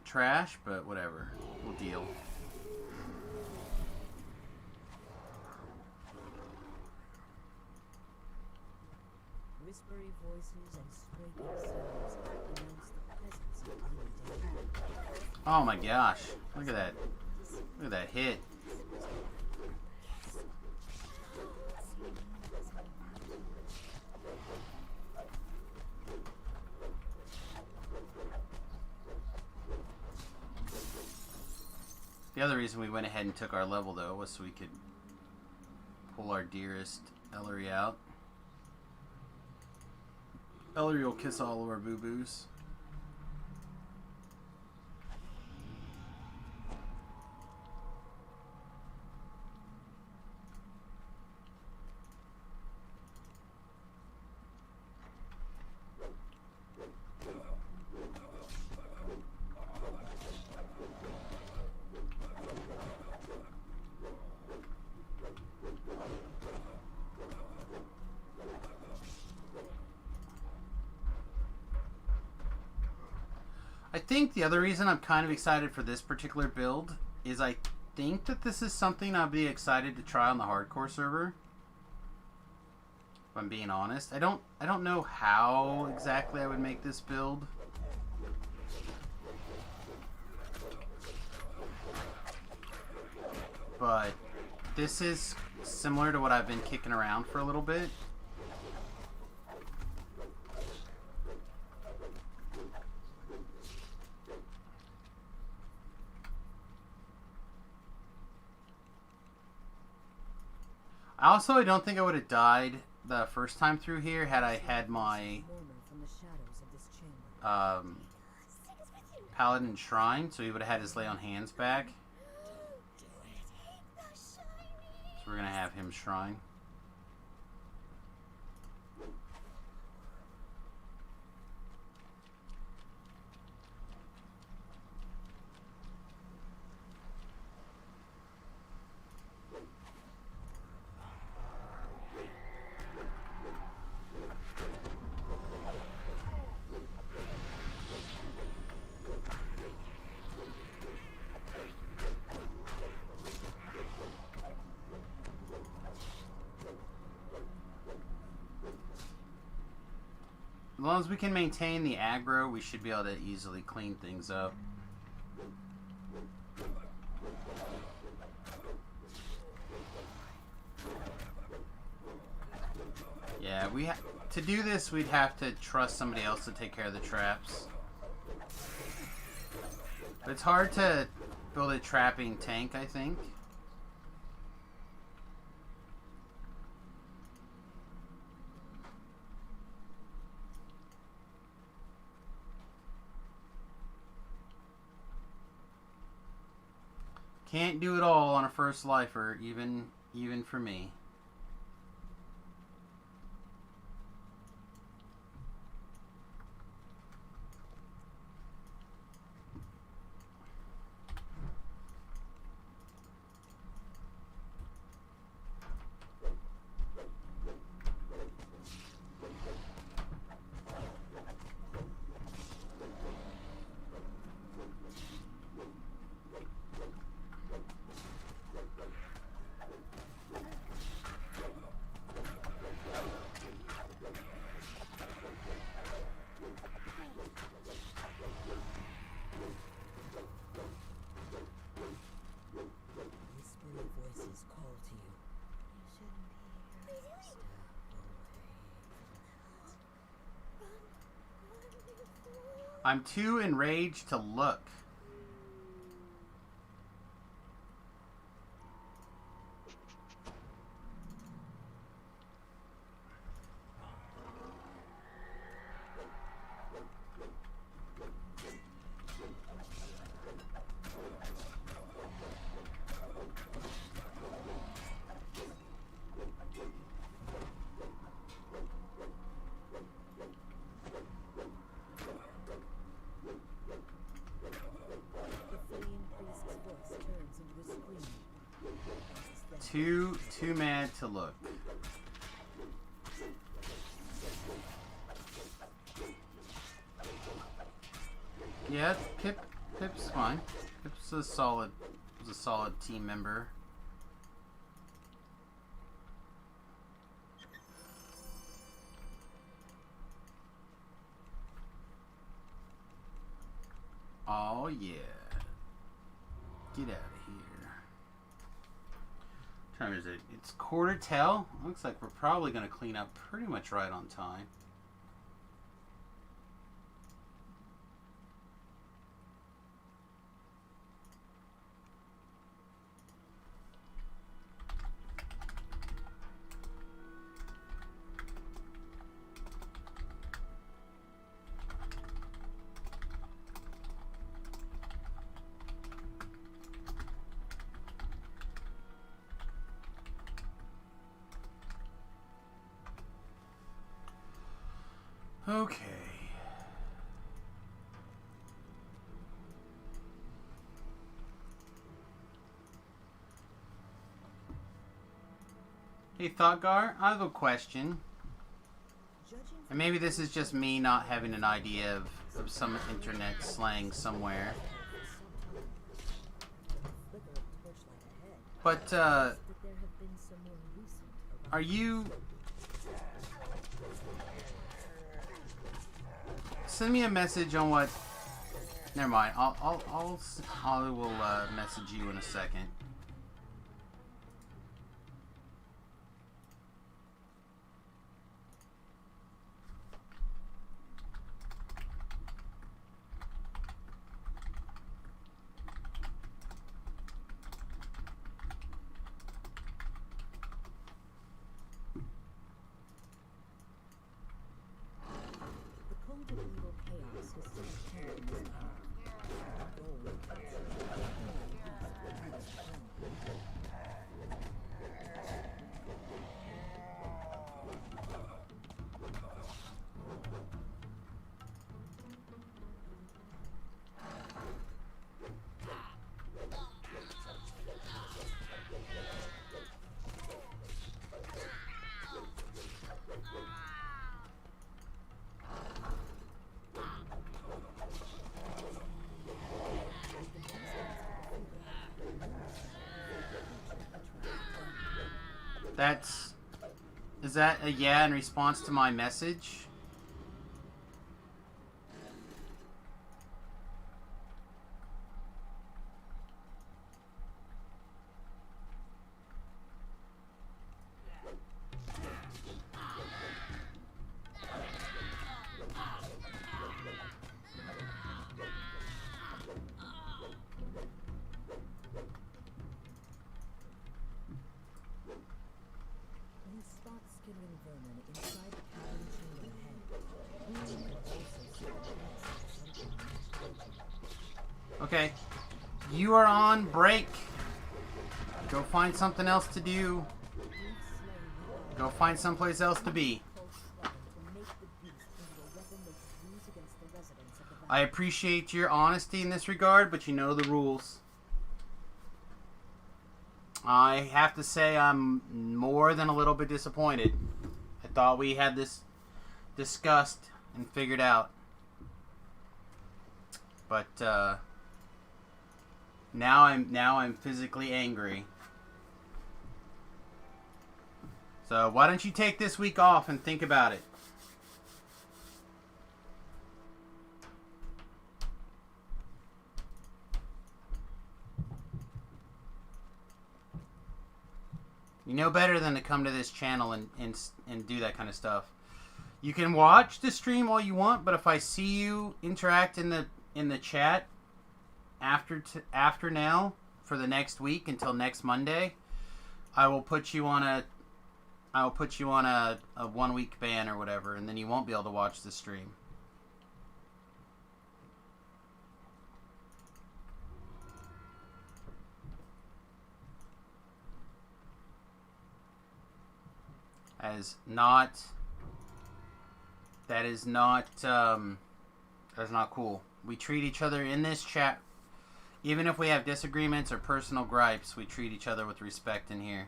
trash, but whatever. We'll deal. Whispery voices and scraping sounds announce the presence of undead. Oh my gosh. Look at that. Look at that hit. The other reason we went ahead and took our level, though, was so we could pull our dearest Ellery out. Ellery will kiss all of our boo-boos. I think the other reason I'm kind of excited for this particular build is I think that this is something I'll be excited to try on the hardcore server. If I'm being honest. I don't know how exactly I would make this build. But this is similar to what I've been kicking around for a little bit. I don't think I would have died the first time through here had I had my Paladin Shrine, so he would have had his Lay on Hands back. So we're going to have him Shrine. As long as we can maintain the aggro, we should be able to easily clean things up. Yeah, to do this, we'd have to trust somebody else to take care of the traps. But it's hard to build a trapping tank, I think. Can't do it all on a first lifer, even for me. I'm too enraged to look. Too mad to look. Yeah, Pip's fine. Pip's a solid team member. Oh yeah. Get out of here. What time is it? It's 1:45. Looks like we're probably going to clean up pretty much right on time. Okay. Hey, Thoughtgar, I have a question. And maybe this is just me not having an idea of some internet slang somewhere. But, are you... Send me a message on what... Never mind. I will message you in a second. Is that a yeah in response to my message? vermin inside the cavern chamber ahead. You can also see the next something much larger. Okay. You are on break. Go find something else to do. Go find someplace else to be. I appreciate your honesty in this regard, but you know the rules. I have to say I'm more than a little bit disappointed. I thought we had this discussed and figured out. But now I'm physically angry. So why don't you take this week off and think about it? You know better than to come to this channel and do that kind of stuff. You can watch the stream all you want, but if I see you interact in the chat after now for the next week until next Monday, I will put you on a 1 week ban or whatever, and then you won't be able to watch the stream. That is not cool. We treat each other in this chat, even if we have disagreements or personal gripes, we treat each other with respect in here.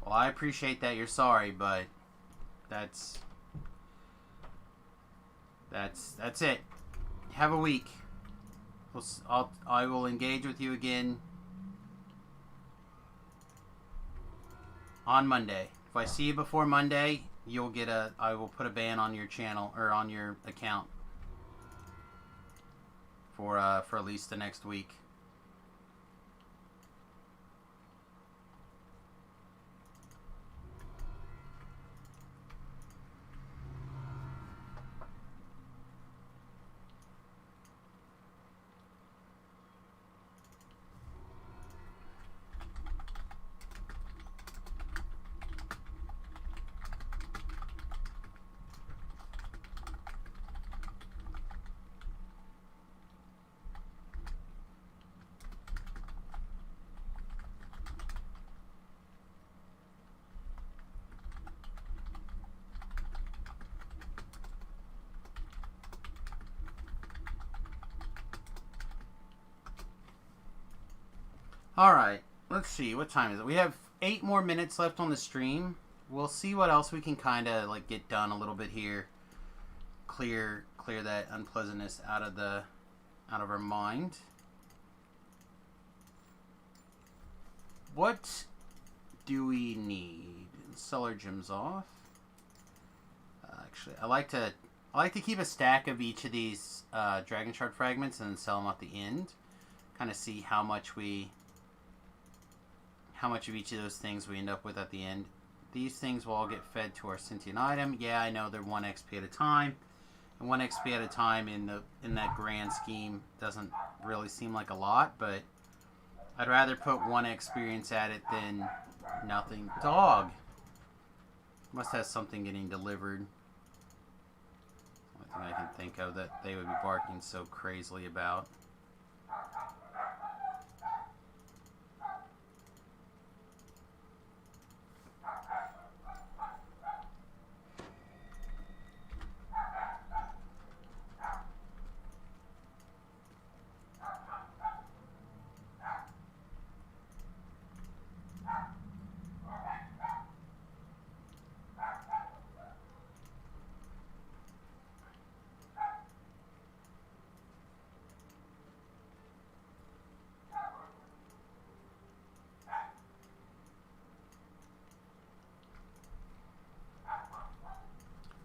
Well, I appreciate that you're sorry, but that's it. Have a week. I will engage with you again on Monday. If I see you before Monday, I will put a ban on your channel or on your account for at least the next week. Alright, let's see, what time is it? We have 8 more minutes left on the stream. We'll see what else we can kind of like get done a little bit here. Clear that unpleasantness out of our mind. What do we need? Sell our gems off. Actually, I like to keep a stack of each of these Dragon Shard fragments and then sell them at the end. Kind of see how much of each of those things we end up with at the end. These things will all get fed to our sentient item. Yeah, I know they're 1 XP at a time. And 1 XP at a time in that grand scheme doesn't really seem like a lot, but I'd rather put 1 experience at it than nothing. Dog! Must have something getting delivered. Only thing I can think of that they would be barking so crazily about.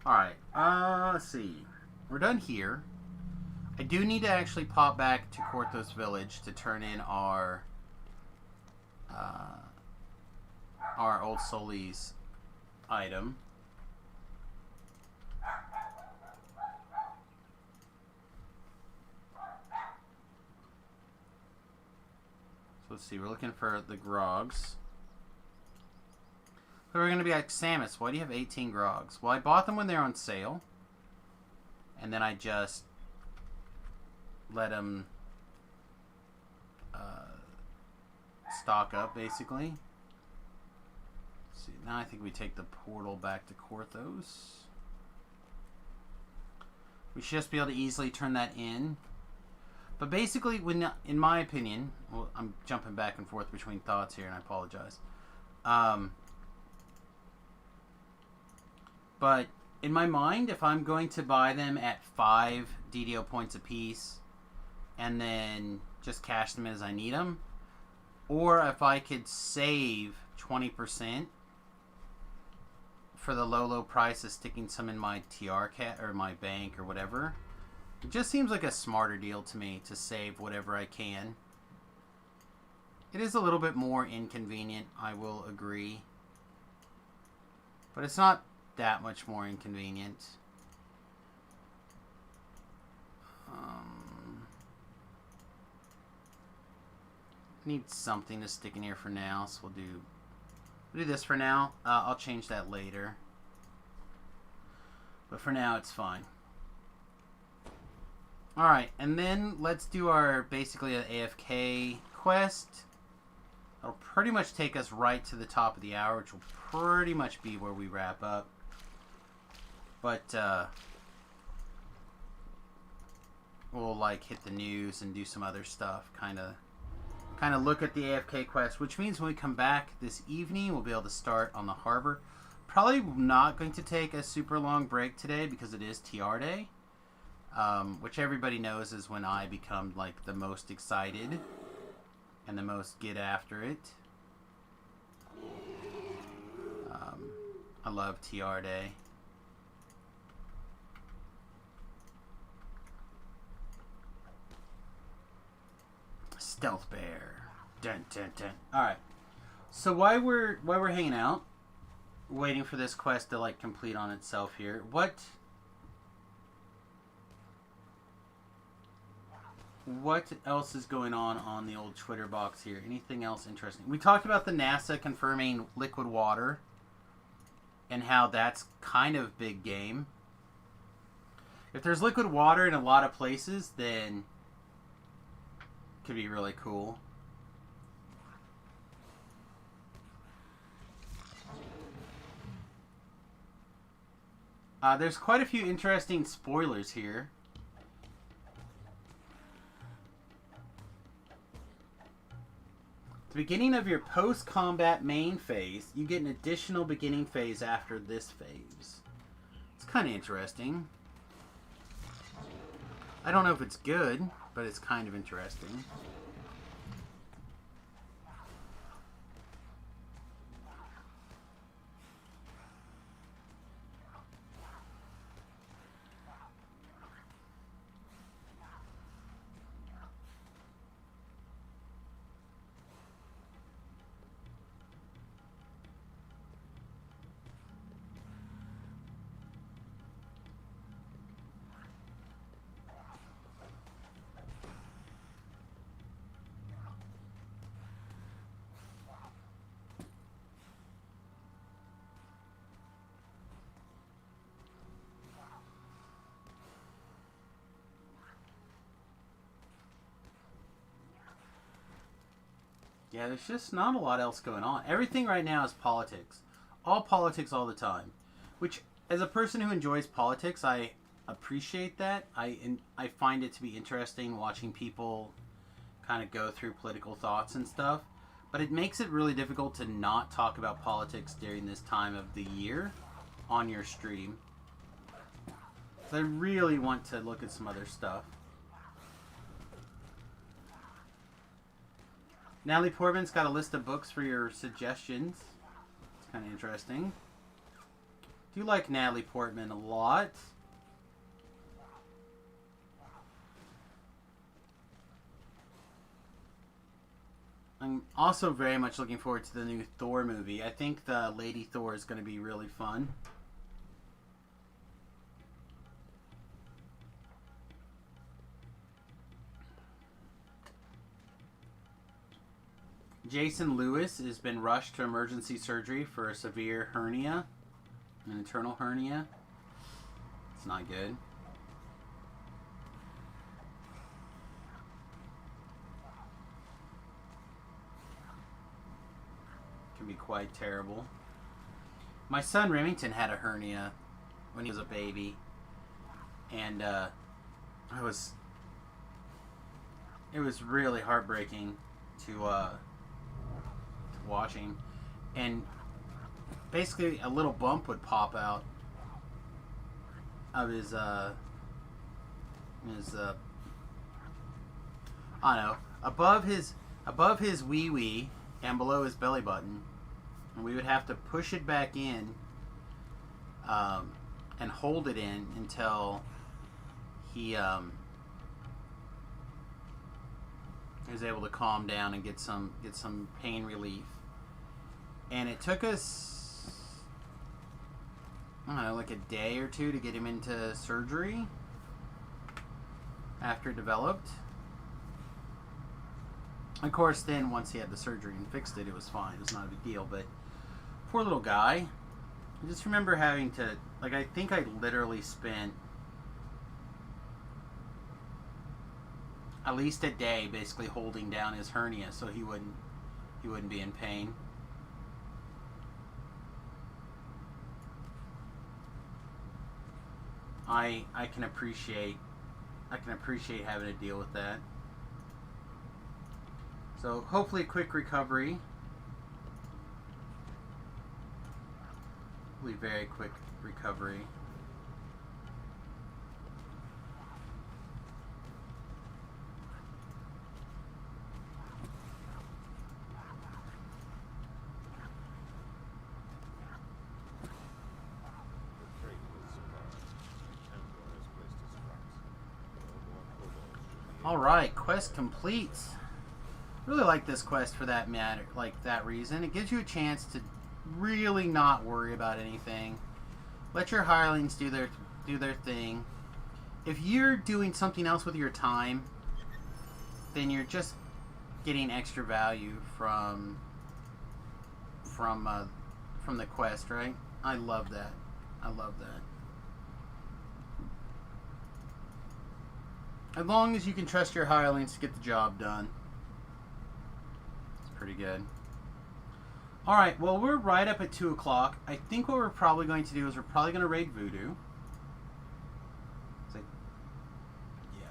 Alright, let's see. We're done here. I do need to actually pop back to Korthos Village to turn in our Old Solis item. let's see. We're looking for the Grogs. But we're going to be like, Samus, why do you have 18 Grogs? Well, I bought them when they're on sale. And then I just let them stock up, basically. Let's see, now I think we take the portal back to Korthos. We should just be able to easily turn that in. But basically, when, in my opinion, well, I'm jumping back and forth between thoughts here, and I apologize. But in my mind, if I'm going to buy them at 5 DDO points apiece, and then just cash them as I need them, or if I could save 20% for the low price of sticking some in my TR cat or my bank or whatever, it just seems like a smarter deal to me to save whatever I can. It is a little bit more inconvenient, I will agree, but it's not that much more inconvenient. Need something to stick in here for now, so we'll do this for now. I'll change that later, but for now it's fine. Alright, and then let's do our basically an AFK quest. It'll pretty much take us right to the top of the hour, which will pretty much be where we wrap up. But we'll like hit the news and do some other stuff, kind of look at the AFK quest, which means when we come back this evening, we'll be able to start on the harbor. Probably not going to take a super long break today because it is TR day, which everybody knows is when I become like the most excited and the most get after it. I love TR day. Stealth bear. Dun, dun, dun. Alright. So while we're hanging out, waiting for this quest to like complete on itself here, what else is going on the old Twitter box here? Anything else interesting? We talked about the NASA confirming liquid water and how that's kind of big game. If there's liquid water in a lot of places, then it could be really cool. There's quite a few interesting spoilers here. At the beginning of your post-combat main phase, you get an additional beginning phase after this phase. It's kind of interesting. I don't know if it's good, but it's kind of interesting. Yeah, there's just not a lot else going on. Everything right now is politics. All politics all the time. Which, as a person who enjoys politics, I appreciate that. I find it to be interesting watching people kind of go through political thoughts and stuff. But it makes it really difficult to not talk about politics during this time of the year on your stream. So I really want to look at some other stuff. Natalie Portman's got a list of books for your suggestions. It's kind of interesting. Do you like Natalie Portman a lot? I'm also very much looking forward to the new Thor movie. I think the Lady Thor is going to be really fun. Jason Lewis has been rushed to emergency surgery for a severe hernia, an internal hernia. It's not good. Can be quite terrible. My son Remington had a hernia when he was a baby, and it was really heartbreaking to watching, and basically a little bump would pop out of his I don't know, above his wee wee and below his belly button, and we would have to push it back in and hold it in until he was able to calm down and get some pain relief. And it took us, I don't know, like a day or two to get him into surgery after it developed. Of course, then once he had the surgery and fixed it, it was fine. It was not a big deal. But poor little guy. I just remember having to, like, I think I literally spent at least a day basically holding down his hernia so he wouldn't be in pain. I can appreciate having to deal with that. So hopefully a quick recovery. Hopefully very quick recovery. Alright, quest complete. Really like this quest for that matter, like that reason. It gives you a chance to really not worry about anything. Let your hirelings do their thing. If you're doing something else with your time, then you're just getting extra value from the quest, right? I love that. I love that. As long as you can trust your hirelings to get the job done. It's pretty good. Alright, well, we're right up at 2 o'clock. I think what we're probably going to do is we're probably going to raid Voodoo. Yeah,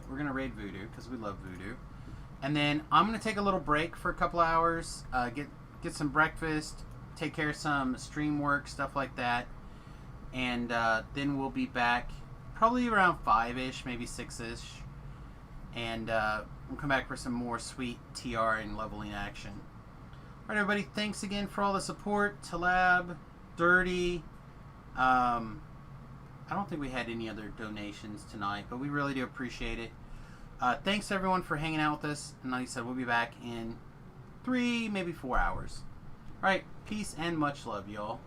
we're going to raid Voodoo because we love Voodoo. And then I'm going to take a little break for a couple hours, get some breakfast, take care of some stream work, stuff like that. And then we'll be back probably around 5-ish, maybe 6-ish. And we'll come back for some more sweet TR and leveling action. Alright, everybody, thanks again for all the support. Talab, Dirty. I don't think we had any other donations tonight, but we really do appreciate it. Thanks, everyone, for hanging out with us. And like I said, we'll be back in 3, maybe 4 hours. Alright, peace and much love, y'all.